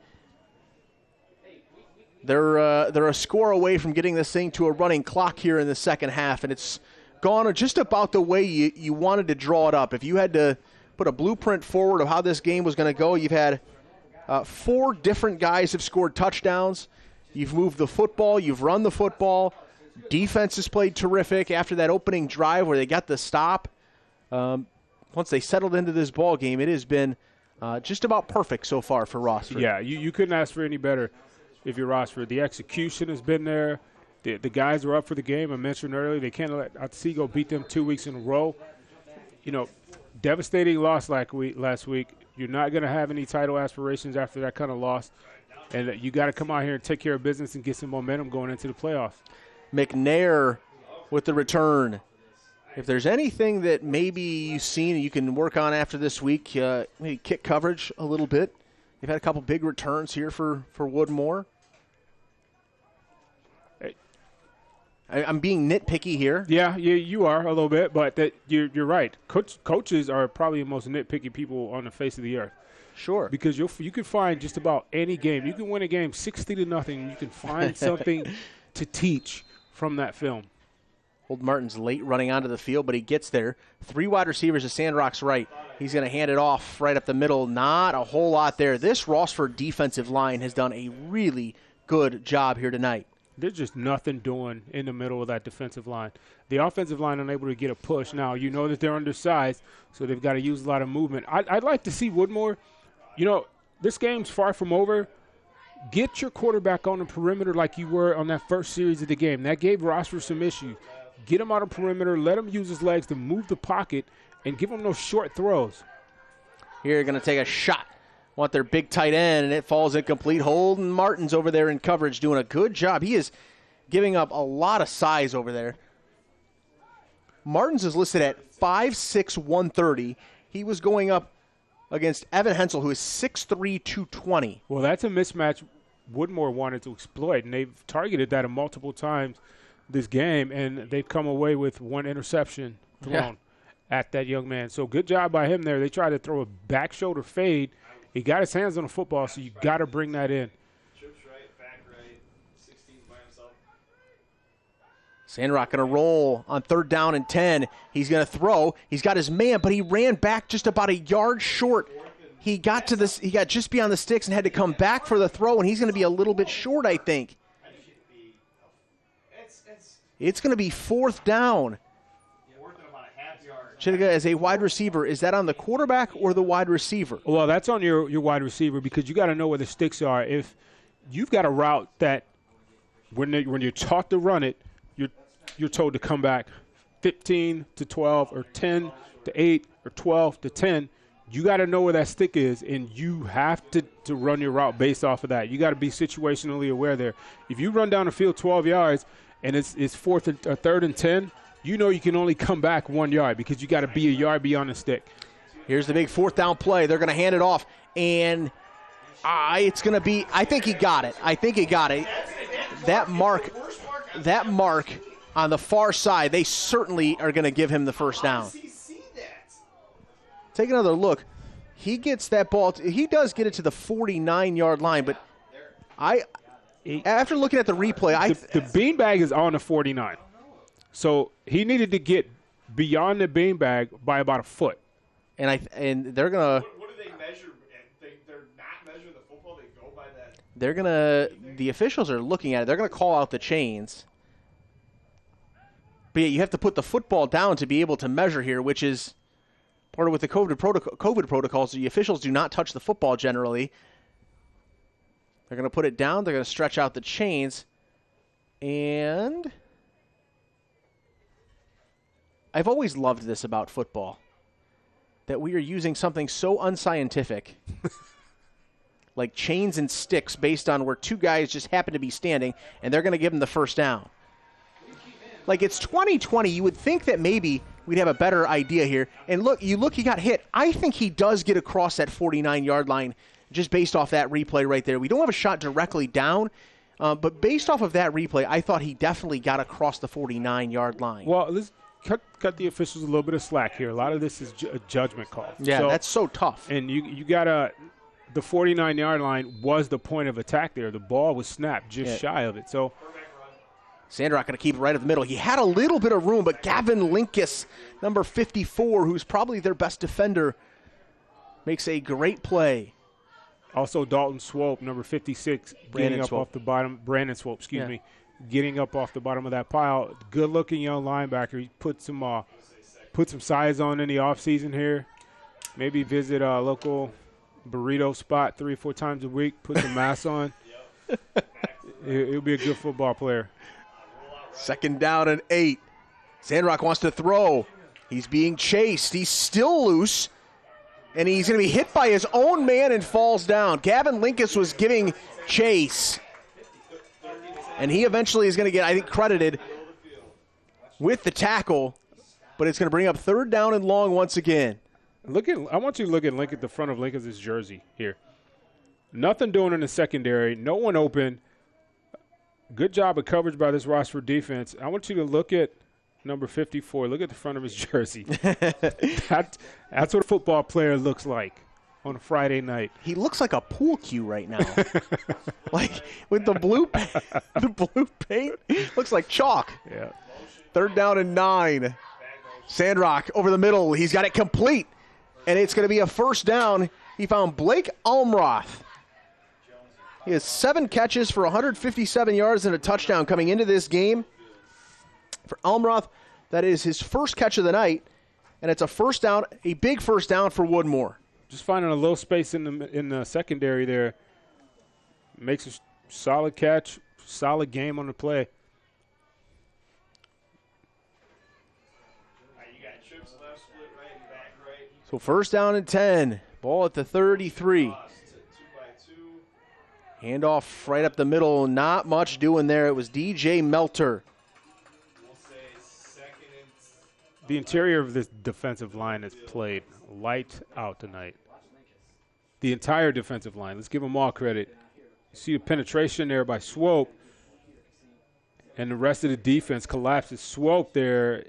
they're a score away from getting this thing to a running clock here in the second half, and it's gone just about the way you wanted to draw it up. If you had to put a blueprint forward of how this game was going to go, you've had 4 different guys have scored touchdowns. You've moved the football. You've run the football. Defense has played terrific after that opening drive where they got the stop. Once they settled into this ball game, it has been just about perfect so far for Rossford. Yeah, you couldn't ask for any better if you're Rossford. The execution has been there. The guys are up for the game. I mentioned earlier they can't let Otsego beat them 2 weeks in a row. You know, devastating loss last week. You're not going to have any title aspirations after that kind of loss. And you got to come out here and take care of business and get some momentum going into the playoffs. McNair with the return. If there's anything that maybe you've seen and you can work on after this week, maybe kick coverage a little bit. You've had a couple big returns here for Woodmore. I'm being nitpicky here. Yeah, you are a little bit, but you're right. Coaches are probably the most nitpicky people on the face of the earth. Sure. Because you can find just about any game. You can win a game 60-0. You can find something to teach from that film. Old Martin's late running onto the field, but he gets there. 3 wide receivers to Sandrock's right. He's going to hand it off right up the middle. Not a whole lot there. This Rossford defensive line has done a really good job here tonight. There's just nothing doing in the middle of that defensive line. The offensive line unable to get a push. Now, you know that they're undersized, so they've got to use a lot of movement. I'd like to see Woodmore. You know, this game's far from over. Get your quarterback on the perimeter like you were on that first series of the game. That gave Rossford some issues. Get him out of perimeter. Let him use his legs to move the pocket and give him those short throws. Here, going to take a shot. Want their big tight end, and it falls incomplete. Holden Martin's over there in coverage doing a good job. He is giving up a lot of size over there. Martin's is listed at 5'6", 130. He was going up against Evan Hensel, who is 6'3", 220. Well, that's a mismatch Woodmore wanted to exploit, and they've targeted that multiple times this game, and they've come away with 1 interception thrown at that young man. So good job by him there. They tried to throw a back shoulder fade. He got his hands on the football, so you got to bring that in. Trips right, back right, 16 by himself. Sandrock going to roll on 3rd down and 10. He's going to throw. He's got his man, but he ran back just about a yard short. He got just beyond the sticks and had to come back for the throw, and he's going to be a little bit short, I think. It's going to be 4th down. Chittiga as a wide receiver. Is that on the quarterback or the wide receiver? Well, that's on your wide receiver because you got to know where the sticks are. If you've got a route that when you're taught to run it, you're told to come back 15 to 12 or 10 to 8 or 12 to 10, you got to know where that stick is, and you have to run your route based off of that. You got to be situationally aware there. If you run down the field 12 yards and it's 3rd and 10, you know you can only come back 1 yard because you got to be a yard beyond the stick. Here's the big 4th down play. They're going to hand it off, and it's going to be – I think he got it. That mark on the far side, they certainly are going to give him the first down. Take another look. He gets that ball. He does get it to the 49-yard line, but after looking at the replay, the beanbag is on the 49. So he needed to get beyond the beanbag by about a foot. And they're going to – What do they measure? They're not measuring the football. They go by that. They're going to – the officials are looking at it. They're going to call out the chains. But yeah, you have to put the football down to be able to measure here, which is part of with the COVID protocols. The officials do not touch the football generally. They're going to put it down. They're going to stretch out the chains. And I've always loved this about football, that we are using something so unscientific like chains and sticks based on where 2 guys just happen to be standing, and they're going to give them the first down. Like, it's 2020. You would think that maybe we'd have a better idea here. And look, he got hit. I think he does get across that 49-yard line just based off that replay right there. We don't have a shot directly down, but based off of that replay, I thought he definitely got across the 49-yard line. Well, let's cut the officials a little bit of slack here. A lot of this is a judgment call. Yeah, that's so tough. And you got to – the 49-yard line was the point of attack there. The ball was snapped just shy of it. So – Sandrock going to keep it right in the middle. He had a little bit of room, but Gavin Linkus, number 54, who's probably their best defender, makes a great play. Also, Dalton Swope, number 56, getting up off the bottom. Brandon Swope, excuse me, getting up off the bottom of that pile. Good-looking young linebacker. He put some size on in the offseason here. Maybe visit a local burrito spot 3 or 4 times a week. Put some mass on. He'll be a good football player. 2nd down and 8. Sandrock wants to throw. He's being chased. He's still loose, and he's going to be hit by his own man and falls down. Gavin Linkus was giving chase, and he eventually is going to get, I think, credited with the tackle, but it's going to bring up 3rd down and long once again. I want you to look at the front of Lincoln's jersey here. Nothing doing in the secondary. No one open. Good job of coverage by this Rossford defense. I want you to look at number 54. Look at the front of his jersey. That's what a football player looks like on a Friday night. He looks like a pool cue right now. Like with the blue paint. Looks like chalk. Yeah. 3rd down and 9. Sandrock over the middle. He's got it complete. And it's going to be a 1st down. He found Blake Almroth. He has 7 catches for 157 yards and a touchdown coming into this game. For Elmore, that is his first catch of the night, and it's a 1st down, a big 1st down for Woodmore. Just finding a little space in the secondary there. Makes a solid catch, solid game on the play. You got trips left, split right, and back right. So 1st down and 10. Ball at the 33. 2 by 2. Handoff right up the middle. Not much doing there. It was DJ Melter. We'll say 2nd and The interior of this defensive line has played light out tonight. The entire defensive line. Let's give them all credit. You see the penetration there by Swope, and the rest of the defense collapses. Swope there,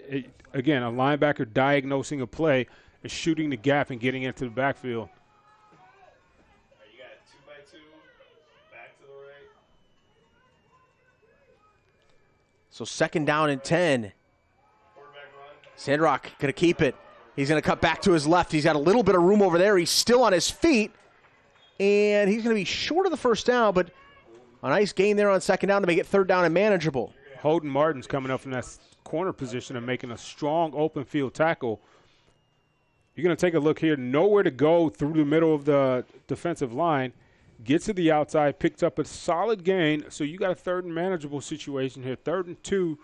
again, a linebacker diagnosing a play, is shooting the gap and getting into the backfield. you got 2 by 2, back to the right. So 2nd down and 10. Quarterback run. Sandrock going to keep it. He's going to cut back to his left. He's got a little bit of room over there. He's still on his feet. And he's going to be short of the 1st down, but a nice gain there on 2nd down to make it 3rd down and manageable. Holden Martin's coming up from that corner position and making a strong open field tackle. You're going to take a look here. Nowhere to go through the middle of the defensive line. Gets to the outside, picks up a solid gain. So you got a 3rd and manageable situation here. 3rd and 2.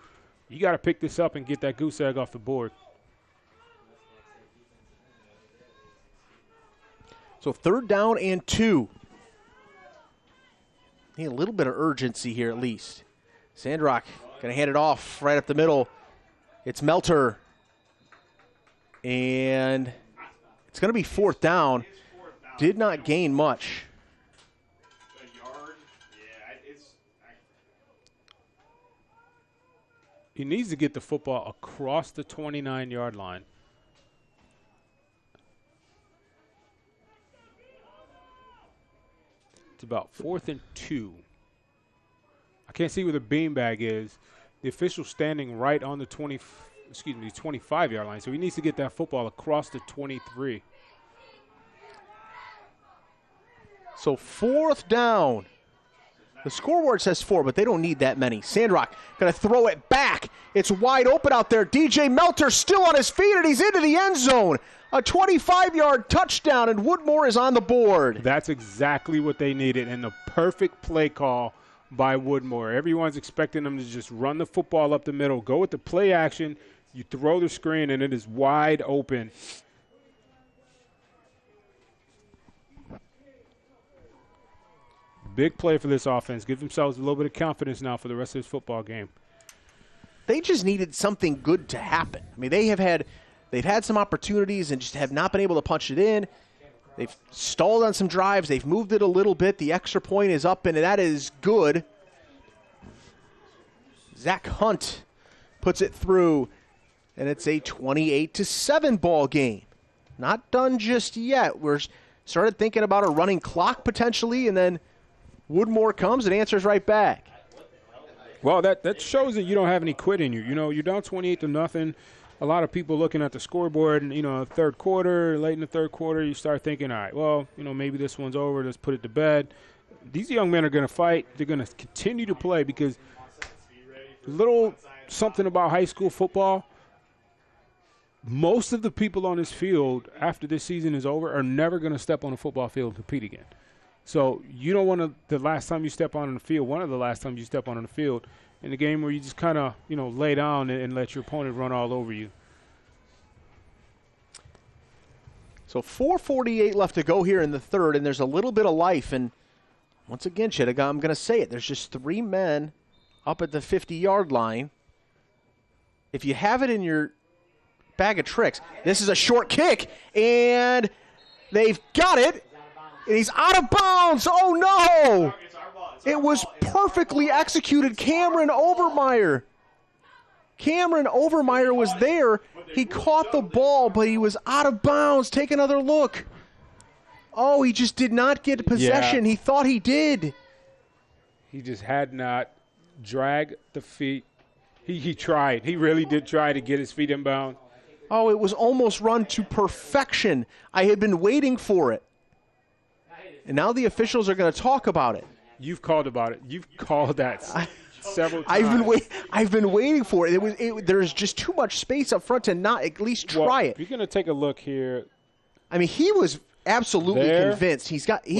You got to pick this up and get that goose egg off the board. So 3rd down and 2. Need a little bit of urgency here at least. Sandrock going to hand it off right up the middle. It's Melter. And it's going to be 4th down. Did not gain much. A yard. Yeah, He needs to get the football across the 29-yard line. It's about 4th and 2. I can't see where the beanbag is. The official's standing right on the 25-yard line, so he needs to get that football across the 23. So 4th down. The scoreboard says 4, but they don't need that many. Sandrock going to throw it back. It's wide open out there. DJ Melter still on his feet, and he's into the end zone. A 25-yard touchdown, and Woodmore is on the board. That's exactly what they needed, and the perfect play call by Woodmore. Everyone's expecting them to just run the football up the middle, go with the play action. You throw the screen, and it is wide open. Big play for this offense. Give themselves a little bit of confidence now for the rest of this football game. They just needed something good to happen. I mean, they've had some opportunities and just have not been able to punch it in. They've stalled on some drives. They've moved it a little bit. The extra point is up, and that is good. Zach Hunt puts it through, and it's a 28-7 ball game. Not done just yet. We're started thinking about a running clock potentially, and then Woodmore comes and answers right back. Well, that shows that you don't have any quit in you. You know, you're down 28-0. A lot of people looking at the scoreboard, and, third quarter, late in the third quarter, you start thinking, all right, well, maybe this one's over. Let's put it to bed. These young men are going to fight. They're going to continue to play because little something about high school football, most of the people on this field after this season is over are never going to step on a football field and compete again. So you don't want to, the last time you step on the field, one of the last times you step on the field, in the game where you just kind of, lay down and let your opponent run all over you. So 4:48 left to go here in the third, and there's a little bit of life. And once again, Chittiga, I'm going to say it. There's just 3 men up at the 50-yard line. If you have it in your bag of tricks, this is a short kick, and they've got it, and he's out of bounds. Oh, no! It was perfectly executed. Cameron Overmeyer was there. He caught the ball, but he was out of bounds. Take another look. Oh, he just did not get possession. Yeah. He thought he did. He just had not dragged the feet. He tried. He really did try to get his feet in bounds. Oh, it was almost run to perfection. I had been waiting for it. And now the officials are going to talk about it. You've called about it. You've called that several times. I've been waiting for it. There's just too much space up front to not at least try it. You're going to take a look here. I mean, he was absolutely convinced. He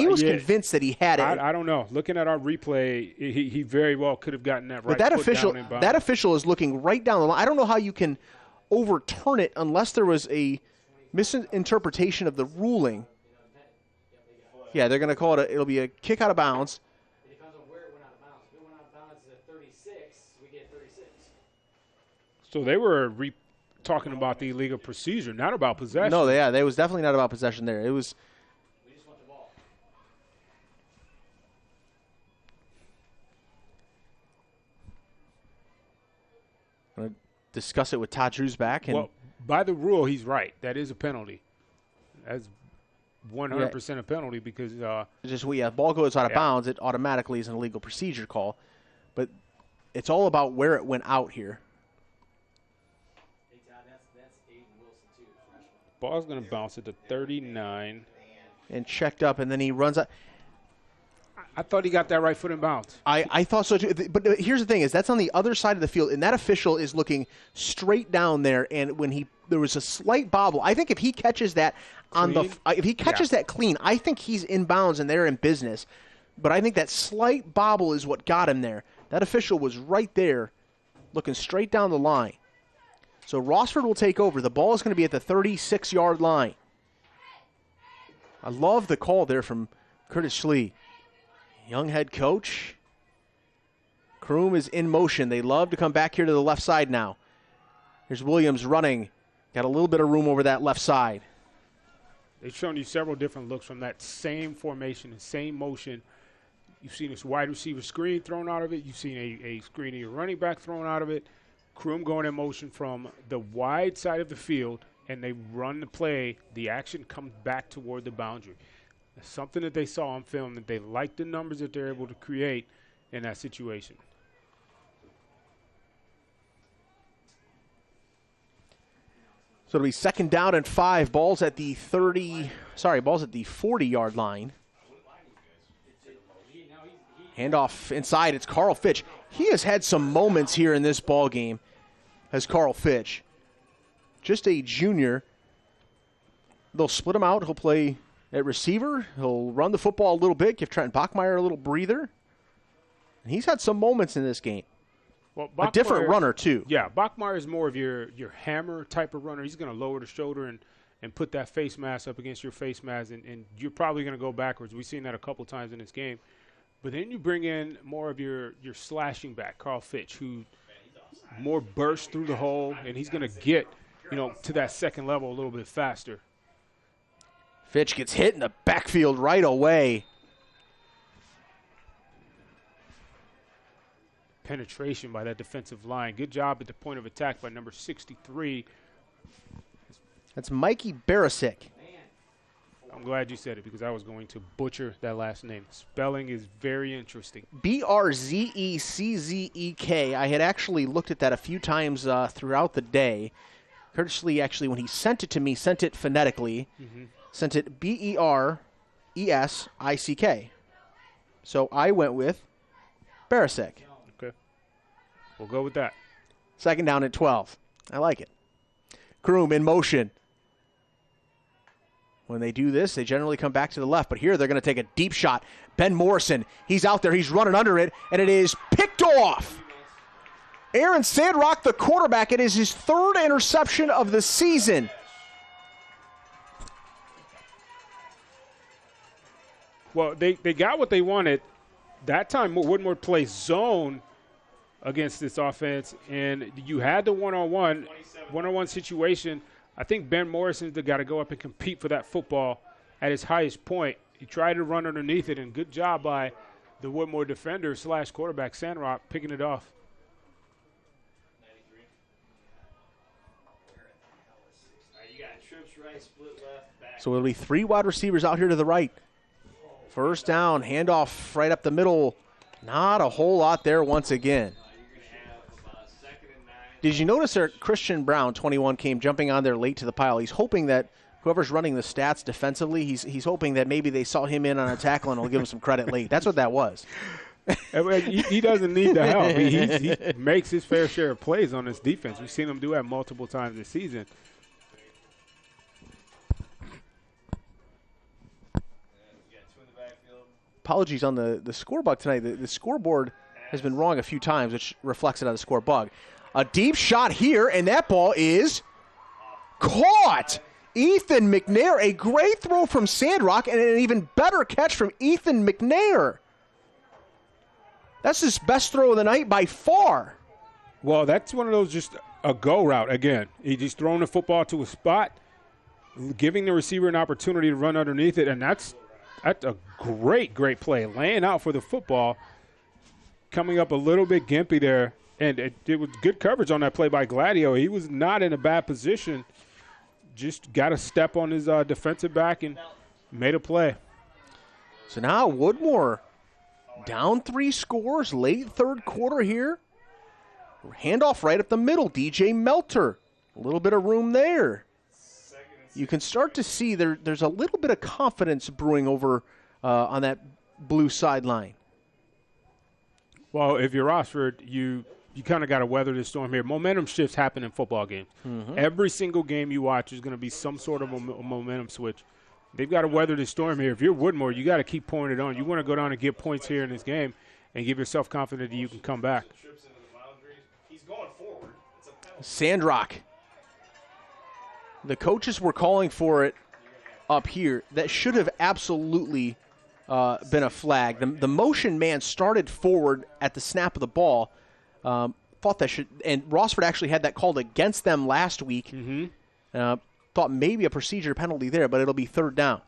was convinced that he had it. I don't know. Looking at our replay, he very well could have gotten that right. But that official is looking right down the line. I don't know how you can overturn it unless there was a misinterpretation of the ruling. Yeah, they're going to call it. It'll be a kick out of bounds. It depends on where it went out of bounds. If it went out of bounds at 36, we get 36. So they were talking about the illegal procedure, not about possession. No, they was definitely not about possession there. It was. We just want the ball. I'm going to discuss it with Todd Drewsback. Well, by the rule, he's right. That is a penalty. That's 100% a penalty because ball goes out of bounds, it automatically is an illegal procedure call. But it's all about where it went out here. Hey, Todd, that's Aiden Wilson, too, freshman. Ball's going to bounce at the 39. And checked up, and then he runs out. I thought he got that right foot in bounds. I thought so too. But here's the thing: is that's on the other side of the field, and that official is looking straight down there. And when there was a slight bobble, I think if he catches that that clean, I think he's in bounds and they're in business. But I think that slight bobble is what got him there. That official was right there, looking straight down the line. So Rossford will take over. The ball is going to be at the 36-yard line. I love the call there from Curtis Schlee. Young head coach. Kroom is in motion. They love to come back here to the left side now. Here's Williams running. Got a little bit of room over that left side. They've shown you several different looks from that same formation and same motion. You've seen this wide receiver screen thrown out of it. You've seen a screen of your running back thrown out of it. Kroom going in motion from the wide side of the field, and they run the play. The action comes back toward the boundary. It's something that they saw on film that they like the numbers that they're able to create in that situation. So it'll be 2nd down and 5. Ball's at the 40-yard line. Handoff inside. It's Carl Fitch. He has had some moments here in this ball game as Carl Fitch. Just a junior. They'll split him out. He'll play at receiver. He'll run the football a little bit, give Trent Bachmeyer a little breather. And he's had some moments in this game. Well, a different runner, too. Yeah, Bachmeyer is more of your hammer type of runner. He's going to lower the shoulder and put that face mask up against your face mask, and you're probably going to go backwards. We've seen that a couple times in this game. But then you bring in more of your slashing back, Carl Fitch, who more bursts through the hole, and he's going to get to that second level a little bit faster. Fitch gets hit in the backfield right away. Penetration by that defensive line. Good job at the point of attack by number 63. That's Mikey Barisic. I'm glad you said it because I was going to butcher that last name. Spelling is very interesting. Brezzezek. I had actually looked at that a few times throughout the day. Curtis Lee actually, when he sent it to me, sent it phonetically. Mm-hmm. Sent it Beresick. So I went with Barisic. Okay. We'll go with that. 2nd down at 12. I like it. Kroom in motion. When they do this, they generally come back to the left. But here they're going to take a deep shot. Ben Morrison, he's out there. He's running under it, and it is picked off. Aaron Sandrock, the quarterback, it is his 3rd interception of the season. Well, they got what they wanted. That time, Woodmore plays zone against this offense, and you had the one-on-one situation. I think Ben Morrison's got to go up and compete for that football at his highest point. He tried to run underneath it, and good job by the Woodmore defender / quarterback, Sandrock, picking it off. You got trips right, split left, back. So it'll be 3 wide receivers out here to the right. First down, handoff right up the middle. Not a whole lot there once again. Did you notice that Christian Brown, 21, came jumping on there late to the pile? He's hoping that whoever's running the stats defensively, he's hoping that maybe they saw him in on a tackle and will give him some credit late. That's what that was. He doesn't need the help. He makes his fair share of plays on this defense. We've seen him do that multiple times this season. Apologies on the score bug tonight. The scoreboard has been wrong a few times, which reflects it on the score bug. A deep shot here, and that ball is caught. Ethan McNair, a great throw from Sandrock, and an even better catch from Ethan McNair. That's his best throw of the night by far. Well, that's one of those just a go route again. He's just throwing the football to a spot, giving the receiver an opportunity to run underneath it, and that's a great play. Laying out for the football, coming up a little bit gimpy there, and it was good coverage on that play by Gladio. He was not in a bad position. Just got a step on his defensive back and made a play. So now Woodmore down 3 scores, late third quarter here. Handoff right up the middle, DJ Melter. A little bit of room there. You can start to see there's a little bit of confidence brewing over on that blue sideline. Well, if you're Rossford, you kind of got to weather this storm here. Momentum shifts happen in football games. Mm-hmm. Every single game you watch is going to be some sort of a momentum switch. They've got to weather this storm here. If you're Woodmore, you got to keep pouring it on. You want to go down and get points here in this game and give yourself confidence that you can come back. He's going forward. Sandrock. The coaches were calling for it up here. That should have absolutely been a flag. The motion man started forward at the snap of the ball. Thought that should, and Rossford actually had that called against them last week. Mm-hmm. Thought maybe a procedure penalty there, but it'll be third down.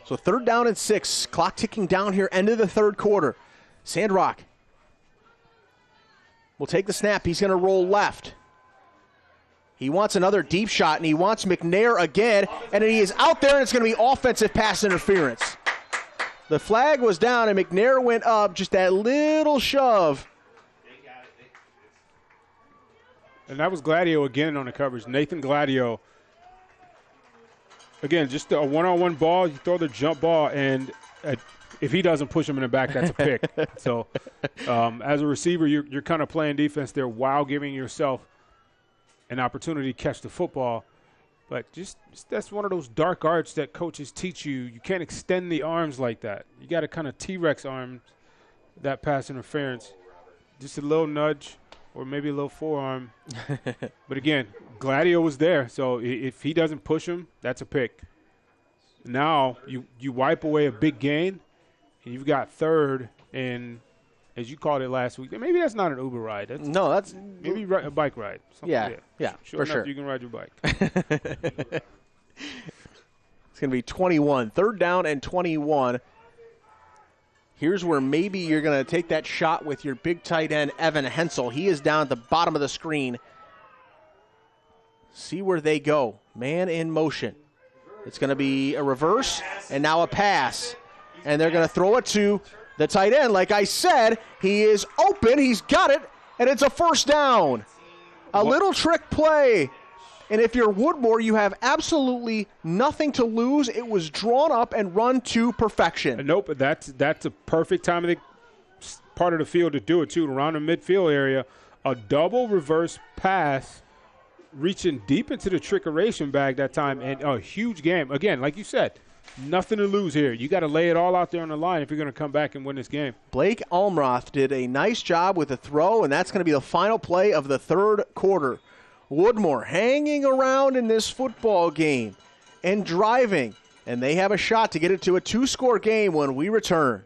So 3rd down and 6. Clock ticking down here, end of the third quarter. Sandrock will take the snap. He's going to roll left. He wants another deep shot, and he wants McNair again, and he is out there, and it's going to be offensive pass interference. The flag was down, and McNair went up, just that little shove. And that was Gladio again on the coverage. Nathan Gladio. Again, just a one-on-one ball. You throw the jump ball, and if he doesn't push him in the back, that's a pick. So as a receiver, you're kind of playing defense there while giving yourself an opportunity to catch the football. But just that's one of those dark arts that coaches teach you. You can't extend the arms like that. You got to kind of T-Rex arm that pass interference. Just a little nudge or maybe a little forearm. But, again, Gladio was there. So if he doesn't push him, that's a pick. Now you wipe away a big gain, and you've got third and – as you called it last week, maybe that's not an Uber ride. That's maybe a bike ride. Yeah, for sure. You can ride your bike. It's going to be 21. 3rd down and 21. Here's where maybe you're going to take that shot with your big tight end, Evan Hensel. He is down at the bottom of the screen. See where they go. Man in motion. It's going to be a reverse and now a pass. And they're going to throw it to the tight end. Like I said, he is open. He's got it, and it's a first down. A little trick play. And if you're Woodmore, you have absolutely nothing to lose. It was drawn up and run to perfection. Nope, that's a perfect time of the part of the field to do it, too, around the midfield area. A double reverse pass reaching deep into the trickeration bag that time, and a huge game. Again, like you said, Nothing to lose here. You got to lay it all out there on the line if you're going to come back and win this game. Blake Almroth did a nice job with the throw, and that's going to be the final play of the third quarter. Woodmore hanging around in this football game and driving, and they have a shot to get it to a 2-score game when we return.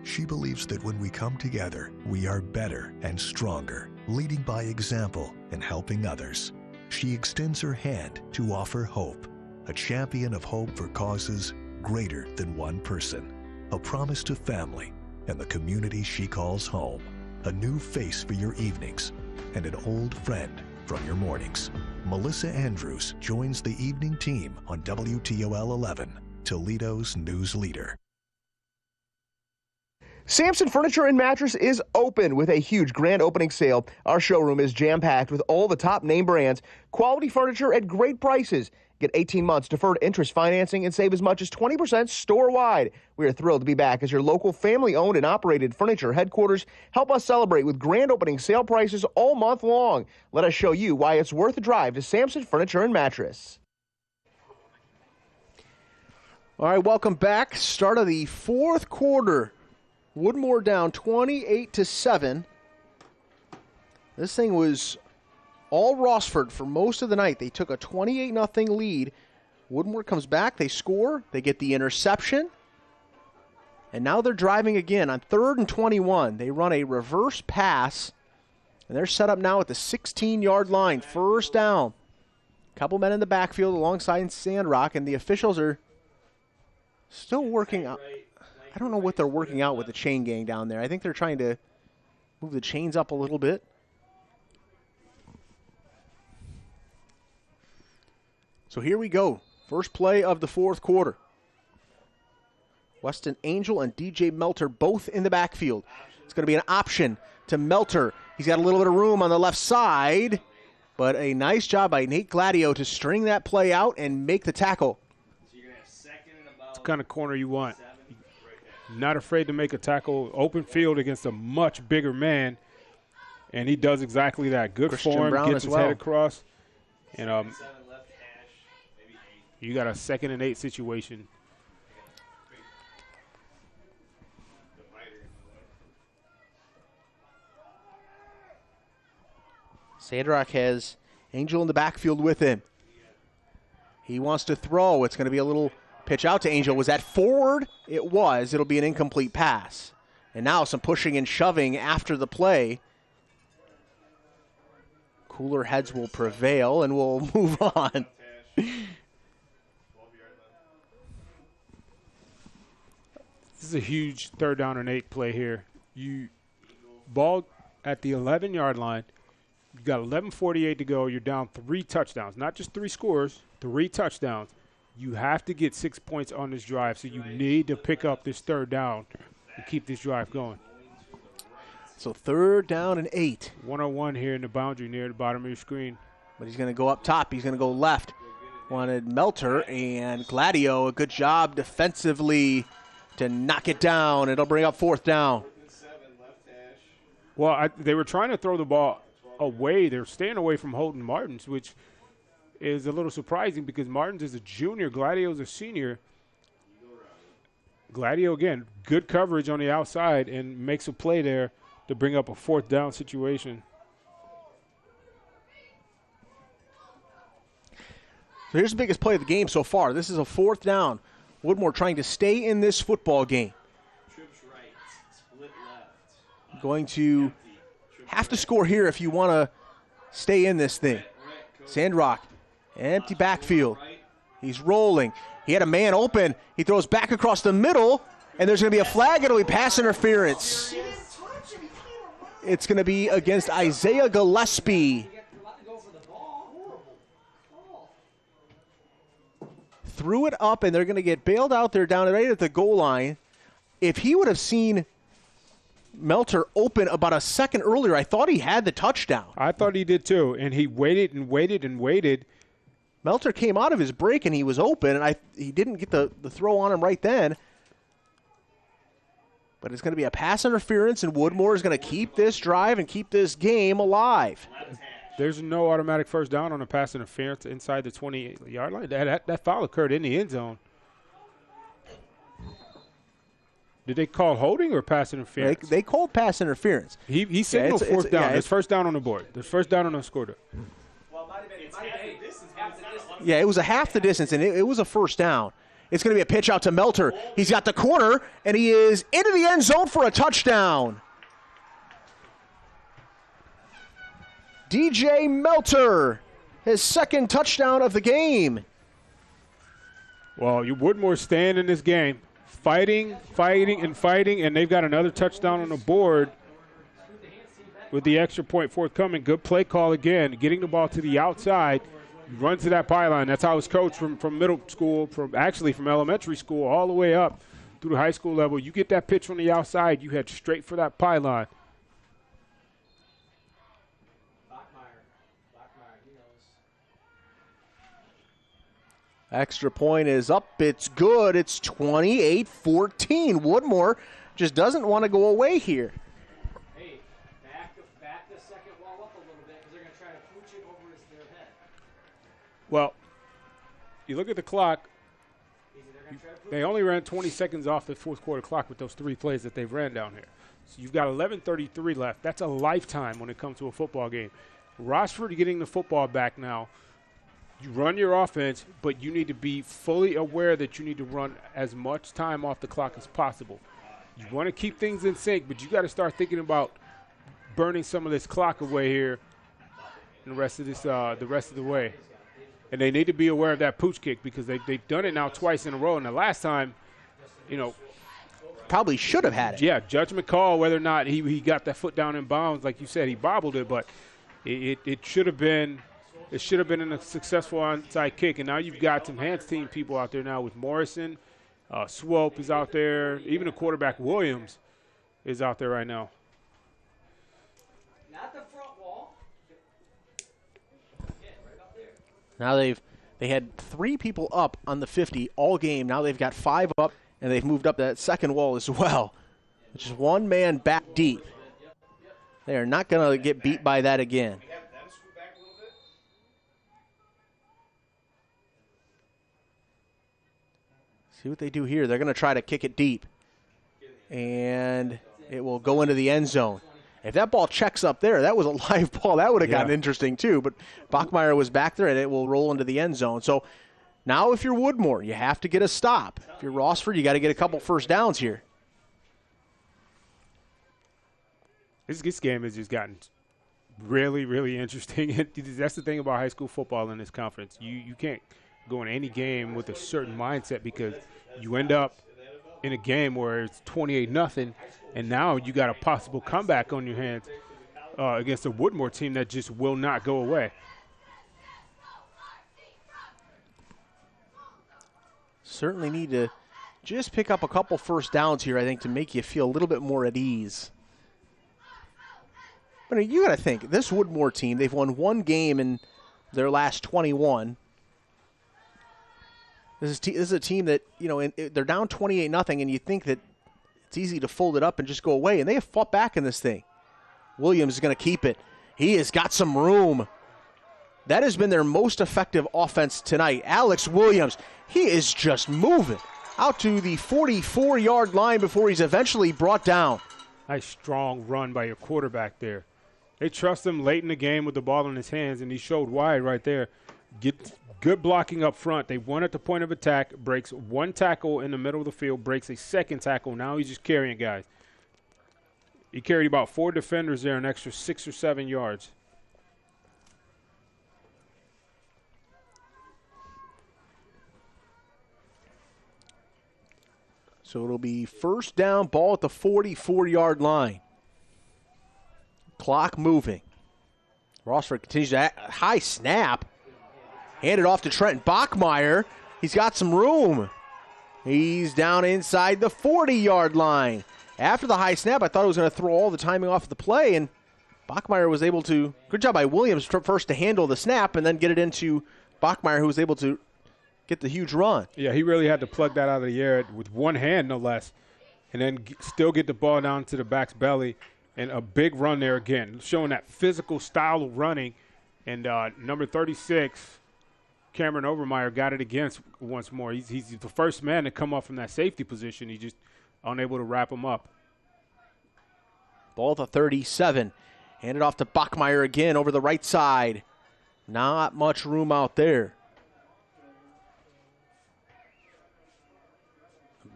She believes that when we come together, we are better and stronger, leading by example and helping others. She extends her hand to offer hope, a champion of hope for causes greater than one person, a promise to family and the community she calls home, a new face for your evenings, and an old friend from your mornings. Melissa Andrews joins the evening team on WTOL 11, Toledo's news leader. Samson Furniture and Mattress is open with a huge grand opening sale. Our showroom is jam-packed with all the top name brands, quality furniture at great prices. Get 18 months deferred interest financing and save as much as 20% store-wide. We are thrilled to be back as your local family-owned and operated furniture headquarters. Help us celebrate with grand opening sale prices all month long. Let us show you why it's worth a drive to Samson Furniture and Mattress. All right, welcome back. Start of the fourth quarter. Woodmore down 28-7. This thing was all Rossford for most of the night. They took a 28-0 lead. Woodmore comes back. They score. They get the interception. And now they're driving again on 3rd and 21. They run a reverse pass. And they're set up now at the 16-yard line. First down. Couple men in the backfield alongside Sandrock. And the officials are still working out. I don't know what they're working out with the chain gang down there. I think they're trying to move the chains up a little bit. So here we go. First play of the fourth quarter. Weston Angel and DJ Melter both in the backfield. It's going to be an option to Melter. He's got a little bit of room on the left side, but a nice job by Nate Gladio to string that play out and make the tackle. It's the kind of corner you want. Not afraid to make a tackle, open field against a much bigger man, and he does exactly that. Good Christian form, Brown gets his head across, and you got a 2nd and 8 situation. Sandrock has Angel in the backfield with him. He wants to throw. It's going to be a little pitch out to Angel. Was that forward? It was. It'll be an incomplete pass. And now some pushing and shoving after the play. Cooler heads will prevail, and we'll move on. This is a huge 3rd down and 8 play here. You ball at the 11-yard line. You got 11:48 to go. You're down 3 touchdowns. Not just 3 scores, 3 touchdowns. You have to get 6 points on this drive, so you need to pick up this 3rd down and keep this drive going. So 3rd down and 8. 101 here in the boundary near the bottom of your screen. But he's going to go up top. He's going to go left. Wanted Melter and Gladio. A good job defensively to knock it down. It'll bring up 4th down. Well, they were trying to throw the ball away. They're staying away from Holton Martins, which is a little surprising because Martins is a junior, Gladio's a senior. Gladio, again, good coverage on the outside and makes a play there to bring up a 4th down situation. So here's the biggest play of the game so far. This is a 4th down. Woodmore trying to stay in this football game. Going to have to score here if you want to stay in this thing. Sandrock, empty backfield. He's rolling. He had a man open. He throws back across the middle, and there's going to be a flag. It'll be pass interference. It's going to be against Isaiah Gillespie. Threw it up, and they're going to get bailed out there down right at the goal line. If he would have seen Melter open about a second earlier, I thought he had the touchdown. I thought he did too, and he waited and waited and waited. Melter came out of his break, and he was open, and he didn't get the throw on him right then. But it's going to be a pass interference, and Woodmore is going to keep this drive and keep this game alive. There's no automatic first down on a pass interference inside the 28-yard line. That foul occurred in the end zone. Did they call holding or pass interference? They called pass interference. He signaled fourth down. There's first down on the board. There's first down on the score. Yeah, it was a half the distance, and it was a first down. It's going to be a pitch out to Melter. He's got the corner, and he is into the end zone for a touchdown. DJ Melter, his second touchdown of the game. Well, Woodmore staying in this game, fighting, and they've got another touchdown on the board with the extra point forthcoming. Good play call again, getting the ball to the outside. Run to that pylon. That's how it's coached from middle school, from elementary school all the way up through the high school level. You get that pitch from the outside, you head straight for that pylon. Extra point is up. It's good. It's 28-14. Woodmore just doesn't want to go away here. Hey, back the second wall up a little bit because they're going to try to pooch it over their head. Well, you look at the clock. They only ran 20 seconds off the fourth quarter clock with those 3 plays that they've ran down here. So you've got 11:33 left. That's a lifetime when it comes to a football game. Rossford getting the football back now. You run your offense, but you need to be fully aware that you need to run as much time off the clock as possible. You want to keep things in sync, but you got to start thinking about burning some of this clock away here and the rest of the way. And they need to be aware of that pooch kick because they've done it now twice in a row. And the last time, probably should have had it. Yeah, judgment call whether or not he got that foot down in bounds. Like you said, he bobbled it, but it should have been. It should have been a successful onside kick, and now you've got some hands team people out there now with Morrison. Swope is out there. Even the quarterback, Williams, is out there right now. Not the front wall. Yeah, right up there. Now they had 3 people up on the 50 all game. Now they've got 5 up, and they've moved up that second wall as well. It's just one man back deep. They are not going to get beat by that again. See what they do here. They're going to try to kick it deep. And it will go into the end zone. If that ball checks up there, that was a live ball. That would have gotten interesting too. But Bachmeyer was back there, and it will roll into the end zone. So now if you're Woodmore, you have to get a stop. If you're Rossford, you got to get a couple first downs here. This game has just gotten really, really interesting. That's the thing about high school football in this conference. You can't go in any game with a certain mindset because you end up in a game where it's 28-0, and now you got a possible comeback on your hands against a Woodmore team that just will not go away. Certainly need to just pick up a couple first downs here, I think, to make you feel a little bit more at ease. But you got to think, this Woodmore team, they've won 1 game in their last 21. This is a team that, they're down 28-0, and you think that it's easy to fold it up and just go away, and they have fought back in this thing. Williams is going to keep it. He has got some room. That has been their most effective offense tonight. Alex Williams, he is just moving out to the 44-yard line before he's eventually brought down. Nice strong run by your quarterback there. They trust him late in the game with the ball in his hands, and he showed why right there. Good blocking up front. They won at the point of attack, breaks 1 tackle in the middle of the field, breaks a 2nd tackle. Now he's just carrying guys. He carried about 4 defenders there, an extra 6 or 7 yards. So it'll be first down, ball at the 44-yard line. Clock moving. Rossford continues to high snap. Handed off to Trenton Bachmeyer. He's got some room. He's down inside the 40-yard line. After the high snap, I thought he was going to throw all the timing off the play, and Bachmeyer was able to, good job by Williams first to handle the snap and then get it into Bachmeyer, who was able to get the huge run. Yeah, he really had to plug that out of the air with one hand, no less, and then still get the ball down to the back's belly, and a big run there again, showing that physical style of running And number 36, Cameron Overmeyer, got it against once more. He's the first man to come up from that safety position. He's just unable to wrap him up. Ball at the 37. Handed off to Bachmeyer again over the right side. Not much room out there.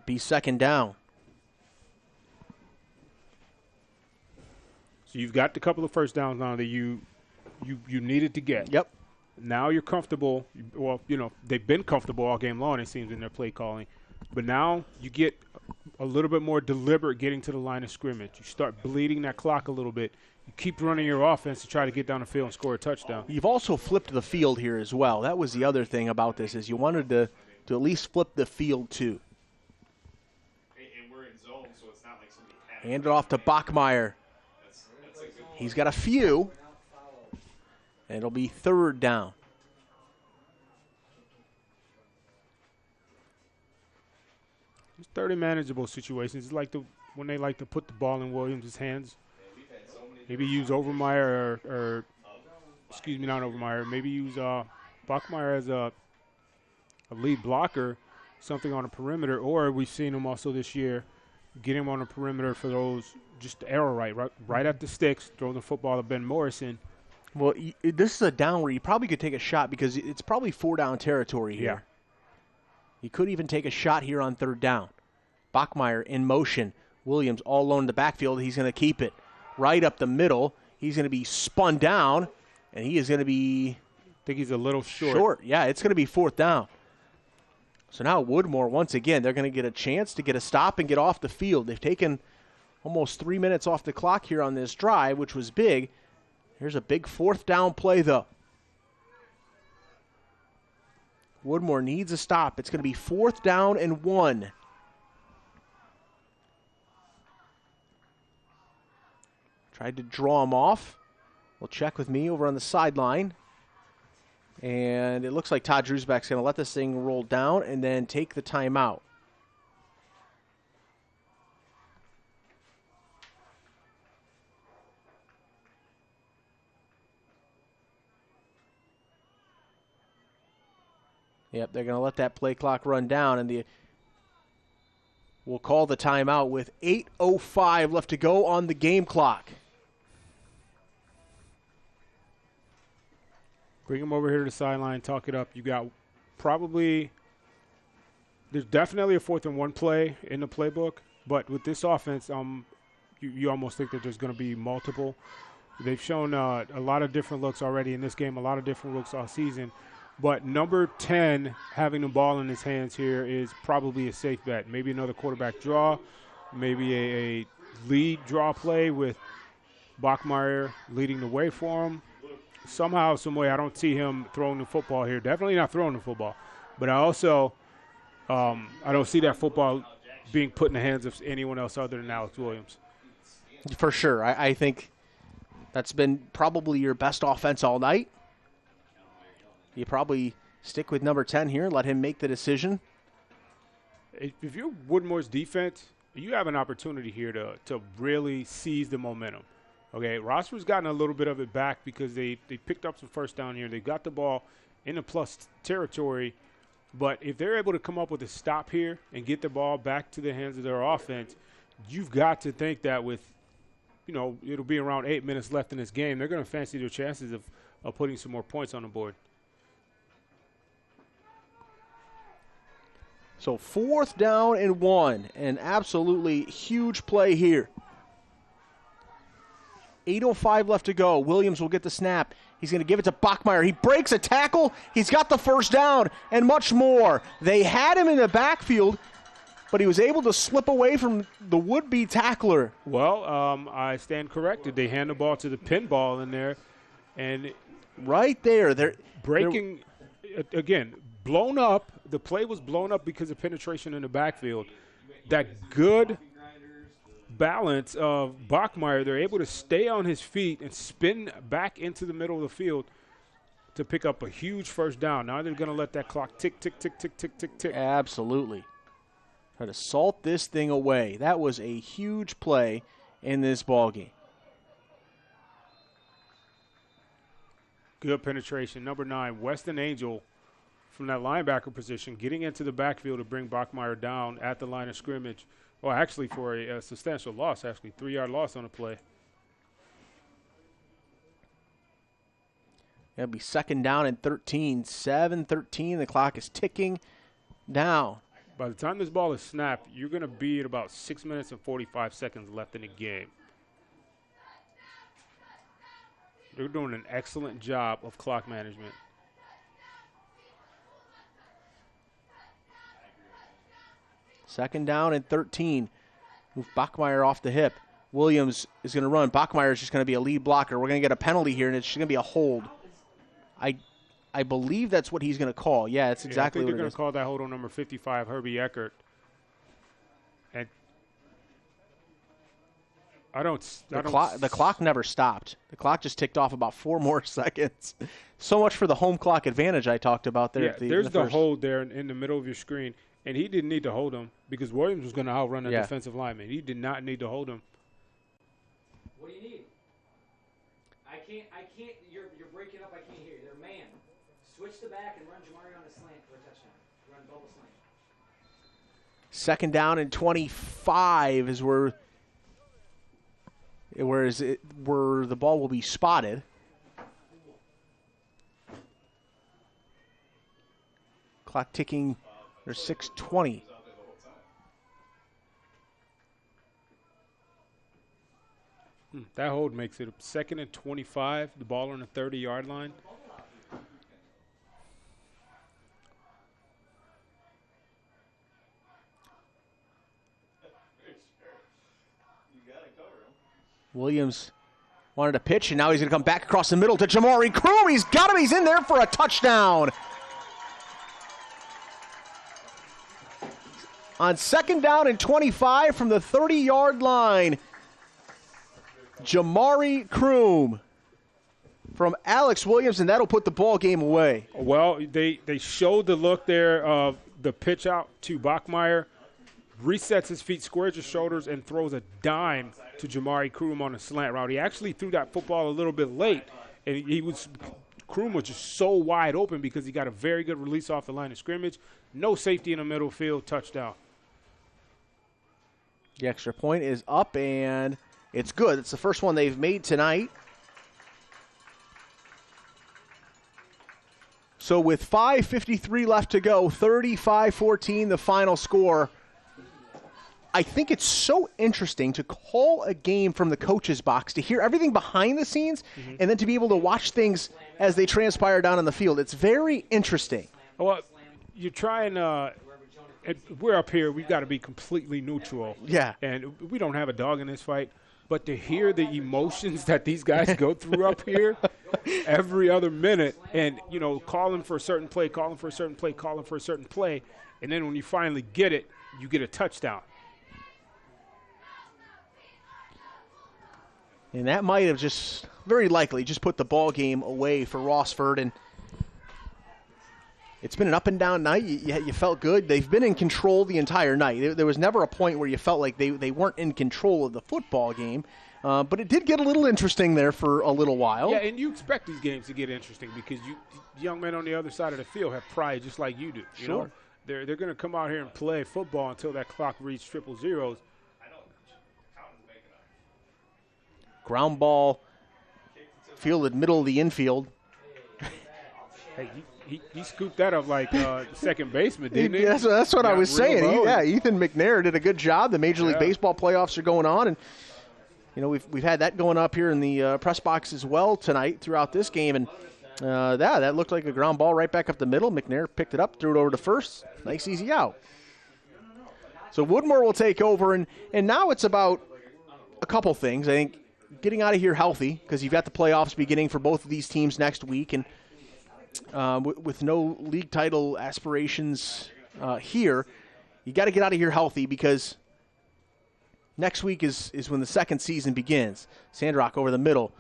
Be second down. So you've got the couple of first downs now that you needed to get. Yep. Now you're comfortable. Well, they've been comfortable all game long, it seems, in their play calling. But now you get a little bit more deliberate getting to the line of scrimmage. You start bleeding that clock a little bit. You keep running your offense to try to get down the field and score a touchdown. You've also flipped the field here as well. That was the other thing about this, is you wanted to at least flip the field too. And we're in zone, so it's not like somebody had Hand it off to Bachmeyer. That's a good He's got a few. And it'll be third down. It's 30 manageable situations. It's like when they like to put the ball in Williams' hands. Maybe use Overmeyer or excuse me, not Overmeyer. Maybe use Bachmeyer as a lead blocker, something on a perimeter. Or we've seen him also this year get him on a perimeter for those just arrow right at the sticks, throw the football to Ben Morrison. Well, this is a down where you probably could take a shot because it's probably 4-down territory here. Yeah. You could even take a shot here on third down. Bachmeyer in motion. Williams all alone in the backfield. He's going to keep it right up the middle. He's going to be spun down, and he is going to be... I think he's a little short. Yeah, it's going to be fourth down. So now Woodmore, once again, they're going to get a chance to get a stop and get off the field. They've taken almost 3 minutes off the clock here on this drive, which was big. Here's a big fourth down play, though. Woodmore needs a stop. It's going to be 4th down and 1. Tried to draw him off. We'll check with me over on the sideline. And it looks like Todd Drusbeck's going to let this thing roll down and then take the timeout. Yep, they're going to let that play clock run down, and we'll call the timeout with 8:05 left to go on the game clock. Bring him over here to the sideline, talk it up. You got there's definitely a 4th and 1 play in the playbook, but with this offense, you almost think that there's going to be multiple. They've shown a lot of different looks already in this game, a lot of different looks all season. But number 10 having the ball in his hands here is probably a safe bet. Maybe another quarterback draw, maybe a lead draw play with Bachmeyer leading the way for him. Somehow, some way, I don't see him throwing the football here. Definitely not throwing the football. But I also I don't see that football being put in the hands of anyone else other than Alex Williams. For sure. I think that's been probably your best offense all night. You probably stick with number 10 here, let him make the decision. If you're Woodmore's defense, you have an opportunity here to really seize the momentum. Okay, Rossford's gotten a little bit of it back because they picked up some first down here. They got the ball in the plus territory. But if they're able to come up with a stop here and get the ball back to the hands of their offense, you've got to think that with, it'll be around 8 minutes left in this game, they're going to fancy their chances of putting some more points on the board. So 4th down and 1, an absolutely huge play here. 8:05 left to go. Williams will get the snap. He's going to give it to Bachmeyer. He breaks a tackle. He's got the first down and much more. They had him in the backfield, but he was able to slip away from the would-be tackler. Well, I stand corrected. They hand the ball to the pinball in there. And right there. They're again, blown up. The play was blown up because of penetration in the backfield. That good balance of Bachmeyer, they're able to stay on his feet and spin back into the middle of the field to pick up a huge first down. Now they're going to let that clock tick, tick, tick, tick, tick, tick, tick. Absolutely. Try to salt this thing away. That was a huge play in this ballgame. Good penetration. Number 9, Weston Angel from that linebacker position, getting into the backfield to bring Bachmeier down at the line of scrimmage. Well, actually for a substantial loss, 3-yard loss on the play. It'll be 2nd down and 13. 7-13. The clock is ticking down. By the time this ball is snapped, you're going to be at about 6 minutes and 45 seconds left in the game. They're doing an excellent job of clock management. Second down and 13. Move Bachmeier off the hip. Williams is going to run. Bachmeier is just going to be a lead blocker. We're going to get a penalty here, and it's just going to be a hold. I believe that's what he's going to call. Yeah, that's exactly I think what they're going to call that hold on number 55, Herbie Eckert. And the clock never stopped. The clock just ticked off about 4 more seconds. So much for the home clock advantage I talked about there. Yeah, there's the hold there in the middle of your screen, and he didn't need to hold him because Williams was going to outrun a defensive lineman. He did not need to hold him. What do you need? I can't. You're breaking up. I can't hear you. They're man. Switch the back and run Jamari on a slant for a touchdown. Run double slant. 2nd down and 25 is where the ball will be spotted. Clock ticking. There's 6:20. That hold makes it 2nd and 25, the ball on the 30-yard line. Williams wanted to pitch, and now he's going to come back across the middle to Jamari Croom. He's got him. He's in there for a touchdown. On 2nd down and 25 from the 30-yard line, Jamari Croom from Alex Williams, and that'll put the ball game away. Well, they showed the look there of the pitch out to Bachmeier, resets his feet, squares his shoulders, and throws a dime to Jamari Croom on a slant route. He actually threw that football a little bit late, and Croom was just so wide open because he got a very good release off the line of scrimmage. No safety in the middle field, touchdown. The extra point is up, and it's good. It's the first one they've made tonight. So with 5:53 left to go, 35-14 the final score. I think it's so interesting to call a game from the coach's box, to hear everything behind the scenes, and then to be able to watch things as they transpire down on the field. It's very interesting. Well, you're trying we're up here. We've got to be completely neutral. Yeah. And we don't have a dog in this fight. But to hear the emotions that these guys go through up here every other minute and, calling for a certain play, calling for a certain play, calling for a certain play, and then when you finally get it, you get a touchdown. And that might have just, very likely, just put the ball game away for Rossford. And it's been an up-and-down night. You felt good. They've been in control the entire night. There was never a point where you felt like they weren't in control of the football game. But it did get a little interesting there for a little while. Yeah, and you expect these games to get interesting because young men on the other side of the field have pride just like you do. You know? They're going to come out here and play football until that clock reaches triple zeros. Ground ball, fielded middle of the infield. Hey, he scooped that up like second baseman, didn't he? That's what I was saying. Ethan McNair did a good job. The Major League Baseball playoffs are going on, and we've had that going up here in the press box as well tonight throughout this game, and that looked like a ground ball right back up the middle. McNair picked it up, threw it over to first. Nice, easy out. So Woodmore will take over, and now it's about a couple things. I think getting out of here healthy, because you've got the playoffs beginning for both of these teams next week, and with no league title aspirations here, you got to get out of here healthy because next week is when the second season begins. Sandrock over the middle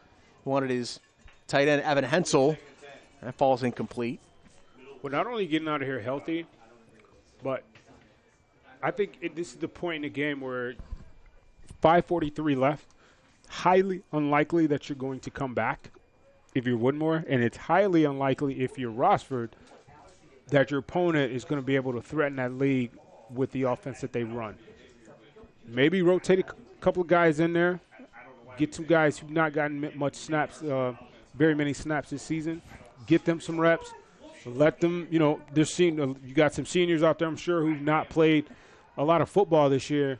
wanted his tight end Evan Hensel. That falls incomplete. Well, not only getting out of here healthy, but I think this is the point in the game where 5:43 left. Highly unlikely that you're going to come back. if you're Woodmore, and it's highly unlikely if you're Rossford that your opponent is going to be able to threaten that league with the offense that they run. Maybe rotate a couple of guys in there, get some guys who've not gotten much snaps, very many snaps this season, get them some reps, let them, you got some seniors out there, I'm sure, who've not played a lot of football this year.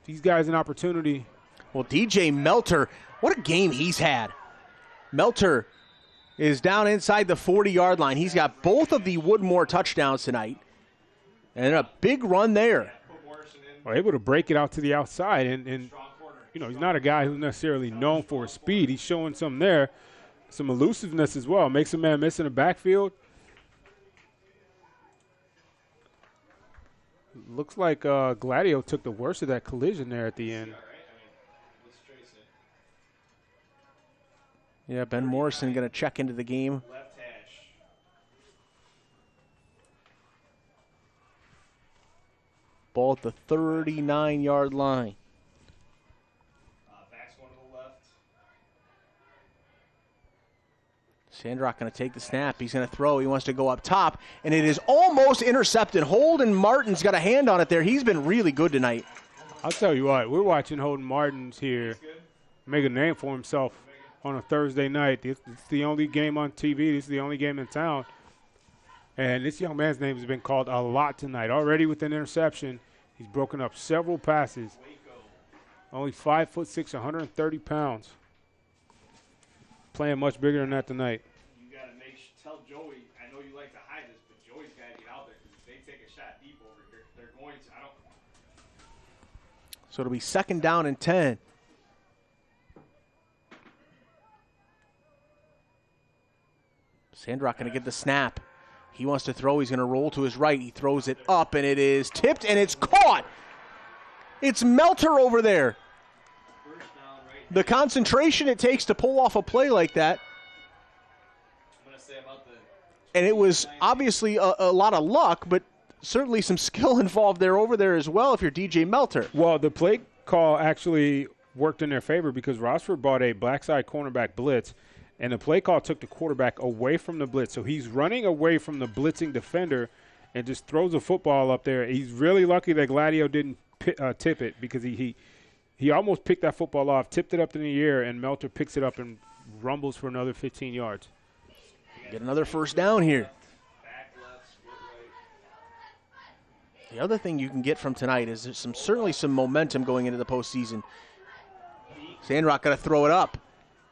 These guys an opportunity. Well, DJ Melter, what a game he's had. Melter is down inside the 40-yard line. He's got both of the Woodmore touchdowns tonight, and a big run there. Well, able to break it out to the outside, and he's not a guy who's necessarily known for his speed. He's showing some there, some elusiveness as well. Makes a man miss in the backfield. Looks like Gladio took the worst of that collision there at the end. Yeah, Ben Morrison going to check into the game. Left hash. Ball at the 39-yard line. Backs one to the left. Sandrock going to take the snap. He's going to throw. He wants to go up top, and it is almost intercepted. Holden Martin's got a hand on it there. He's been really good tonight. I'll tell you what, we're watching Holden Martins here make a name for himself on a Thursday night. It's the only game on TV. This is the only game in town. And this young man's name has been called a lot tonight. Already with an interception, he's broken up several passes. Only 5'6", 130 pounds. Playing much bigger than that tonight. You got to tell Joey, I know you like to hide this, but Joey's got to get out there because if they take a shot deep over here, they're going to. So it'll be 2nd down and 10. Sandrock going to get the snap. He wants to throw. He's going to roll to his right. He throws it up, and it is tipped, and it's caught. It's Melter over there. The concentration it takes to pull off a play like that. And it was obviously a lot of luck, but certainly some skill involved there over there as well if you're DJ Melter. Well, the play call actually worked in their favor because Rossford bought a backside cornerback blitz, and the play call took the quarterback away from the blitz. So he's running away from the blitzing defender and just throws a football up there. He's really lucky that Gladio didn't tip it because he almost picked that football off, tipped it up in the air, and Melter picks it up and rumbles for another 15 yards. Get another 1st down here. The other thing you can get from tonight is there's certainly some momentum going into the postseason. Sandrock got to throw it up.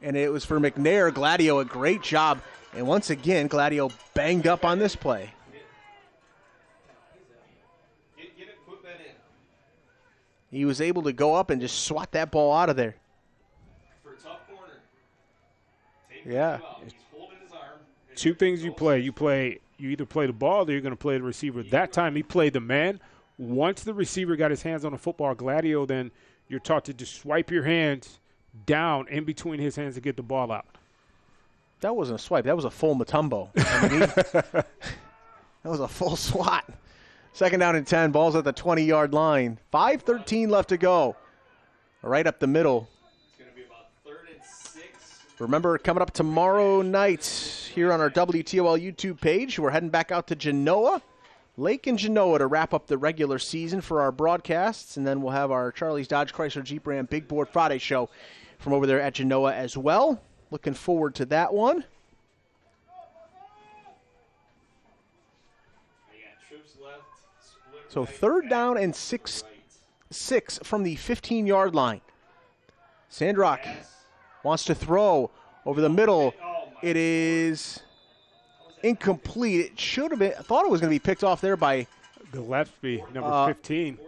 And it was for McNair. Gladio, a great job. And once again, Gladio banged up on this play. Put that in. He was able to go up and just swat that ball out of there. For a tough corner. Yeah. He's holding his arm. Two things you play. You either play the ball or you're going to play the receiver. That time he played the man. Once the receiver got his hands on the football, Gladio, then you're taught to just swipe your hands down in between his hands to get the ball out. That wasn't a swipe. That was a full Mutombo. That was a full swat. 2nd down and 10. Ball's at the 20-yard line. 5:13 left to go. Right up the middle. It's going to be about 3rd and 6. Remember, coming up tomorrow night here on our WTOL YouTube page, we're heading back out to Genoa, Lake and Genoa, to wrap up the regular season for our broadcasts, and then we'll have our Charlie's Dodge Chrysler Jeep Ram Big Board Friday show from over there at Genoa as well. Looking forward to that one. So 3rd down and 6 from the 15-yard line. Sandrock wants to throw over the middle. It is incomplete. It should have been. I thought it was going to be picked off there by Gillespie, number 15.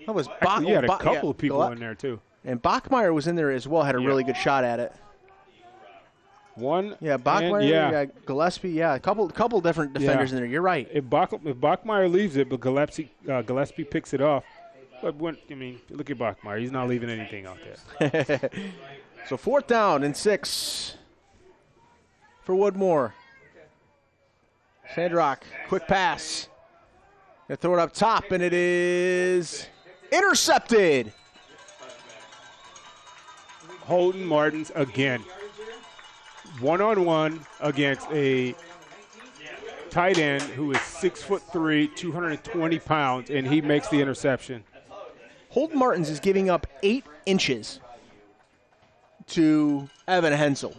That was Actually, you had a couple of people in there, too. And Bachmeyer was in there as well, had a really good shot at it. One. Yeah, Bachmeyer, Gillespie, a couple different defenders in there. You're right. If Bachmeyer leaves it, but Gillespie picks it off. But look at Bachmeyer. He's not leaving anything out there. So 4th down and 6 for Woodmore. Sandrock, quick pass. Gonna throw it up top, and it is intercepted. Holden Martins again. one-on-one against a tight end who is 6'3", 220 pounds, and he makes the interception. Holden Martins is giving up 8 inches to Evan Hensel.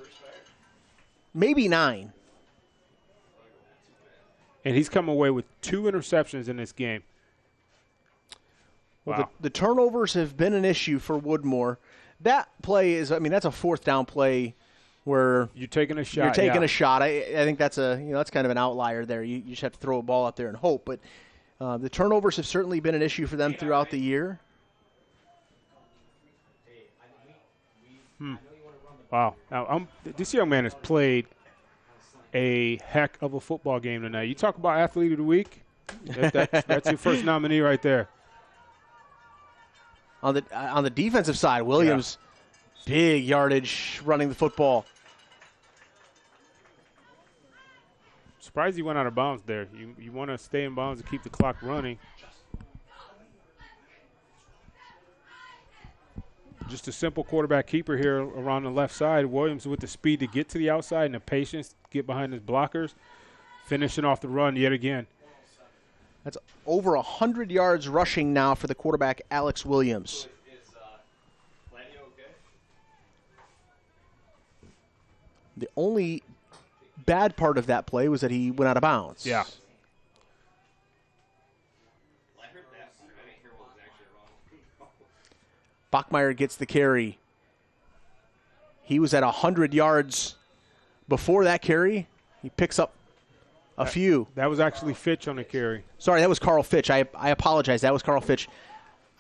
Maybe 9. And he's come away with 2 interceptions in this game. Well, Wow. the turnovers have been an issue for Woodmore. That play is, that's a 4th down play where You're taking a shot. you're taking yeah. a shot. I think that's that's kind of an outlier there. You just have to throw a ball out there and hope. But the turnovers have certainly been an issue for them throughout the year. Wow. Now, this young man has played a heck of a football game tonight. You talk about athlete of the week, that's your first nominee right there. On the defensive side, Williams, big yardage running the football. Surprised he went out of bounds there. You want to stay in bounds and keep the clock running. Just a simple quarterback keeper here around the left side. Williams with the speed to get to the outside and the patience to get behind his blockers. Finishing off the run yet again. That's over 100 yards rushing now for the quarterback, Alex Williams. The only bad part of that play was that he went out of bounds. Yeah. Bachmeyer gets the carry. He was at 100 yards before that carry. He picks up a few. That was actually Fitch on the carry. Sorry, that was Carl Fitch. I apologize. That was Carl Fitch.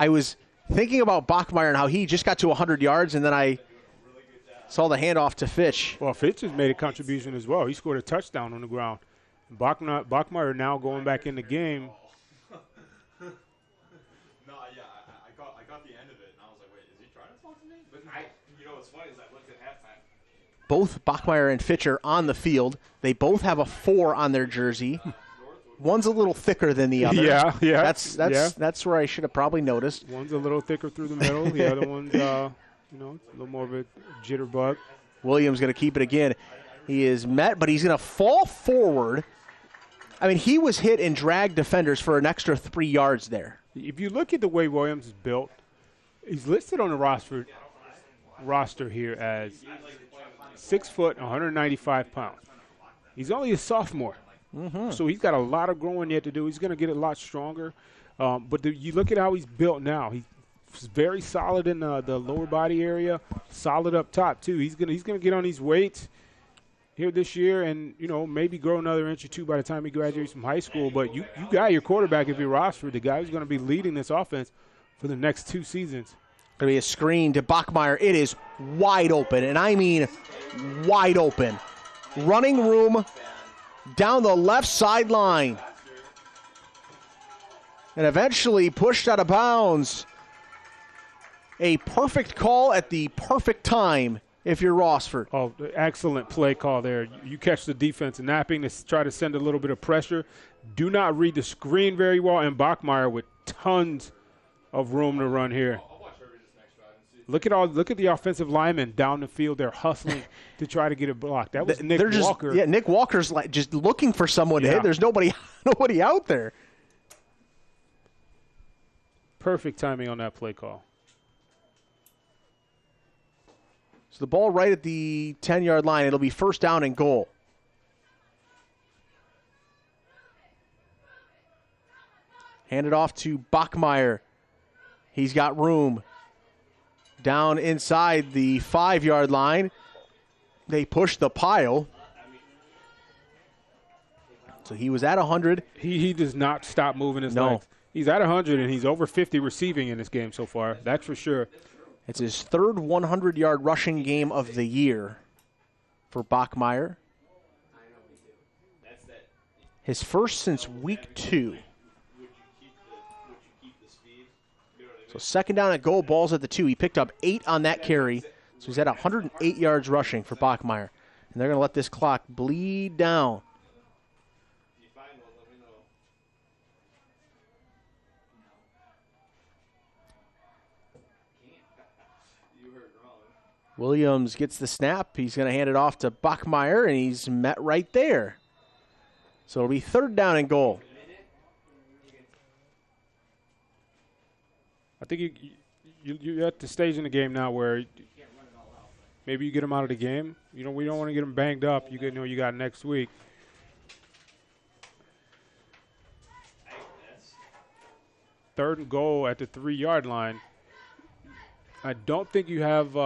I was thinking about Bachmeyer and how he just got to 100 yards, and then I saw the handoff to Fitch. Well, Fitch has made a contribution as well. He scored a touchdown on the ground. Bachmeyer now going back in the game. I got the end of it, and I was like, wait, is he trying to talk to me? But what's funny is I looked at halftime. Both Bachmeyer and Fitch are on the field. They both have a 4 on their jersey. One's a little thicker than the other. Yeah. That's where I should have probably noticed. One's a little thicker through the middle. The other one's, a little more of a jitterbug. Williams going to keep it again. He is met, but he's going to fall forward. I mean, he was hit and dragged defenders for an extra 3 yards there. If you look at the way Williams is built, he's listed on the roster here as 6 foot, 195 pounds. He's only a sophomore, so he's got a lot of growing yet to do. He's going to get a lot stronger. But you look at how he's built now. He's very solid in the lower body area, solid up top too. He's gonna get on these weights here this year, and maybe grow another inch or 2 by the time he graduates from high school. But you got your quarterback if you're Rossford, the guy who's going to be leading this offense for the next 2 seasons. Going to be a screen to Bachmeyer. It is wide open, and I mean wide open. Running room down the left sideline. And eventually pushed out of bounds. A perfect call at the perfect time if you're Rossford. Oh, excellent play call there. You catch the defense napping to try to send a little bit of pressure. Do not read the screen very well, and Bachmeyer with tons of room to run here. Look at the offensive linemen down the field. They're hustling to try to get a block. That was Nick Walker. Yeah, Nick Walker's just looking for someone to hit. There's nobody out there. Perfect timing on that play call. So the ball right at the 10-yard line. It'll be first down and goal. Hand it off to Bachmeyer. He's got room. Down inside the 5-yard line. They push the pile. So he was at 100. He does not stop moving his legs. He's at 100, and he's over 50 receiving in this game so far. That's for sure. It's his third 100-yard rushing game of the year for Bachmeyer. His first since week 2. So second down at goal, ball's at the 2. He picked up 8 on that carry. So he's at 108 yards rushing for Bachmeyer. And they're going to let this clock bleed down. Williams gets the snap. He's going to hand it off to Bachmeyer, and he's met right there. So it'll be 3rd down and goal. I think you're at the stage in the game now where maybe you get him out of the game. You know, we don't want to get him banged up. You know you got next week. 3rd and goal at the 3-yard line. I don't think you have. We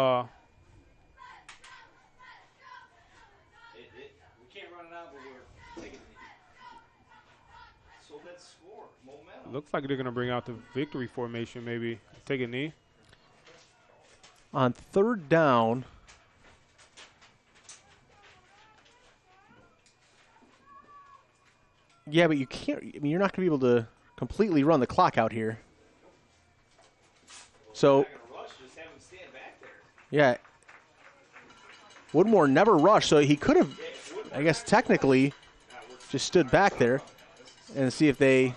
can't run it out, but we're taking it. So let's score. Momentum. Looks like they're going to bring out the victory formation, maybe. Take a knee. On 3rd down. Yeah, but you can't. I mean, you're not going to be able to completely run the clock out here. So, yeah, Woodmore never rushed, so he could have, I guess, technically just stood back there and see if they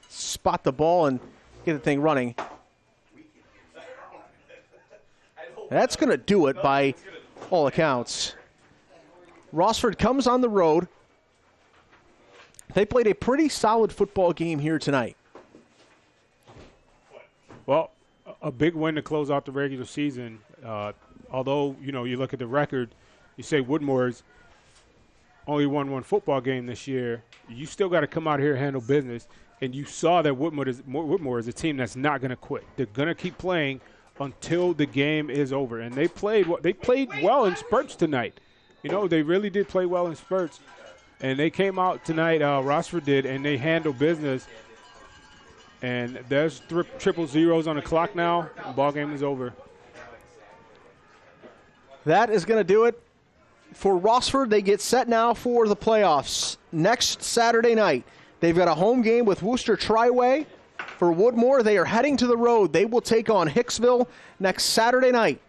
spot the ball and get the thing running. That's going to do it by all accounts. Rossford comes on the road. They played a pretty solid football game here tonight. Well, a big win to close out the regular season. Although, you know, you look at the record, you say Woodmore's only won 1 football game this year. You still got to come out here and handle business. And you saw that Woodmore is a team that's not going to quit. They're going to keep playing until the game is over. And they played well in spurts tonight. You know, they really did play well in spurts. And they came out tonight, Rossford did, and they handled business. And there's triple zeros on the clock now. The ball game is over. That is going to do it for Rossford. They get set now for the playoffs. Next Saturday night, they've got a home game with Worcester Triway. For Woodmore, they are heading to the road. They will take on Hicksville next Saturday night.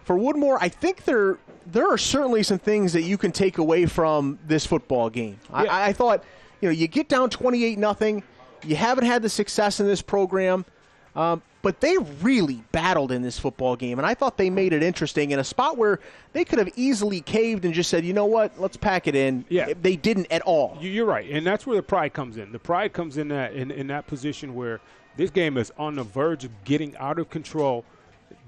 For Woodmore, I think there are certainly some things that you can take away from this football game. Yeah. I thought, you know, you get down 28-0. You haven't had the success in this program, but they really battled in this football game, and I thought they made it interesting in a spot where they could have easily caved and just said, you know what, let's pack it in. Yeah. They didn't at all. You're right, and that's where the pride comes in. The pride comes in that position where this game is on the verge of getting out of control.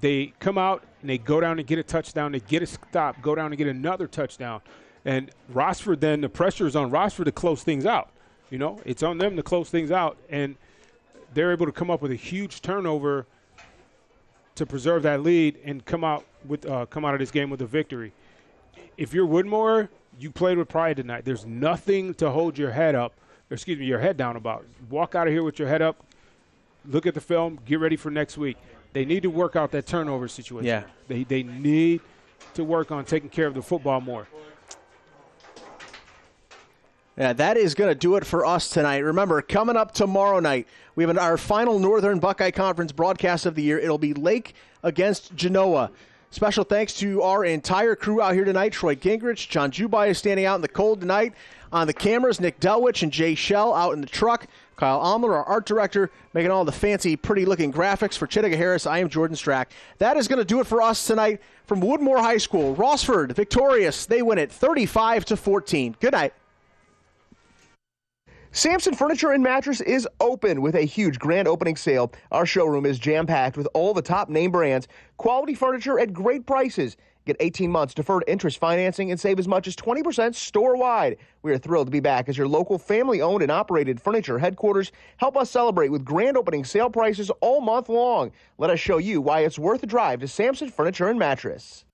They come out and they go down and get a touchdown. They get a stop, go down and get another touchdown. And Rossford, then the pressure is on Rossford to close things out. You know, it's on them to close things out. And they're able to come up with a huge turnover to preserve that lead and come out of this game with a victory. If you're Woodmore, you played with pride tonight. There's nothing to hold your head down about. Walk out of here with your head up, look at the film, get ready for next week. They need to work out that turnover situation. Yeah. They need to work on taking care of the football more. Yeah, that is going to do it for us tonight. Remember, coming up tomorrow night, we have our final Northern Buckeye Conference broadcast of the year. It'll be Lake against Genoa. Special thanks to our entire crew out here tonight. Troy Gingrich, John Jubai is standing out in the cold tonight. On the cameras, Nick Delwich and Jay Shell out in the truck. Kyle Elmore, our art director, making all the fancy, pretty-looking graphics for Chittiga Harris. I am Jordan Strack. That is going to do it for us tonight from Woodmore High School. Rossford victorious. They win it 35-14. Good night. Sampson Furniture and Mattress is open with a huge grand opening sale. Our showroom is jam-packed with all the top name brands, quality furniture at great prices. Get 18 months deferred interest financing and save as much as 20% store-wide. We are thrilled to be back as your local family-owned and operated furniture headquarters. Help us celebrate with grand opening sale prices all month long. Let us show you why it's worth a drive to Sampson Furniture and Mattress.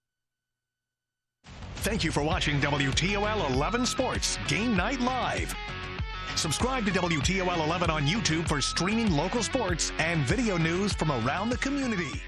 Thank you for watching WTOL 11 Sports Game Night Live. Subscribe to WTOL 11 on YouTube for streaming local sports and video news from around the community.